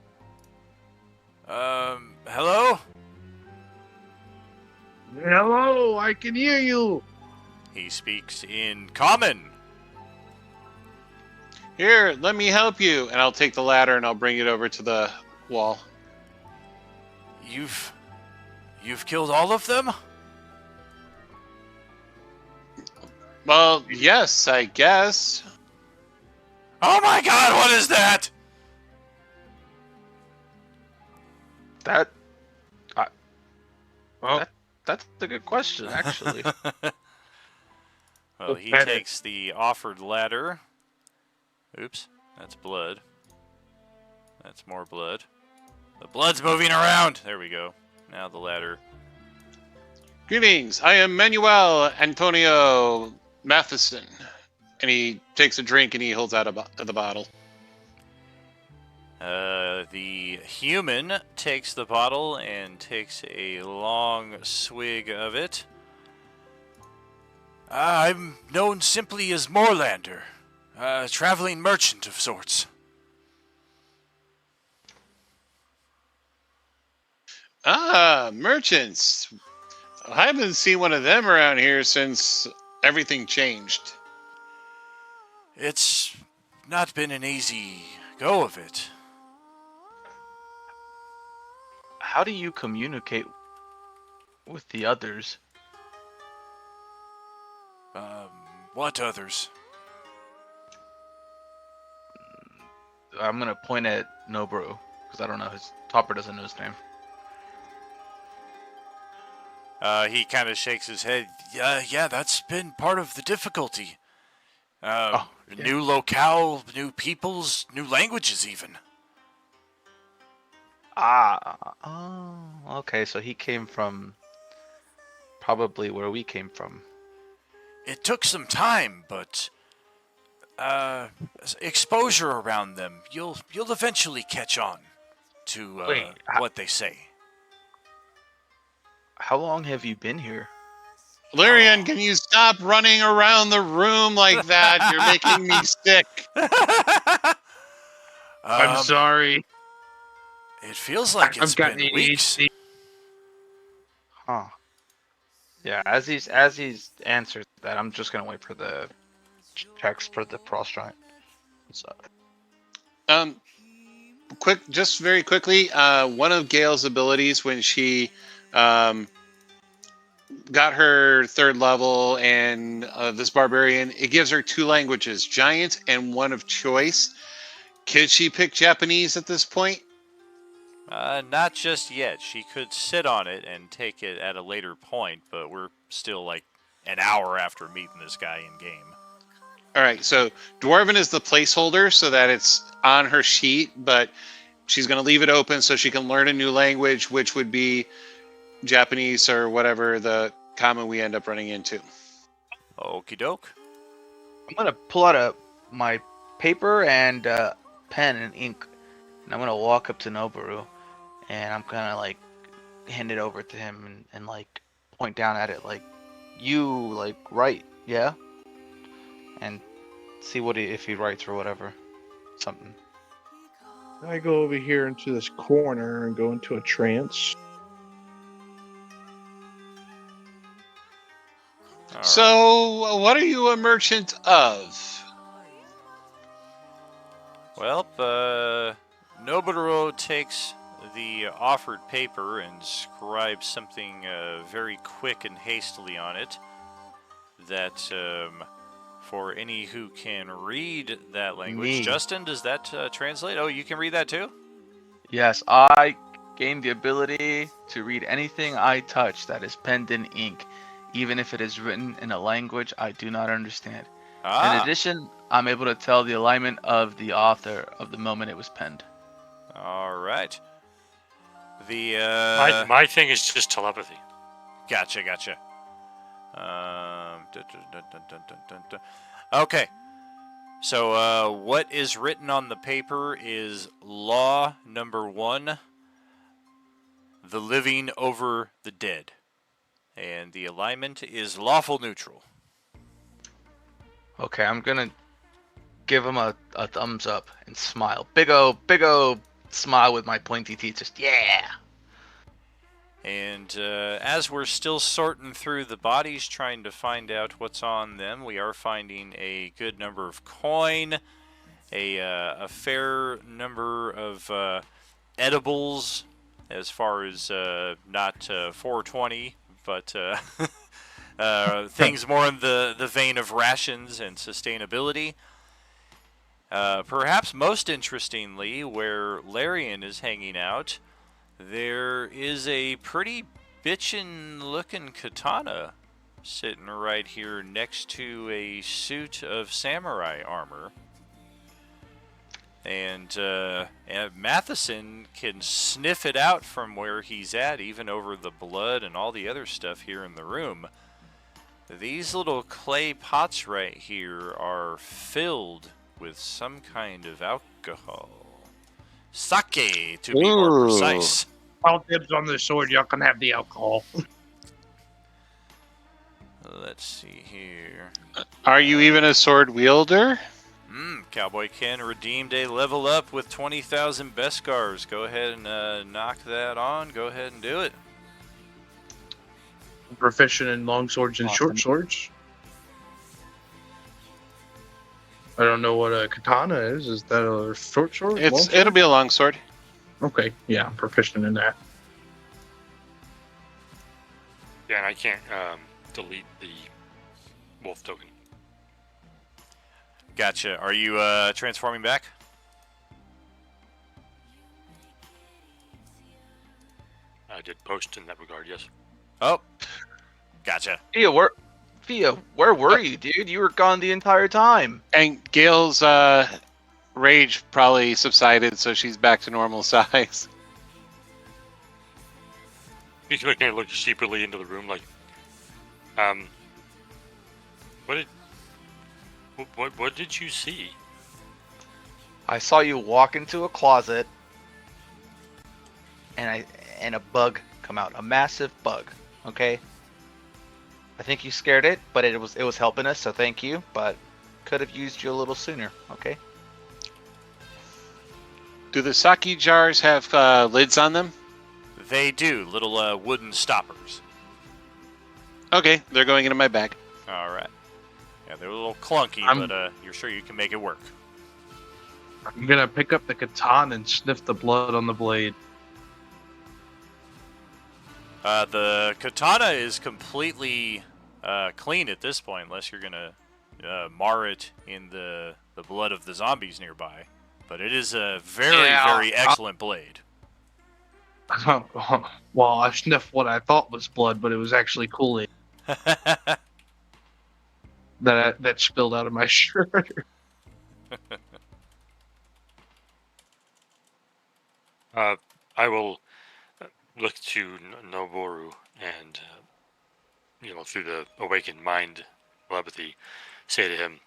Hello?
Hello, I can hear you.
He speaks in common.
Here, let me help you. And I'll take the ladder and I'll bring it over to the wall.
You've killed all of them?
Well, yes, I guess.
Oh my god, what is that?
That's a good question, actually.
Well, he
Better.
takes the offered ladder. Oops, that's blood. That's more blood. The blood's moving around. There we go. Now the ladder.
Greetings, I am Manuel Antonio Matheson. And he takes a drink and he holds out the bottle.
The human takes the bottle and takes a long swig of it. I'm known simply as Moorlander, a traveling merchant of sorts.
Ah, merchants. I haven't seen one of them around here since everything changed.
It's not been an easy go of it.
How do you communicate with the others?
What others?
I'm gonna point at Noboru because I don't know Topper doesn't know his name.
He kind of shakes his head. Yeah, that's been part of the difficulty.
Yeah.
New locale, new peoples, new languages even.
Okay, so he came from probably where we came from.
It took some time, but exposure around them, you'll eventually catch on to what they say.
How long have you been here?
Lyrian, can you stop running around the room like that? You're making me sick.
I'm sorry.
It feels like it's
I've got
been weeks.
ADHD.
Huh. Yeah, as he's answered that, I'm just gonna wait for the checks for the cross joint. So.
Just very quickly, one of Gale's abilities when she got her 3rd level and this barbarian, it gives her 2 languages, giant and one of choice. Could she pick Japanese at this point?
Not just yet. She could sit on it and take it at a later point, but we're still like an hour after meeting this guy in game.
All right, so Dwarven is the placeholder so that it's on her sheet, but she's going to leave it open so she can learn a new language, which would be Japanese or whatever the common we end up running into.
Okie doke.
I'm gonna pull out my paper and pen and ink, and I'm gonna walk up to Noboru, and I'm gonna like hand it over to him and like point down at it like, you like write, yeah, and see if he writes or whatever, something.
I go over here into this corner and go into a trance.
All right.
So, what are you a merchant of?
Well, Nobutaro takes the offered paper and scribes something very quick and hastily on it that, for any who can read that language.
Me.
Justin, does that translate? Oh, you can read that too?
Yes, I gain the ability to read anything I touch that is penned in ink, even if it is written in a language I do not understand. In
Ah,
addition, I'm able to tell the alignment of the author of the moment it was penned.
all right. The,
My thing is just telepathy.
Gotcha. Okay. So, what is written on the paper is law number 1, the living over the dead. And the alignment is lawful neutral.
Okay, I'm gonna give him a thumbs up and smile. Big O smile with my pointy teeth. Just, yeah!
And as we're still sorting through the bodies, trying to find out what's on them, we are finding a good number of coin, a fair number of edibles, as far as not 420, but things more in the vein of rations and sustainability. Perhaps most interestingly, where Larian is hanging out, there is a pretty bitchin' looking katana sitting right here next to a suit of samurai armor. And Matheson can sniff it out from where he's at, even over the blood and all the other stuff here in the room. These little clay pots right here are filled with some kind of alcohol. Sake, to be more
Ooh.
precise.
All dibs on the sword. Y'all can have the alcohol.
Let's see here.
Are you even a sword wielder?
Cowboy Ken redeemed a level up with 20,000 Beskars. Go ahead and knock that on. Go ahead and do it.
I'm proficient in long swords and short swords. I don't know what a katana is. Is that a short sword? Long sword?
It'll be a long sword.
Okay, yeah, I'm proficient in that.
Yeah, and I can't delete the wolf token.
Gotcha. Are you transforming back?
I did post in that regard, yes.
Oh, gotcha.
Fia, where were you, dude? You were gone the entire time.
And Gail's rage probably subsided, so she's back to normal size.
He's looking at look sheepishly into the room, like, what did you see?
I saw you walk into a closet, and a bug come out, a massive bug. Okay. I think you scared it, but it was helping us, so thank you. But could have used you a little sooner. Okay.
Do the sake jars have lids on them?
They do. Little wooden stoppers.
Okay, they're going into my bag.
All right. Yeah, they're a little clunky, but you're sure you can make it work.
I'm gonna pick up the katana and sniff the blood on the blade.
The katana is completely clean at this point, unless you're gonna mar it in the blood of the zombies nearby. But it is a very excellent blade.
Well, I sniffed what I thought was blood, but it was actually Kool-Aid that spilled out of my shirt.
I will look to Noboru and, through the awakened mind telepathy, say to him,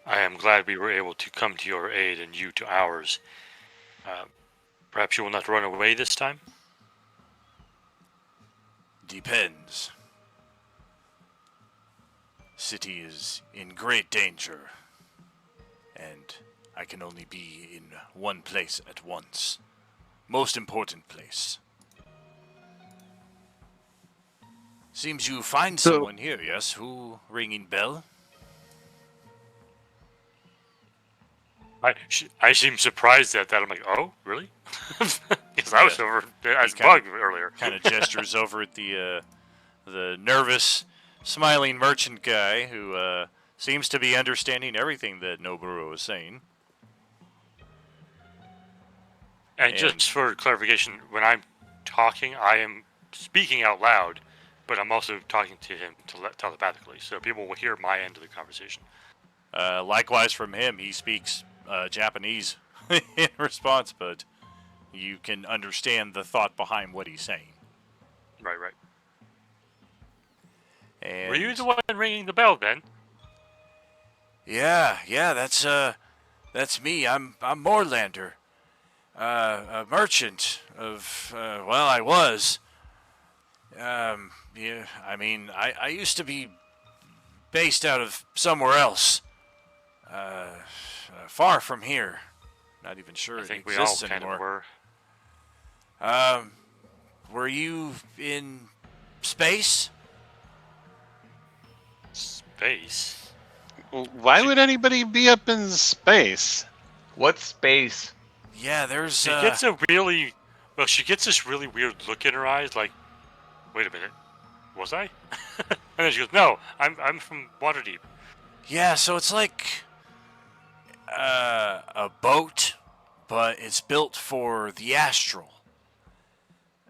I am glad we were able to come to your aid and you to ours. Perhaps you will not run away this time?
Depends. City is in great danger, and I can only be in one place at once. Most important place. Seems you find
So-
someone here, yes? Who ringing bell?
I seem surprised at that. I'm like, oh, really? Because I was
Yeah.
over as
kinda-
bug earlier.
Kind of gestures over at the nervous, smiling merchant guy who seems to be understanding everything that Noburo is saying.
And just for clarification, when I'm talking, I am speaking out loud, but I'm also talking to him telepathically, so people will hear my end of the conversation.
Likewise from him, he speaks Japanese in response, but you can understand the thought behind what he's saying.
Right.
And
Were you the one ringing the bell then?
Yeah, that's me. I'm Moorlander, a merchant of. Well, I was. Yeah, I mean, I used to be based out of somewhere else, far from here. Not even sure
I
it
think we all
exists
kind
anymore.
of were.
Were you in space?
Space?
Why would anybody be up in space?
What space?
Yeah, there's.
She gets a really... Well, she gets this really weird look in her eyes, like, wait a minute, was I? And then she goes, no, I'm from Waterdeep.
Yeah, so it's like a boat, but it's built for the astral.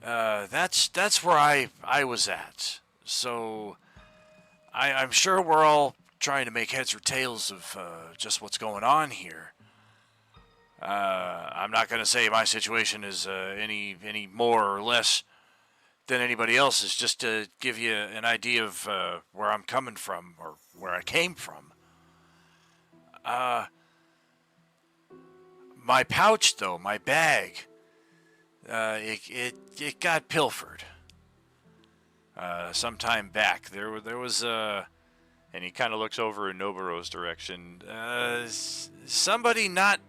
That's where I was at. So I'm sure we're all trying to make heads or tails of just what's going on here. I'm not going to say my situation is any more or less than anybody else's, just to give you an idea of where I'm coming from or where I came from. My pouch, though, my bag, it got pilfered some time back. There was and he kind of looks over in Noburo's direction. Somebody not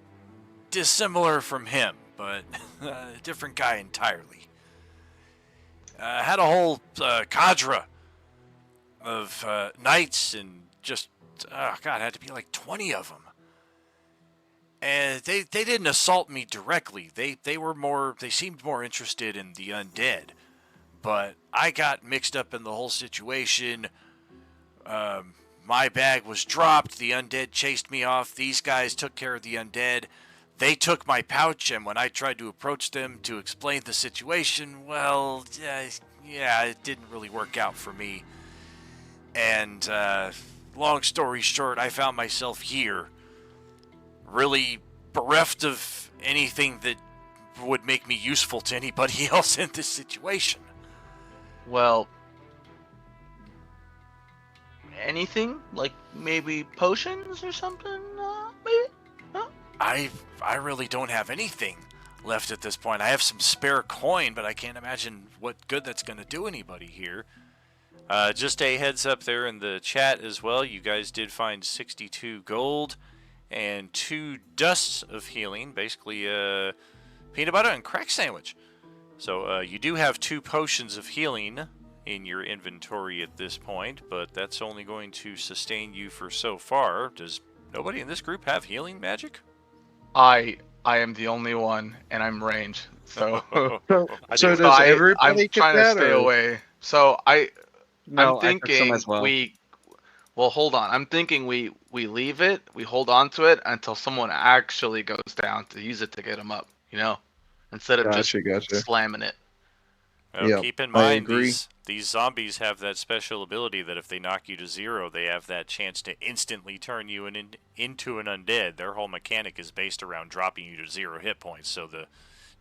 dissimilar from him, but a different guy entirely. Had a whole cadre of knights and just, had to be like 20 of them. And they didn't assault me directly. They seemed more interested in the undead. But I got mixed up in the whole situation. My bag was dropped. The undead chased me off. These guys took care of the undead. They took my pouch, and when I tried to approach them to explain the situation, well, yeah, it didn't really work out for me. And long story short, I found myself here, really bereft of anything that would make me useful to anybody else in this situation.
Well, anything? Like maybe potions or something? Maybe? Huh?
I really don't have anything left at this point. I have some spare coin, but I can't imagine what good that's going to do anybody here. Just a heads up there in the chat as well. You guys did find 62 gold and 2 dusts of healing, basically peanut butter and crack sandwich. So you do have 2 potions of healing in your inventory at this point, but that's only going to sustain you for so far. Does nobody in this group have healing magic?
I am the only one, and I'm ranged. So,
So does everybody
I'm
get
trying
that,
to stay
or-
away. So
No,
I'm
I took some
thinking
as well.
Well, hold on. I'm thinking we leave it, we hold on to it until someone actually goes down to use it to get them up, instead of just
Gotcha.
slamming it.
Well,
Yep,
keep in
I
mind,
agree.
these zombies have that special ability that if they knock you to 0, they have that chance to instantly turn you into an undead. Their whole mechanic is based around dropping you to 0 hit points. So the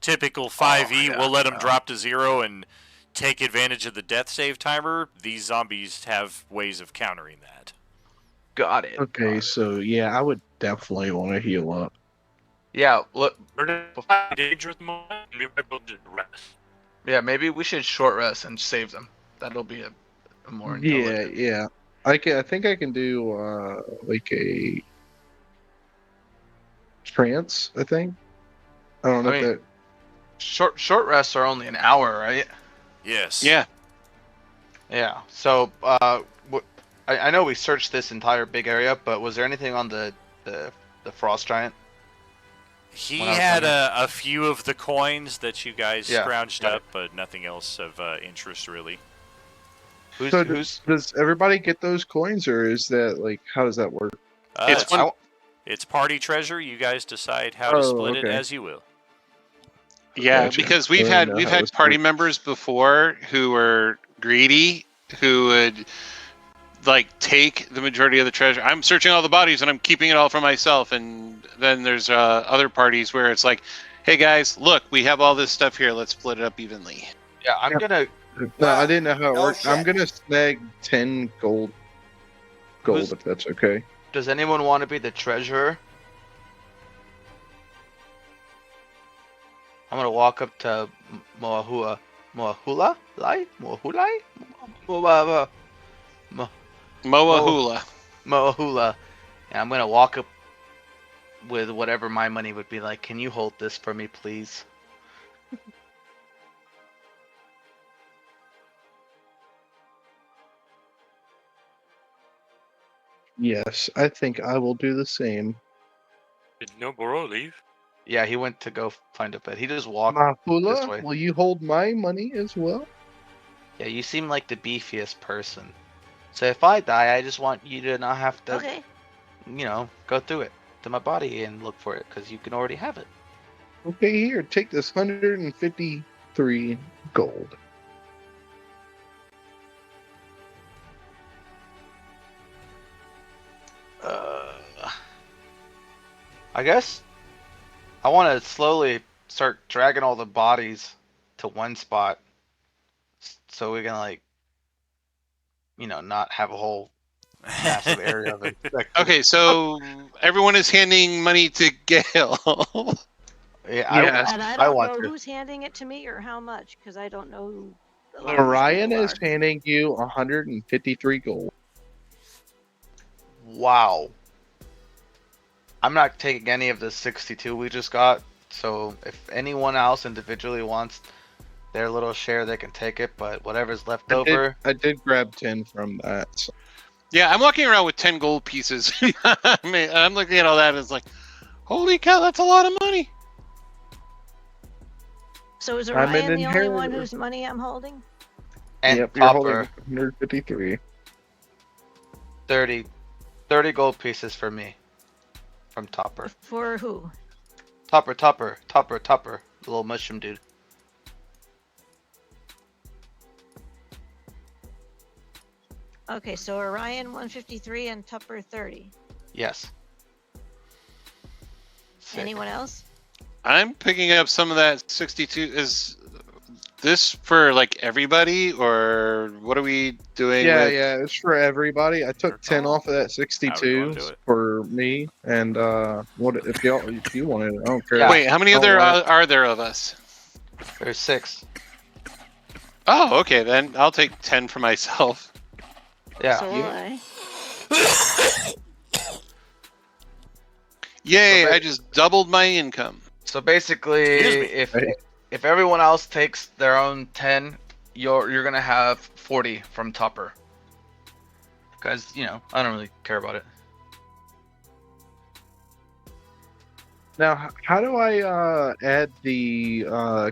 typical 5e will let them drop to 0 and take advantage of the death save timer. These zombies have ways of countering that.
Got it.
Okay, so yeah, I would definitely want to heal up.
Yeah, look.
We're in danger at the moment. We might be able to rest.
Yeah, maybe we should short rest and save them. That'll be a more intelligent.
Yeah. I think I can do like a trance, I think. I don't know
I
if
mean-
that.
Short rests are only an hour, right?
Yes.
Yeah.
Yeah. So, I know we searched this entire big area, but was there anything on the frost giant?
He
When I was
had
looking.
a few of the coins that you guys
Yeah,
scrounged
got it.
up, but nothing else of interest really.
So
Who's?
does everybody get those coins, or is that like how does that work?
It's
It's,
one.
it's party treasure. You guys decide how to
Oh,
split it
okay.
as you will.
Yeah,
Gotcha.
because
I
we've
didn't know
had
how this
party
worked.
members before who were greedy, who would like take the majority of the treasure. I'm searching all the bodies and I'm keeping it all for myself. And then there's other parties where it's like, hey guys, look, we have all this stuff here. Let's split it up evenly.
Yeah, I'm
Yeah.
gonna.
No, I didn't know how it
Oh,
worked. I'm
shit.
gonna snag 10 gold,
Who's-
if that's okay.
Does anyone want to be the treasurer? I'm gonna walk up to Moahula Lai? Moahulai?
Moahula.
Moahula. And I'm gonna walk up with whatever my money would be like. Can you hold this for me, please?
Yes, I think I will do the same.
Did Noboro leave?
Yeah, he went to go find a bed. He just walked this
Mahula,
way.
will you hold my money as well?
Yeah, you seem like the beefiest person. So if I die, I just want you to not have to,
Okay.
go through it to my body and look for it, because you can already have it.
Okay, here, take this 153 gold.
I guess I want to slowly start dragging all the bodies to one spot, so we can not have a whole massive area of it.
Okay, so everyone is handing money to Gale.
Yeah,
Yes.
And I
I
don't
want
know
to.
who's handing it to me or how much, because I don't know who a lot of these
Orion
people
is
are.
handing you 153 gold.
Wow. I'm not taking any of the 62 we just got. So if anyone else individually wants their little share, they can take it. But whatever's left over,
I did grab 10 from that. So.
Yeah, I'm walking around with 10 gold pieces. I mean, I'm looking at all that and it's like, holy cow, that's a lot of money.
So is
I'm an
Orion the only one
inheritor.
whose money I'm holding?
and
Yep, you're holding
Popper,
153.
30 gold pieces for me from Topper.
For who?
Topper, the little mushroom dude.
Okay, so Orion 153 and Tupper 30.
Yes. Sick.
Anyone else?
I'm picking up some of that 62. Is this for like everybody, or what are we doing?
Yeah,
with...
yeah, it's for everybody. I took 10 off of that
However you
62
wanna do it.
for me, and what if you wanted it? I don't care.
Yeah.
Wait, how many
Don't
other
worry.
are there of us?
There's 6.
Oh, okay, then I'll take 10 for myself.
Yeah.
So will I.
Yay,
Okay.
I just doubled my income.
So basically,
Excuse me.
if everyone else takes their own 10, you're gonna have 40 from Topper. Because I don't really care about it.
Now, how do I add the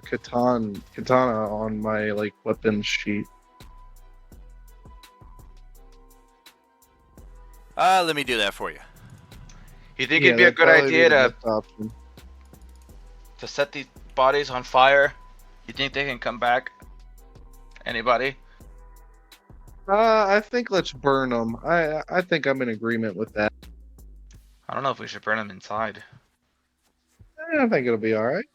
katana on my weapons sheet?
Let me do that for you.
You think
Yeah,
it'd be a
that'd
good
probably be
idea
the
to
best option.
set these bodies on fire? You think they can come back? Anybody?
I think let's burn them. I think I'm in agreement with that.
I don't know if we should burn them inside.
I think it'll be all right.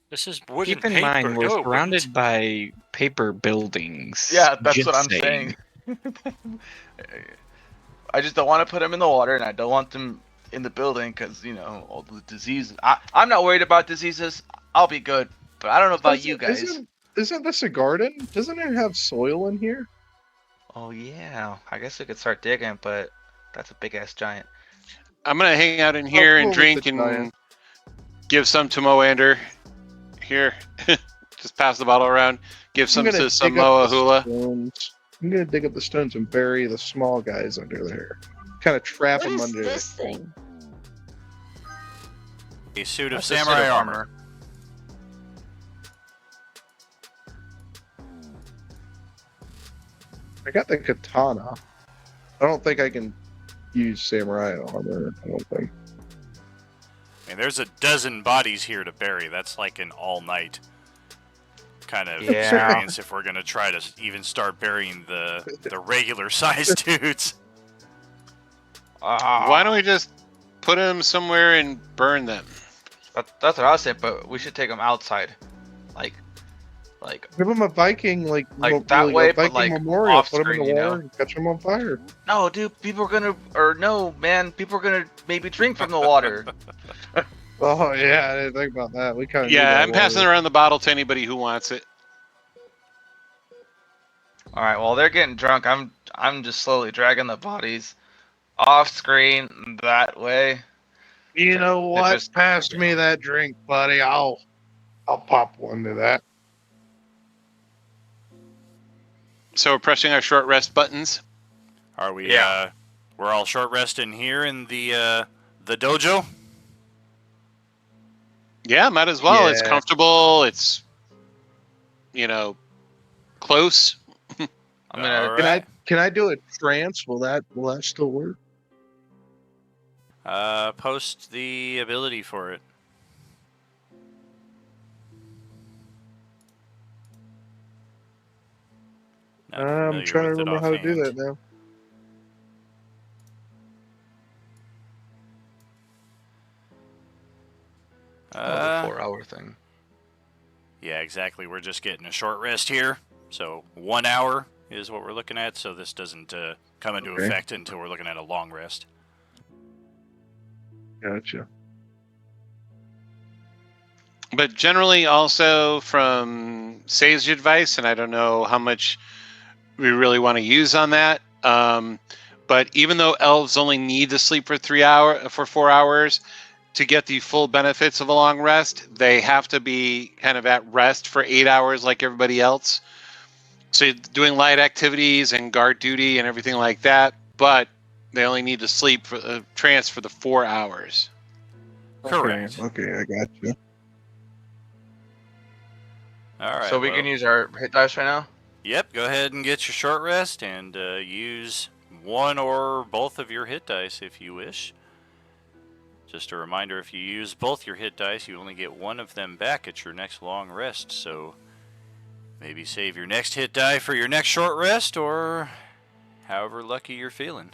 This is wood
Keep
and
in
paper.
mind, we're
No, it
surrounded
wouldn't.
by paper buildings.
Yeah, that's
Just
what I'm saying. I just don't want to put them in the water, and I don't want them in the building because all the diseases. I'm not worried about diseases. I'll be good, but I don't know about you guys.
Isn't this a garden? Doesn't it have soil in here?
Oh yeah, I guess we could start digging, but that's a big ass giant.
I'm gonna hang out in here and
cool with
drink
the
and
giant.
give some to Moander. Here, just pass the bottle around. Give
I'm
some
gonna
to some
dig up the
Moa.
stones. I'm gonna dig up the stones and bury the small guys under there. Kind of trap
What
them
is
under.
this thing?
A suit of
That's a suit
samurai
of
armor.
I got the katana. I don't think I can use samurai armor. I don't think.
I mean, there's a dozen bodies here to bury. That's like an all-night kind of
Yeah.
experience if we're gonna try to even start burying the regular-sized dudes.
Why don't we just put them somewhere and burn them?
That's what I was saying, but we should take them outside, like
Give them a Viking
that way,
a
but,
Viking
like,
memorial.
off
Put them in the
screen, you
water
know?
and catch them on fire.
no, dude, people are gonna, or no, man, people are gonna maybe drink from the water.
Oh yeah, I didn't think about that. We kind of
Yeah, I'm passing around the bottle to anybody who wants it.
All right, well, they're getting drunk. I'm just slowly dragging the bodies off screen that way.
You know what?
just-
Pass me that drink, buddy. I'll pop one to that.
So we're pressing our short rest buttons.
Are we?
Yeah.
We're all short resting here in the dojo.
Yeah, might as well. It's
Yeah.
comfortable. It's, close.
I'm gonna.
All
Can
right.
can I do a trance? Will that still work?
Post the ability for it. Not
I'm
familiar
trying to
with it
remember how to do that
offhand.
The 4-hour thing.
Yeah, exactly. We're just getting a short rest here. So 1 hour is what we're looking at. So this doesn't come into
Okay.
effect until we're looking at a long rest.
Gotcha.
But generally, also from sage advice, and I don't know how much we really want to use on that. But even though elves only need to sleep for 4 hours to get the full benefits of a long rest, they have to be kind of at rest for 8 hours like everybody else. So doing light activities and guard duty and everything like that, but they only need to sleep for trance for the 4 hours.
Correct.
Okay, I got you.
All right.
So we can use our hit dice right now.
Yep. Go ahead and get your short rest and use one or both of your hit dice if you wish. Just a reminder, if you use both your hit dice, you only get one of them back at your next long rest. So maybe save your next hit die for your next short rest, or however lucky you're feeling.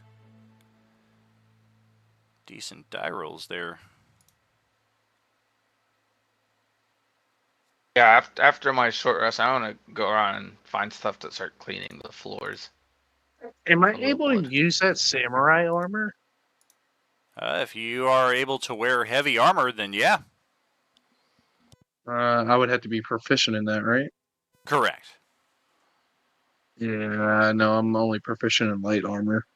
Decent die rolls there.
Yeah, after my short rest, I want to go around and find stuff to start cleaning the floors.
Am I
A little
able to
blood.
use that samurai armor?
If you are able to wear heavy armor, then yeah.
I would have to be proficient in that, right?
Correct.
Yeah, no, I'm only proficient in light armor.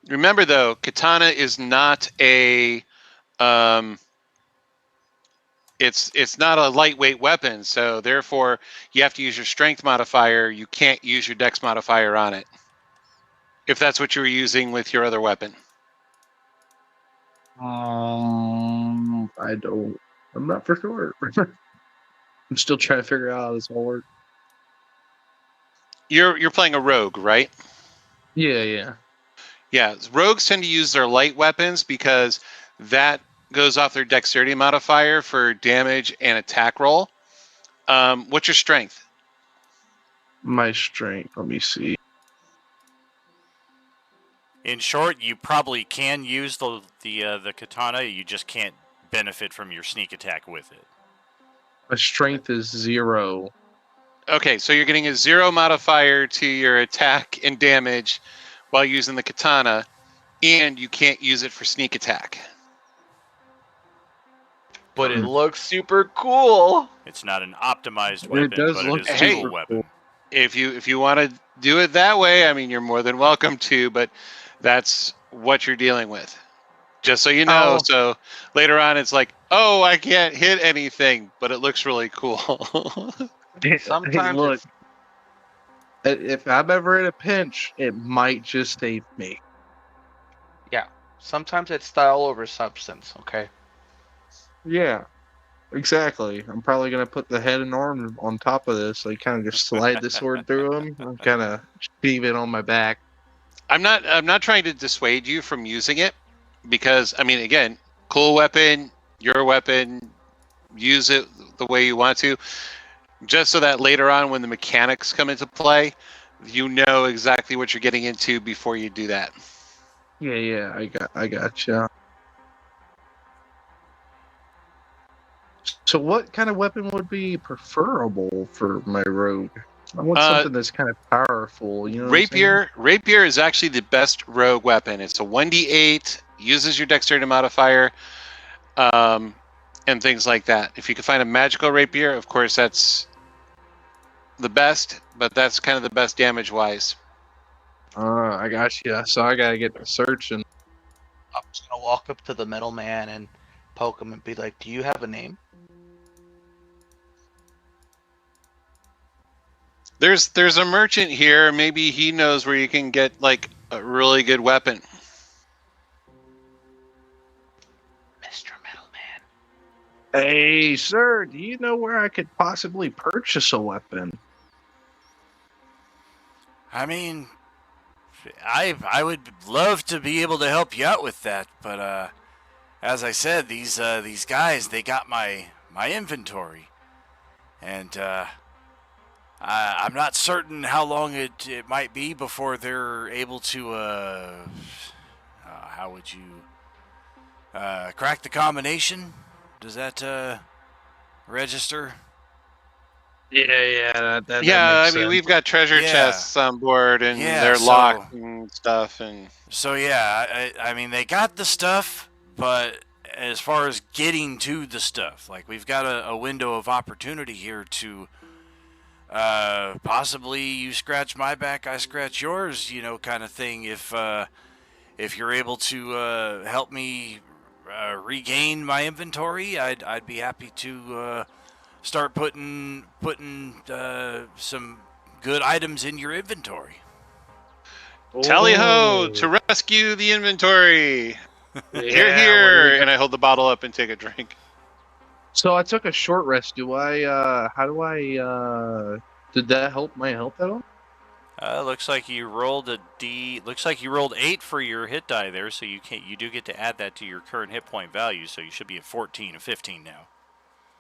Remember, though, katana is not a it's not a lightweight weapon, so therefore you have to use your strength modifier. You can't use your dex modifier on it if that's what you were using with your other weapon.
I'm not for sure. I'm still trying to figure out how this all works.
You're playing a rogue, right?
Yeah.
Yeah, rogues tend to use their light weapons because that goes off their dexterity modifier for damage and attack roll. What's your strength?
My strength. Let me see.
In short, you probably can use the katana. You just can't benefit from your sneak attack with it.
My strength is 0.
Okay, so you're getting a 0 modifier to your attack and damage while using the katana, and you can't use it for sneak attack.
But it looks super cool.
It's not an optimized
It
weapon,
does
but
look
it is a
Hey.
cool weapon.
If you want to do it that way, I mean, you're more than welcome to, but that's what you're dealing with. Just so you know,
Oh,
so later on it's like, oh, I can't hit anything, but it looks really cool.
hey,
Sometimes
look,
it's
if I'm ever in a pinch, it might just save me.
yeah. Sometimes it's style over substance. Okay.
Yeah, exactly. I'm probably gonna put the head and arm on top of this, like kind of just slide the sword through them, and kind of sheave it on my back.
I'm not trying to dissuade you from using it because I mean, again, cool weapon, your weapon, use it the way you want to, just so that later on when the mechanics come into play, you know exactly what you're getting into before you do that.
Yeah, I got you. So, what kind of weapon would be preferable for my rogue? I want
Uh,
something that's kind of powerful. You know what I'm saying?
Rapier is actually the best rogue weapon. It's a 1d8, uses your dexterity modifier, um, and things like that. If you can find a magical rapier, of course, that's the best, but that's kind of the best damage wise.
I got you. So I gotta get to searching.
I'm just gonna walk up to the middleman and poke him and be like, "Do you have a name?"
There's a merchant here. Maybe he knows where you can get like a really good weapon.
Mr. Middleman.
Hey, sir, do you know where I could possibly purchase a weapon?
I mean, I would love to be able to help you out with that, but as I said, these guys, they got my inventory, and I'm not certain how long it might be before they're able to how would you crack the combination? Does that register?
Yeah, that
Yeah, I
makes
mean
sense.
we've got treasure
Yeah.
chests on board, and
Yeah,
they're locked and stuff, and
So yeah, I mean they got the stuff, but as far as getting to the stuff, like we've got a window of opportunity here to possibly you scratch my back, I scratch yours, kind of thing. If you're able to help me regain my inventory, I'd be happy to start putting some good items in your inventory.
tally ho
Oh,
to rescue the inventory. Here,
yeah. What do we
here,
got?
and I hold the bottle up and take a drink.
So I took a short rest. Do I? How do I? Did that help my health at all?
Looks like you rolled a D. Looks like you rolled 8 for your hit die there, so you do get to add that to your current hit point value. So you should be at 14 or 15 now.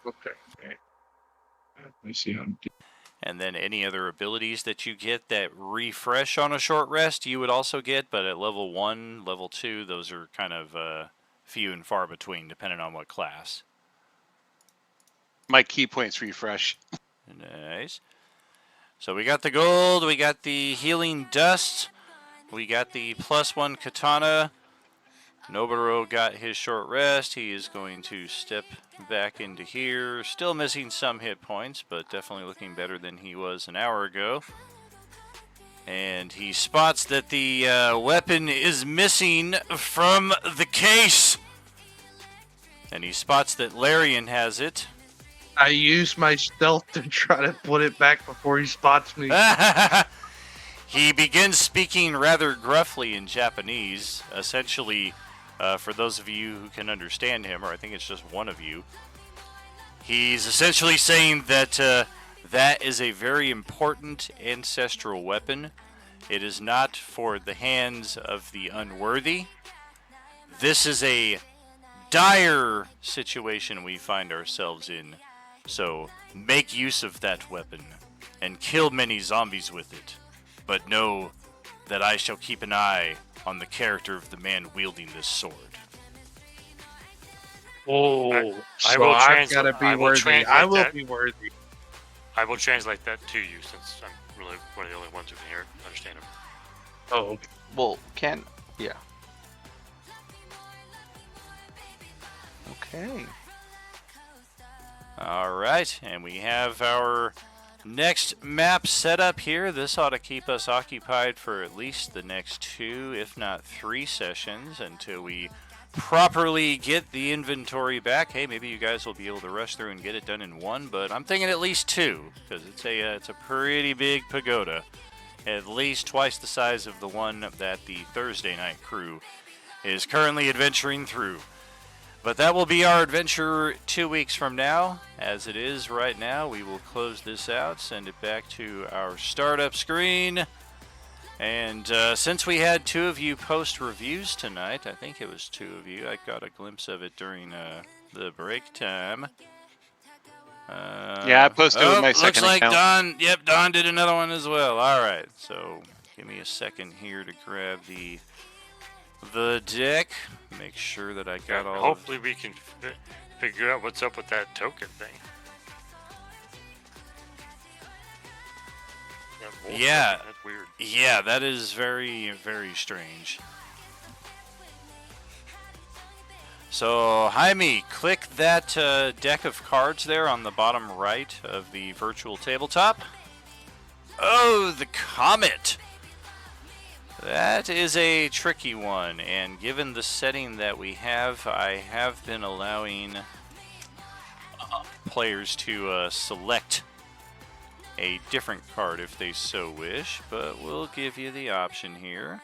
Okay. Let me see.
And then any other abilities that you get that refresh on a short rest, you would also get. But at level 1, level 2, those are kind of few and far between, depending on what class.
My key points refresh.
Nice. So we got the gold, we got the healing dust, we got the +1 katana. Noburo got his short rest. He is going to step back into here. Still missing some hit points, but definitely looking better than he was an hour ago. And he spots that the weapon is missing from the case. And he spots that Larian has it.
I use my stealth to try to put it back before he spots me.
He begins speaking rather gruffly in Japanese, essentially, for those of you who can understand him, or I think it's just one of you. He's essentially saying that that is a very important ancestral weapon. It is not for the hands of the unworthy. This is a dire situation we find ourselves in. So make use of that weapon and kill many zombies with it. But know that I shall keep an eye on the character of the man wielding this sword.
Oh,
I
so
will
I've got to be
I will
worthy.
translate
I will
that.
be worthy.
I will translate that to you since I'm really one of the only ones who can hear it, understand it.
Oh, okay.
Well, yeah. Okay.
All right, and we have our next map setup here. This ought to keep us occupied for at least the next 2, if not 3 sessions until we properly get the inventory back. Hey, maybe you guys will be able to rush through and get it done in 1, but I'm thinking at least 2 because it's a pretty big pagoda, at least twice the size of the one that the Thursday night crew is currently adventuring through. But that will be our adventure 2 weeks from now. As it is right now, we will close this out, send it back to our startup screen. And since we had 2 of you post reviews tonight, I think it was 2 of you, I got a glimpse of it during the break time.
Yeah, I posted with my second
looks like
account.
Don did another one as well. All right, so give me a second here to grab the deck. Make sure that I got all.
Hopefully, we can figure out what's up with that token thing.
Yeah,
token, that's weird.
Yeah, that is very, very strange. So, Jaime, click that deck of cards there on the bottom right of the virtual tabletop. Oh, the Comet! That is a tricky one, and given the setting that we have, I have been allowing players to select a different card if they so wish, but we'll give you the option here.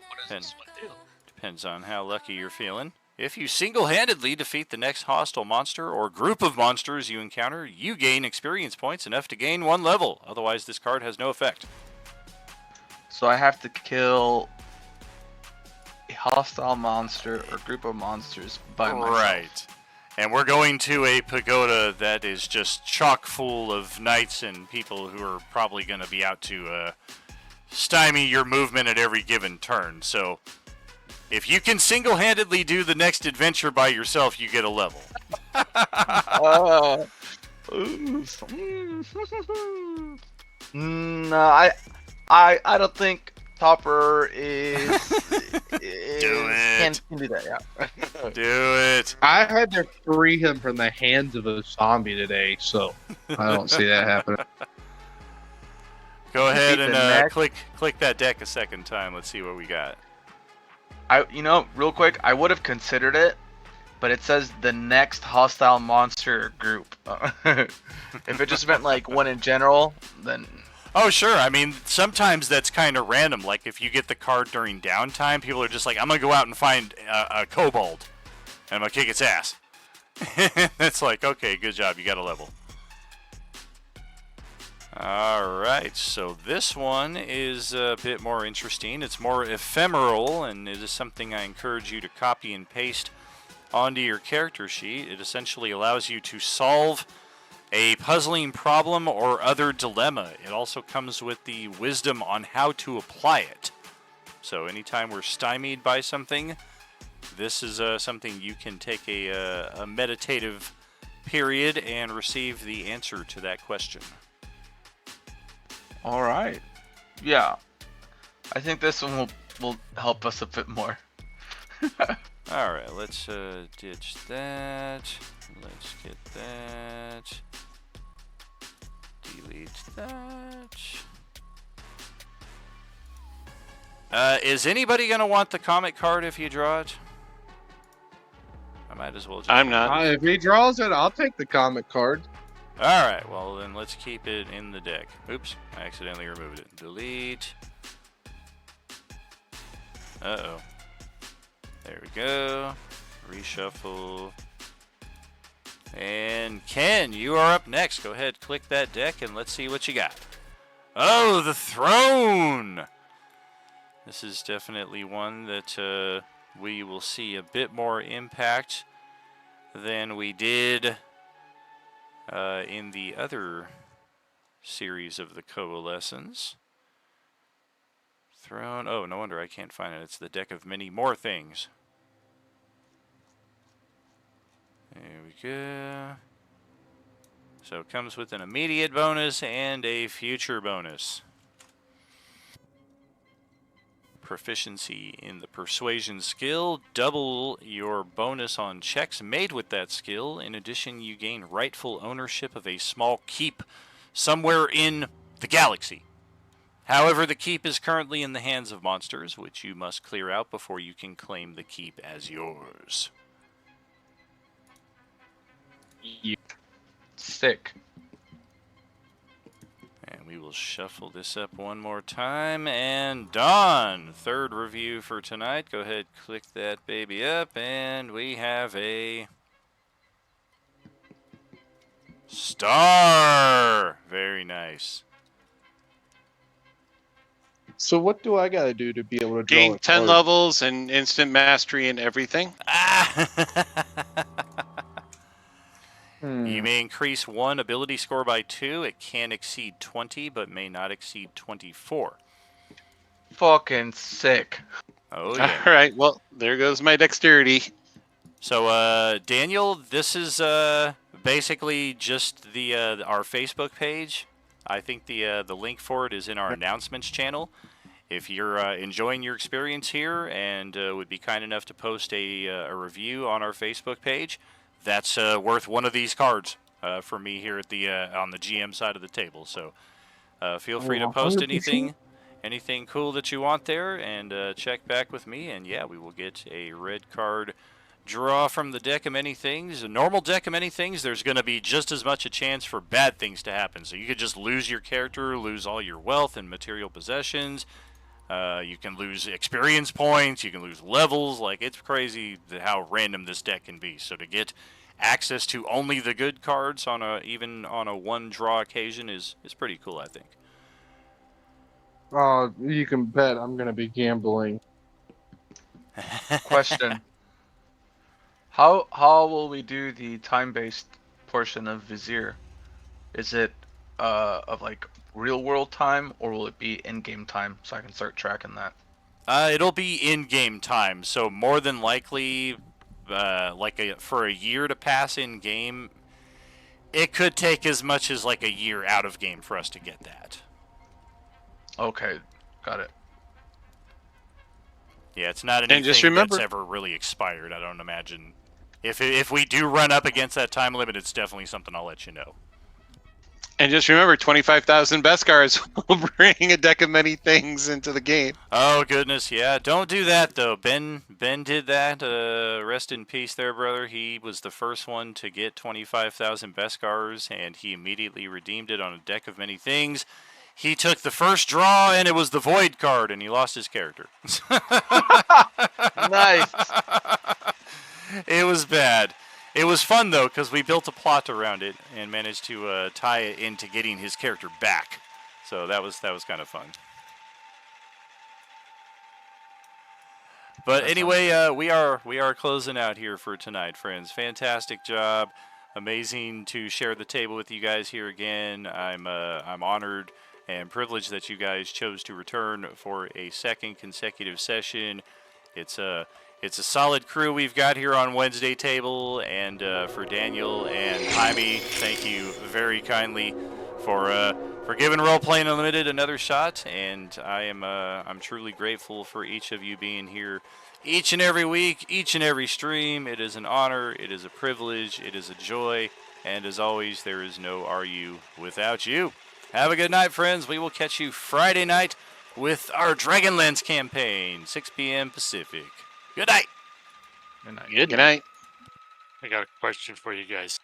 What does this one do?
Depends on how lucky you're feeling. If you single-handedly defeat the next hostile monster or group of monsters you encounter, you gain experience points enough to gain 1 level. Otherwise, this card has no effect.
So I have to kill a hostile monster or group of monsters by myself.
Right. And we're going to a pagoda that is just chock full of knights and people who are probably going to be out to stymie your movement at every given turn. So if you can single-handedly do the next adventure by yourself, you get a level.
No, I don't think Topper is.
Do it.
Can do that, yeah.
Do it.
I had to free him from the hands of a zombie today, so I don't see that happening.
Go ahead
Beat
and
the next-
click that deck a second time. Let's see what we got.
Real quick, I would have considered it, but it says the next hostile monster group. If it just meant like one in general, then.
Oh, sure. I mean, sometimes that's kind of random. Like, if you get the card during downtime, people are just like, I'm going to go out and find a kobold, and I'm going to kick its ass. It's like, okay, good job. You got a level. All right. So this one is a bit more interesting. It's more ephemeral, and it is something I encourage you to copy and paste onto your character sheet. It essentially allows you to solve a puzzling problem or other dilemma. It also comes with the wisdom on how to apply it. So anytime we're stymied by something, this is something you can take a meditative period and receive the answer to that question.
All right. Yeah. I think this one will help us a bit more.
All right, let's ditch that. Let's get that. Delete that. Is anybody going to want the comic card if you draw it? I might as well just...
I'm not.
If he draws it, I'll take the comic card.
Alright, well then let's keep it in the deck. Oops, I accidentally removed it. Delete. Uh-oh. There we go. Reshuffle. And Ken, you are up next. Go ahead, click that deck, and let's see what you got. Oh, the throne! This is definitely one that we will see a bit more impact than we did in the other series of the Coalescence. Throne. Oh, no wonder I can't find it. It's the deck of many more things. There we go. So it comes with an immediate bonus and a future bonus. Proficiency in the persuasion skill. Double your bonus on checks made with that skill. In addition, you gain rightful ownership of a small keep somewhere in the galaxy. However, the keep is currently in the hands of monsters, which you must clear out before you can claim the keep as yours.
Sick.
And we will shuffle this up one more time, and done. Third review for tonight. Go ahead, click that baby up, and we have a star. Very nice.
So what do I got to do to be able to draw
Gain
a
10
card?
levels and instant mastery and everything.
You may increase one ability score by 2. It can exceed 20, but may not exceed 24.
Fucking sick.
Oh, yeah.
All right. Well, there goes my dexterity.
So, Daniel, this is basically just the our Facebook page. I think the link for it is in our announcements channel. If you're enjoying your experience here and would be kind enough to post a review on our Facebook page, that's worth one of these cards for me here at the on the GM side of the table. So feel free to post
100%.
anything cool that you want there, and check back with me. And yeah, we will get a red card draw from the deck of many things. A normal deck of many things, there's going to be just as much a chance for bad things to happen. So you could just lose your character, lose all your wealth and material possessions. You can lose experience points. You can lose levels. Like, it's crazy how random this deck can be. So to get access to only the good cards on even on a one draw occasion is pretty cool, I think.
Oh, you can bet I'm going to be gambling.
Question. How will we do the time-based portion of Vizier? Is it of like real world time, or will it be in-game time so I can start tracking that?
It'll be in-game time, so more than likely, for a year to pass in-game, it could take as much as like a year out of game for us to get that.
Okay, got it.
Yeah, it's not
And
anything
just remember-
that's ever really expired, I don't imagine. If we do run up against that time limit, it's definitely something I'll let you know.
And just remember, 25,000 Beskars will bring a deck of many things into the game.
Oh, goodness, yeah. Don't do that, though. Ben did that. Rest in peace there, brother. He was the first one to get 25,000 Beskars, and he immediately redeemed it on a deck of many things. He took the first draw, and it was the Void card, and he lost his character.
Nice.
It was bad. It was fun, though, because we built a plot around it and managed to tie it into getting his character back. So that was kind of fun. But anyway, we are closing out here for tonight, friends. Fantastic job. Amazing to share the table with you guys here again. I'm honored and privileged that you guys chose to return for a second consecutive session. It's a solid crew we've got here on Wednesday table, and for Daniel and Jaime, thank you very kindly for giving Role Playing Unlimited another shot. And I'm truly grateful for each of you being here each and every week, each and every stream. It is an honor, it is a privilege, it is a joy, and as always, there is no RU without you. Have a good night, friends. We will catch you Friday night with our Dragonlance campaign, 6 p.m. Pacific. Good night.
Good night.
Good night.
I got a question for you guys.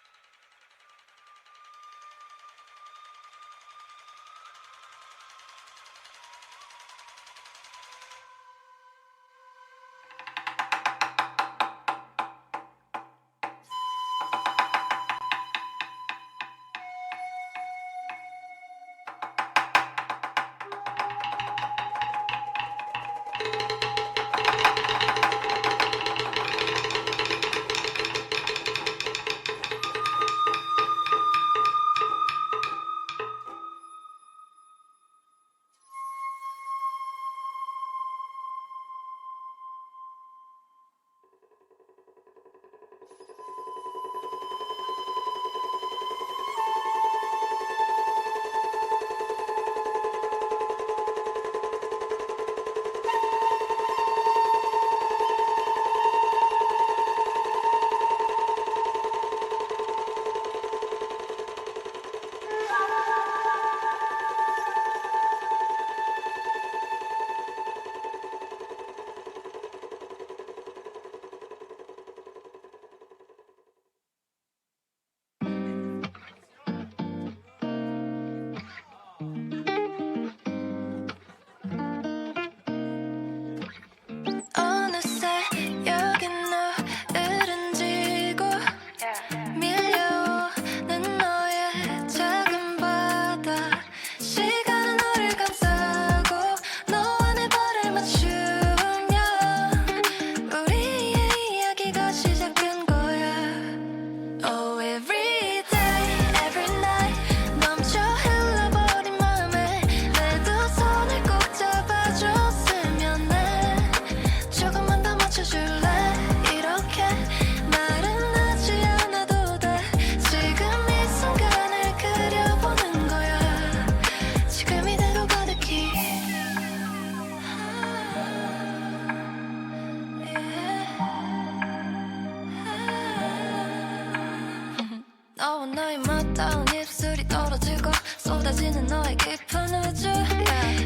너의 맞닿은 입술이 떨어지고 쏟아지는 너의 깊은 우주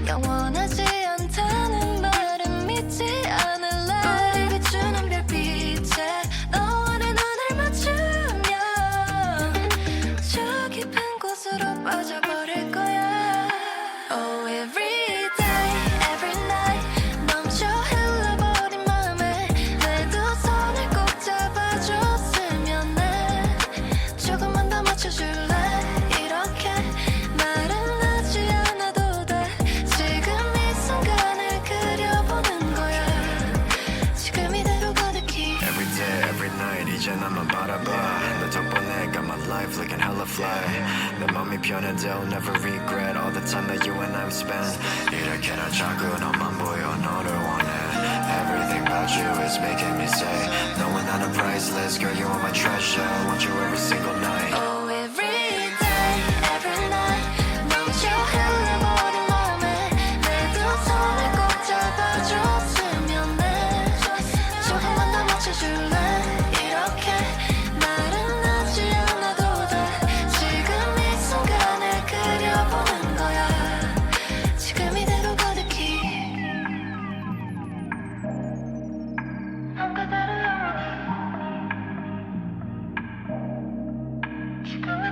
영원하지 않다는 말은 믿지 않을래 우리 비추는 별빛에 너와 내 눈을 맞추면 저 깊은 곳으로 빠져버릴 거야 Oh every day, every night 넘쳐 흘러버린 맘에 내 두 손을 꼭 잡아줬으면 해 조금만 더 맞춰줄래 이렇게 말은 하지 않아도 돼 지금 이 순간을 그려보는 거야 지금 이대로 가득히
Every day, every night 이제 나만 바라봐 너 덕분에 got my life looking hella fly 내 맘이 변해도 I'll never regret all the time that you and I've spent 이렇게 나 자꾸 너만 보여 너를 원해 Everything about you is making me say knowing that I'm priceless girl you are my treasure I want you every single night
Oh every day, every night 넘쳐 흘러버린 맘에 내 두 손을 꼭 잡아줬으면 해 조금만 더 맞춰줄래 이렇게 말은 하지 않아도 돼 지금 이 순간을 그려보는 거야 지금 이대로 가득히 한 그대로 영원히 지금